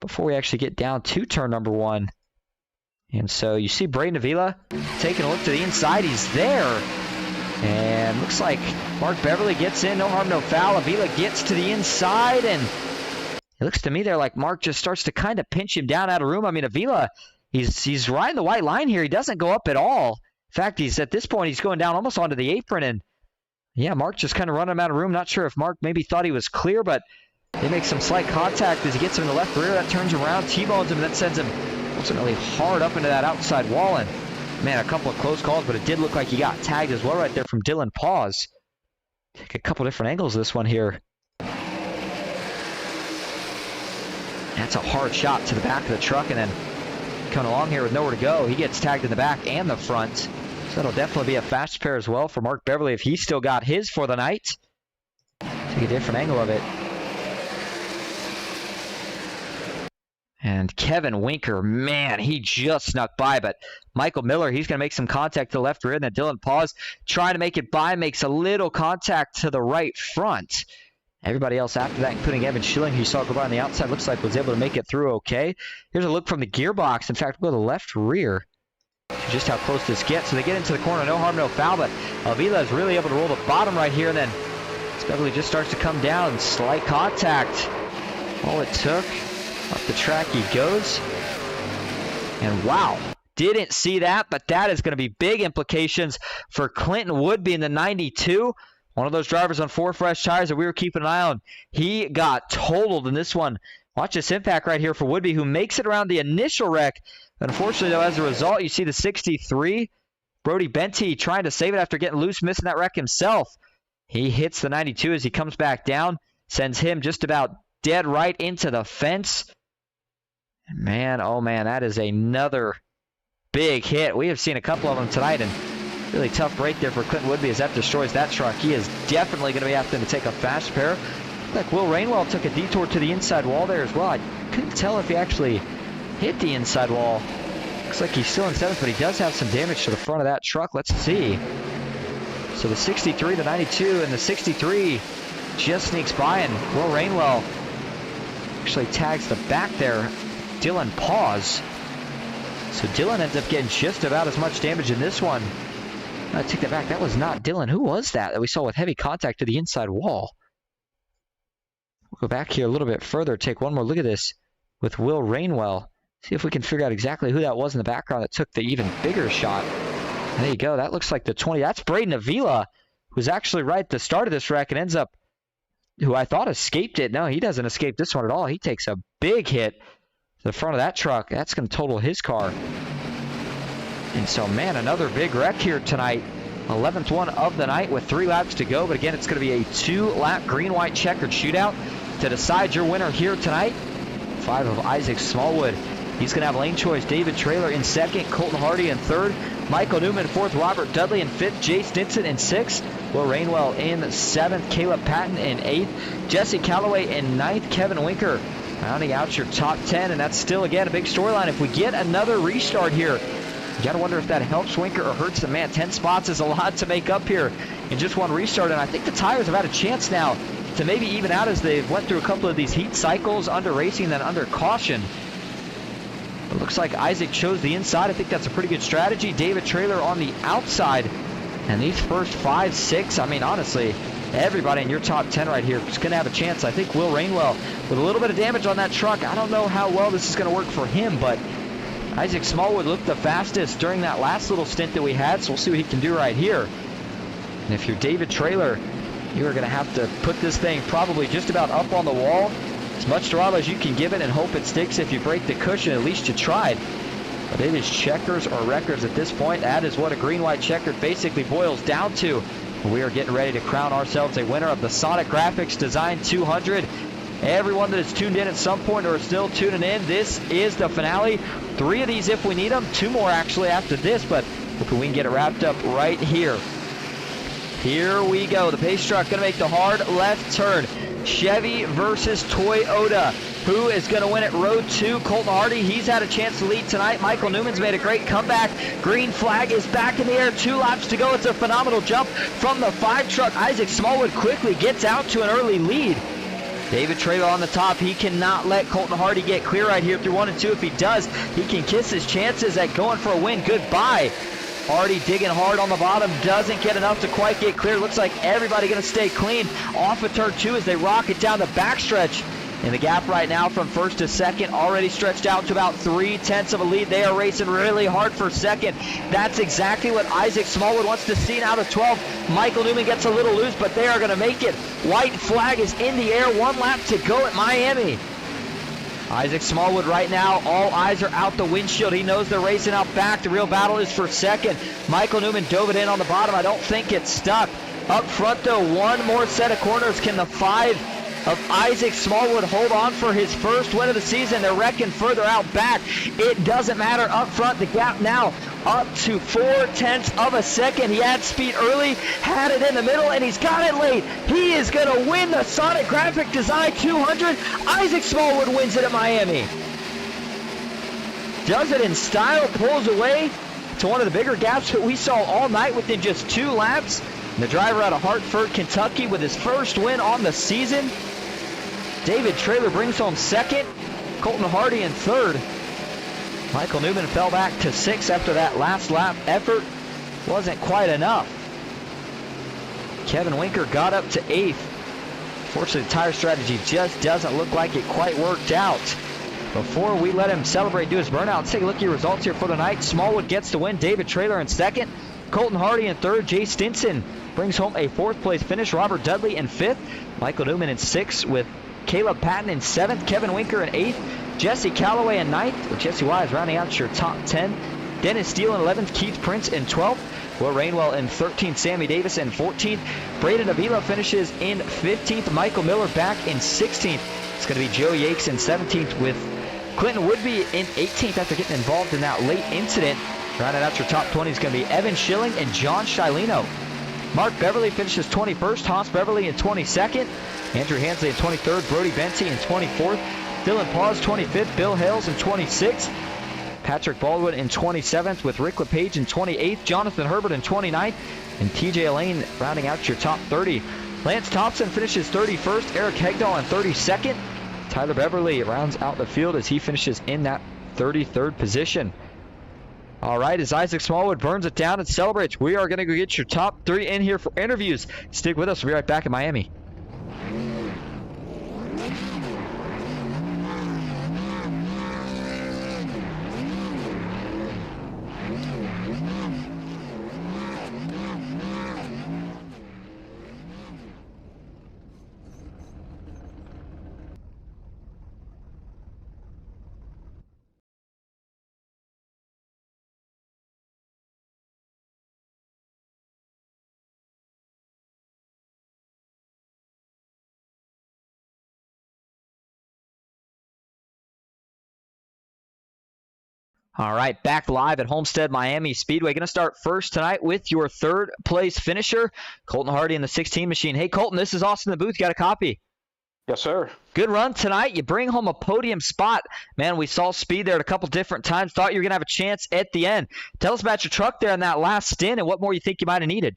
before we actually get down to turn number 1. And so you see Braden Avila taking a look to the inside. He's there. And looks like Mark Beverly gets in. No harm, no foul. Avila gets to the inside. And it looks to me there like Mark just starts to kind of pinch him down out of room. I mean, Avila, he's riding the white line here. He doesn't go up at all. In fact, he's at this point, he's going down almost onto the apron. And yeah, Mark just kind of running him out of room. Not sure if Mark maybe thought he was clear, but they make some slight contact as he gets him in the left rear. That turns him around, T-bones him, and that sends him ultimately hard up into that outside wall. And man, a couple of close calls, but it did look like he got tagged as well right there from Dylan Paws. Take a couple different angles of this one here. That's a hard shot to the back of the truck, and then coming along here with nowhere to go, he gets tagged in the back and the front. So that'll definitely be a fast pair as well for Mark Beverly if he's still got his for the night. Take a different angle of it. And Kevin Winker, man, he just snuck by, but Michael Miller, he's going to make some contact to the left rear, and then Dylan Paws trying to make it by, makes a little contact to the right front. Everybody else after that, including Evan Schilling, who you saw go by on the outside, looks like was able to make it through okay. Here's a look from the gearbox. In fact, we'll go to the left rear. Just how close this gets. So they get into the corner, no harm, no foul, but Avila is really able to roll the bottom right here, and then Beverly just starts to come down. Slight contact. All it took. Up the track he goes. And wow, didn't see that, but that is going to be big implications for Clinton Woodby in the 92. One of those drivers on 4 fresh tires that we were keeping an eye on. He got totaled in this one. Watch this impact right here for Woodby, who makes it around the initial wreck. Unfortunately, though, as a result, you see the 63, Brody Benty, trying to save it after getting loose, missing that wreck himself. He hits the 92 as he comes back down, sends him just about dead right into the fence. Man, oh man, that is another big hit. We have seen a couple of them tonight, and really tough break there for Clinton Woodby as that destroys that truck. He is definitely going to be having to take a fast pair. Like Will Rainwell took a detour to the inside wall there as well. I couldn't tell if he actually hit the inside wall. Looks like he's still in 7th, but he does have some damage to the front of that truck. Let's see. So the 63, the 92, and the 63 just sneaks by, and Will Rainwell actually tags the back there. Dylan Paws. So Dylan ends up getting just about as much damage in this one. I take that back. That was not Dylan. Who was that we saw with heavy contact to the inside wall? We'll go back here a little bit further, take one more look at this with Will Rainwell. See if we can figure out exactly who that was in the background that took the even bigger shot. There you go. That looks like the 20. That's Braden Avila, who's actually right at the start of this wreck and ends up, who I thought escaped it. No, he doesn't escape this one at all. He takes a big hit to the front of that truck. That's going to total his car. And so, man, another big wreck here tonight. 11th one of the night with 3 laps to go. But again, it's going to be a 2-lap green-white checkered shootout to decide your winner here tonight. 5 of Isaac Smallwood. He's going to have lane choice David Traylor in 2nd, Colton Hardy in 3rd, Michael Newman 4th, Robert Dudley in 5th, Jay Stinson in 6th, Will Rainwell in 7th, Caleb Patton in 8th, Jesse Calloway in 9th, Kevin Winker rounding out your top 10, and that's still, again, a big storyline. If we get another restart here, you got to wonder if that helps Winker or hurts him. Man, 10 spots is a lot to make up here in just one restart, and I think the tires have had a chance now to maybe even out as they've went through a couple of these heat cycles, under racing, then under caution. It looks like Isaac chose the inside. I think that's a pretty good strategy. David Traylor on the outside. And these first 5, 6, I mean, honestly, everybody in your top 10 right here is going to have a chance. I think Will Rainwell, with a little bit of damage on that truck, I don't know how well this is going to work for him, but Isaac Smallwood looked the fastest during that last little stint that we had, so we'll see what he can do right here. And if you're David Traylor, you are going to have to put this thing probably just about up on the wall. As much throttle as you can give it and hope it sticks. If you break the cushion, at least you tried. But it is checkers or records at this point. That is what a green-white checkered basically boils down to. We are getting ready to crown ourselves a winner of the Son1c Graphic Design 200. Everyone that is tuned in at some point or is still tuning in, this is the finale. 3 of these if we need them. 2 more actually after this, but hopefully we can get it wrapped up right here. Here we go. The pace truck going to make the hard left turn. Chevy versus Toyota. Who is going to win at row 2? Colton Hardy, he's had a chance to lead tonight. Michael Newman's made a great comeback. Green flag is back in the air. 2 laps to go. It's a phenomenal jump from the 5 truck. Isaac Smallwood quickly gets out to an early lead. David Trailer on the top. He cannot let Colton Hardy get clear right here through 1 and 2. If he does, he can kiss his chances at going for a win goodbye. Hardy digging hard on the bottom, doesn't get enough to quite get clear. Looks like everybody going to stay clean off of turn 2 as they rocket down the backstretch. And the gap right now from first to second already stretched out to about 3/10 of a lead. They are racing really hard for second. That's exactly what Isaac Smallwood wants to see out of 12. Michael Newman gets a little loose, but they are going to make it. White flag is in the air. 1 lap to go at Miami. Isaac Smallwood right now, all eyes are out the windshield. He knows they're racing out back. The real battle is for second. Michael Newman dove it in on the bottom. I don't think it's stuck. Up front, though, 1 more set of corners. Can the 5 of Isaac Smallwood hold on for his first win of the season? They're wrecking further out back. It doesn't matter up front. The gap now up to 4/10 of a second. He had speed early, had it in the middle, and he's got it late. He is going to win the Son1c Graphic Design 200. Isaac Smallwood wins it at Miami. Does it in style, pulls away to one of the bigger gaps that we saw all night within just 2 laps. And the driver out of Hartford, Kentucky, with his first win on the season. David Trailer brings home second. Colton Hardy in third. Michael Newman fell back to 6th after that last lap effort. Wasn't quite enough. Kevin Winker got up to 8th. Fortunately, the tire strategy just doesn't look like it quite worked out. Before we let him celebrate, do his burnout, let's take a look at your results here for the night. Smallwood gets the win. David Trailer in second. Colton Hardy in third. Jay Stinson brings home a 4th place finish. Robert Dudley in 5th. Michael Newman in 6th with Caleb Patton in 7th. Kevin Winker in 8th. Jesse Calloway in 9th. With Jesse Wise rounding out your top 10. Dennis Steele in 11th. Keith Prince in 12th. Will Rainwell in 13th. Sammy Davis in 14th. Braden Avila finishes in 15th. Michael Miller back in 16th. It's going to be Joe Yakes in 17th with Clinton Woodby in 18th after getting involved in that late incident. Rounding out your top 20 is going to be Evan Schilling and John Shileno. Mark Beverly finishes 21st. Haas Beverly in 22nd. Andrew Hansley in 23rd. Brody Benty in 24th. Dylan Paws 25th. Bill Hales in 26th. Patrick Baldwin in 27th with Rick LePage in 28th. Jonathan Herbert in 29th. And TJ Lane rounding out your top 30. Lance Thompson finishes 31st. Eric Hegdahl in 32nd. Tyler Beverly rounds out the field as he finishes in that 33rd position. All right, as Isaac Smallwood burns it down and celebrates, we are going to go get your top 3 in here for interviews. Stick with us. We'll be right back in Miami. All right, back live at Homestead-Miami Speedway. Going to start first tonight with your 3rd place finisher, Colton Hardy in the 16 machine. Hey, Colton, this is Austin in the booth. Got a copy? Yes, sir. Good run tonight. You bring home a podium spot. Man, we saw speed there at a couple different times. Thought you were going to have a chance at the end. Tell us about your truck there in that last stint and what more you think you might have needed.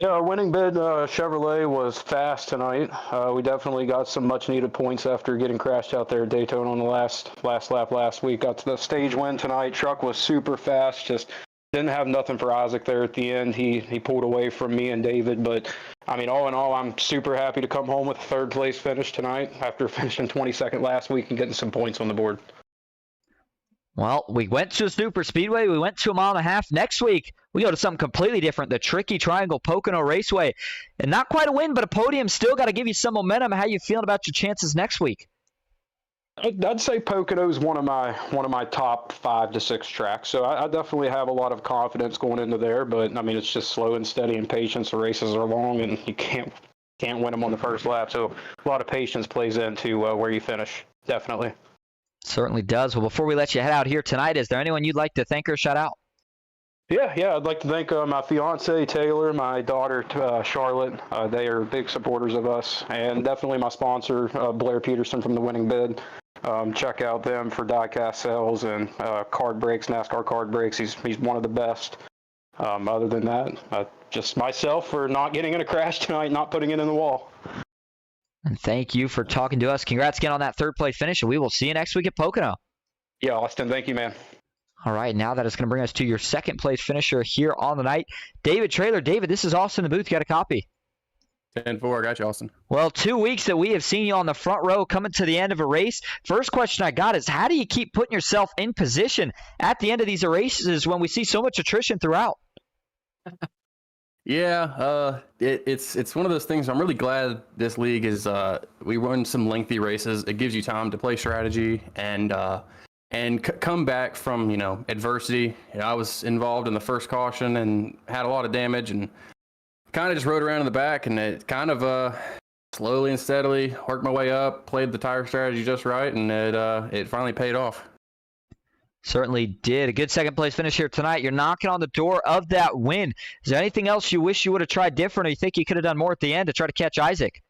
Yeah, our winning bid Chevrolet was fast tonight. We definitely got some much-needed points after getting crashed out there at Daytona on the last lap last week. Got to the stage win tonight. Truck was super fast. Just didn't have nothing for Isaac there at the end. He pulled away from me and David. But, I mean, all in all, I'm super happy to come home with a 3rd place finish tonight after finishing 22nd last week and getting some points on the board. Well, we went to a super speedway. We went to a 1.5 miles. Next week, we go to something completely different, the Tricky Triangle Pocono Raceway. And not quite a win, but a podium. Still got to give you some momentum. How you feeling about your chances next week? I'd say Pocono is one of my top 5 to 6 tracks. So I definitely have a lot of confidence going into there. But, I mean, it's just slow and steady and patience. The races are long, and you can't win them on the first lap. So a lot of patience plays into where you finish, definitely. Certainly does. Well, before we let you head out here tonight, is there anyone you'd like to thank or shout out? Yeah, I'd like to thank my fiance Taylor, my daughter Charlotte. They are big supporters of us, and definitely my sponsor Blair Peterson from the Winning Bid. Check out them for diecast sales and card breaks, NASCAR card breaks. He's one of the best. Other than that, just myself for not getting in a crash tonight, not putting it in the wall. And thank you for talking to us. Congrats again on that third place finish, and we will see you next week at Pocono. Yeah, Austin, thank you, man. All right, now that is going to bring us to your second place finisher here on the night, David Traylor. David, this is Austin in the booth. You got a copy? 10-4, I got you, Austin. Well, 2 weeks that we have seen you on the front row coming to the end of a race. First question I got is, how do you keep putting yourself in position at the end of these races when we see so much attrition throughout? Yeah, it's one of those things. I'm really glad this league is we run some lengthy races. It gives you time to play strategy and come back from adversity. I was involved in the first caution and had a lot of damage and kind of just rode around in the back, and it kind of slowly and steadily worked my way up, played the tire strategy just right, and it finally paid off. Certainly did. A good second place finish here tonight. You're knocking on the door of that win. Is there anything else you wish you would have tried different, or you think you could have done more at the end to try to catch Isaac?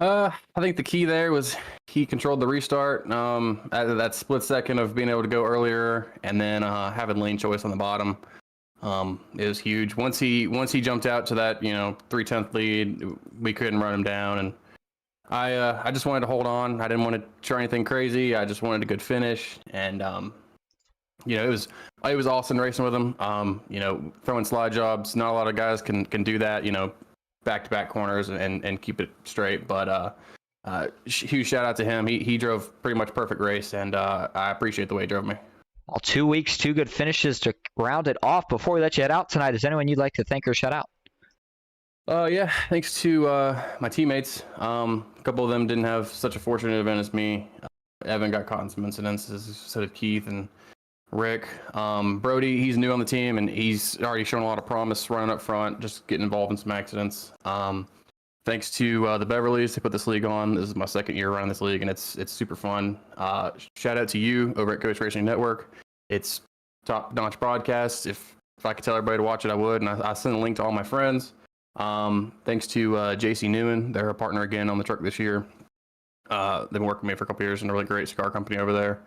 I think the key there was he controlled the restart. That split second of being able to go earlier, and then having lane choice on the bottom. It was huge. Once he jumped out to that 3/10 lead, we couldn't run him down, and I just wanted to hold on. I didn't want to try anything crazy. I just wanted a good finish, and it was awesome racing with him. Throwing slide jobs. Not a lot of guys can do that. Back-to-back corners and keep it straight. But huge shout out to him. He drove pretty much perfect race, and I appreciate the way he drove me. Well, 2 weeks, 2 good finishes to round it off. Before we let you head out tonight, is anyone you'd like to thank or shout out? Yeah, thanks to my teammates. A couple of them didn't have such a fortunate event as me. Evan got caught in some incidents, so did Keith and Rick. Brody, he's new on the team, and he's already shown a lot of promise running up front, just getting involved in some accidents. Thanks to the Beverleys to put this league on. This is my second year running this league, and it's super fun. Shout out to you over at Coach Racing Network. It's top-notch broadcast. If I could tell everybody to watch it, I would, and I send a link to all my friends. Thanks to JC Newman. They're a partner again on the truck this year. They've been working with me for a couple years in a really great cigar company over there.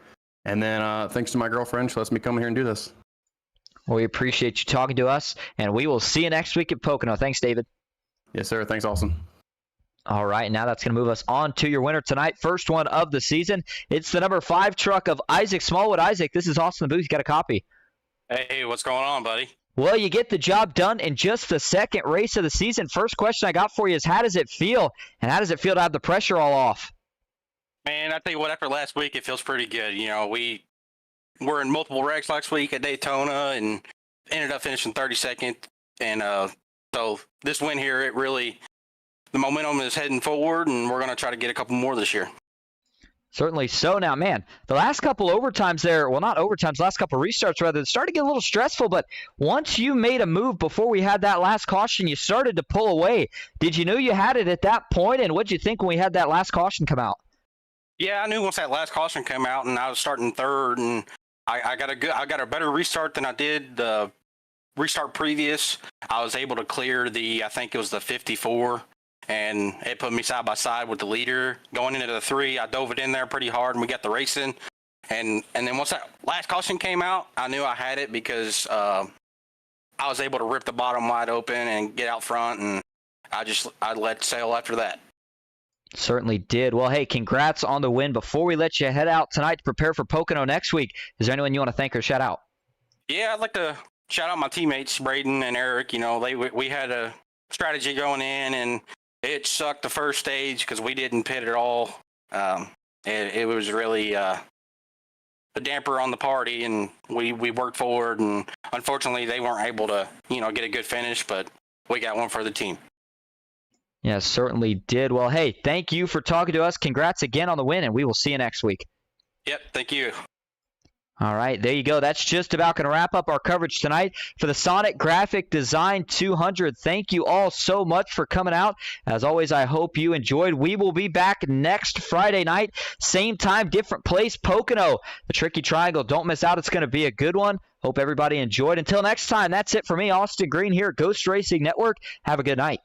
And then thanks to my girlfriend. She lets me come here and do this. Well, we appreciate you talking to us, and we will see you next week at Pocono. Thanks, David. Yes, sir. Thanks, Austin. All right, now that's going to move us on to your winner tonight. First one of the season. It's the number 5 truck of Isaac Smallwood. Isaac, this is Austin the Booth. You got a copy. Hey, what's going on, buddy? Well, you get the job done in just the second race of the season. First question I got for you is, how does it feel? And how does it feel to have the pressure all off? Man, I tell you what, after last week, it feels pretty good. We were in multiple wrecks last week at Daytona and ended up finishing 32nd. And so this win here, the momentum is heading forward, and we're going to try to get a couple more this year. Certainly so. Now, man, the last couple overtimes there, well, not overtimes, last couple restarts rather, it started to get a little stressful, but once you made a move before we had that last caution, you started to pull away. Did you know you had it at that point, and what did you think when we had that last caution come out? Yeah, I knew once that last caution came out and I was starting third, and I got a better restart than I did the restart previous. I was able to clear I think it was the 54. And it put me side by side with the leader. Going into the 3, I dove it in there pretty hard, and we got the racing. And then once that last caution came out, I knew I had it because I was able to rip the bottom wide open and get out front, and I let sail after that. Certainly did. Well, hey, congrats on the win. Before we let you head out tonight to prepare for Pocono next week, is there anyone you want to thank or shout out? Yeah, I'd like to shout out my teammates, Braden and Eric. We had a strategy going in, and it sucked the first stage because we didn't pit at all. It was really a damper on the party, and we worked forward, and unfortunately they weren't able to get a good finish, but we got one for the team. Yeah, certainly did. Well, hey, thank you for talking to us. Congrats again on the win, and we will see you next week. Yep, thank you. All right, there you go. That's just about going to wrap up our coverage tonight for the Son1c Graphic Design 200. Thank you all so much for coming out. As always, I hope you enjoyed. We will be back next Friday night, same time, different place, Pocono, the Tricky Triangle. Don't miss out. It's going to be a good one. Hope everybody enjoyed. Until next time, that's it for me, Austin Green here at Ghost Racing Network. Have a good night.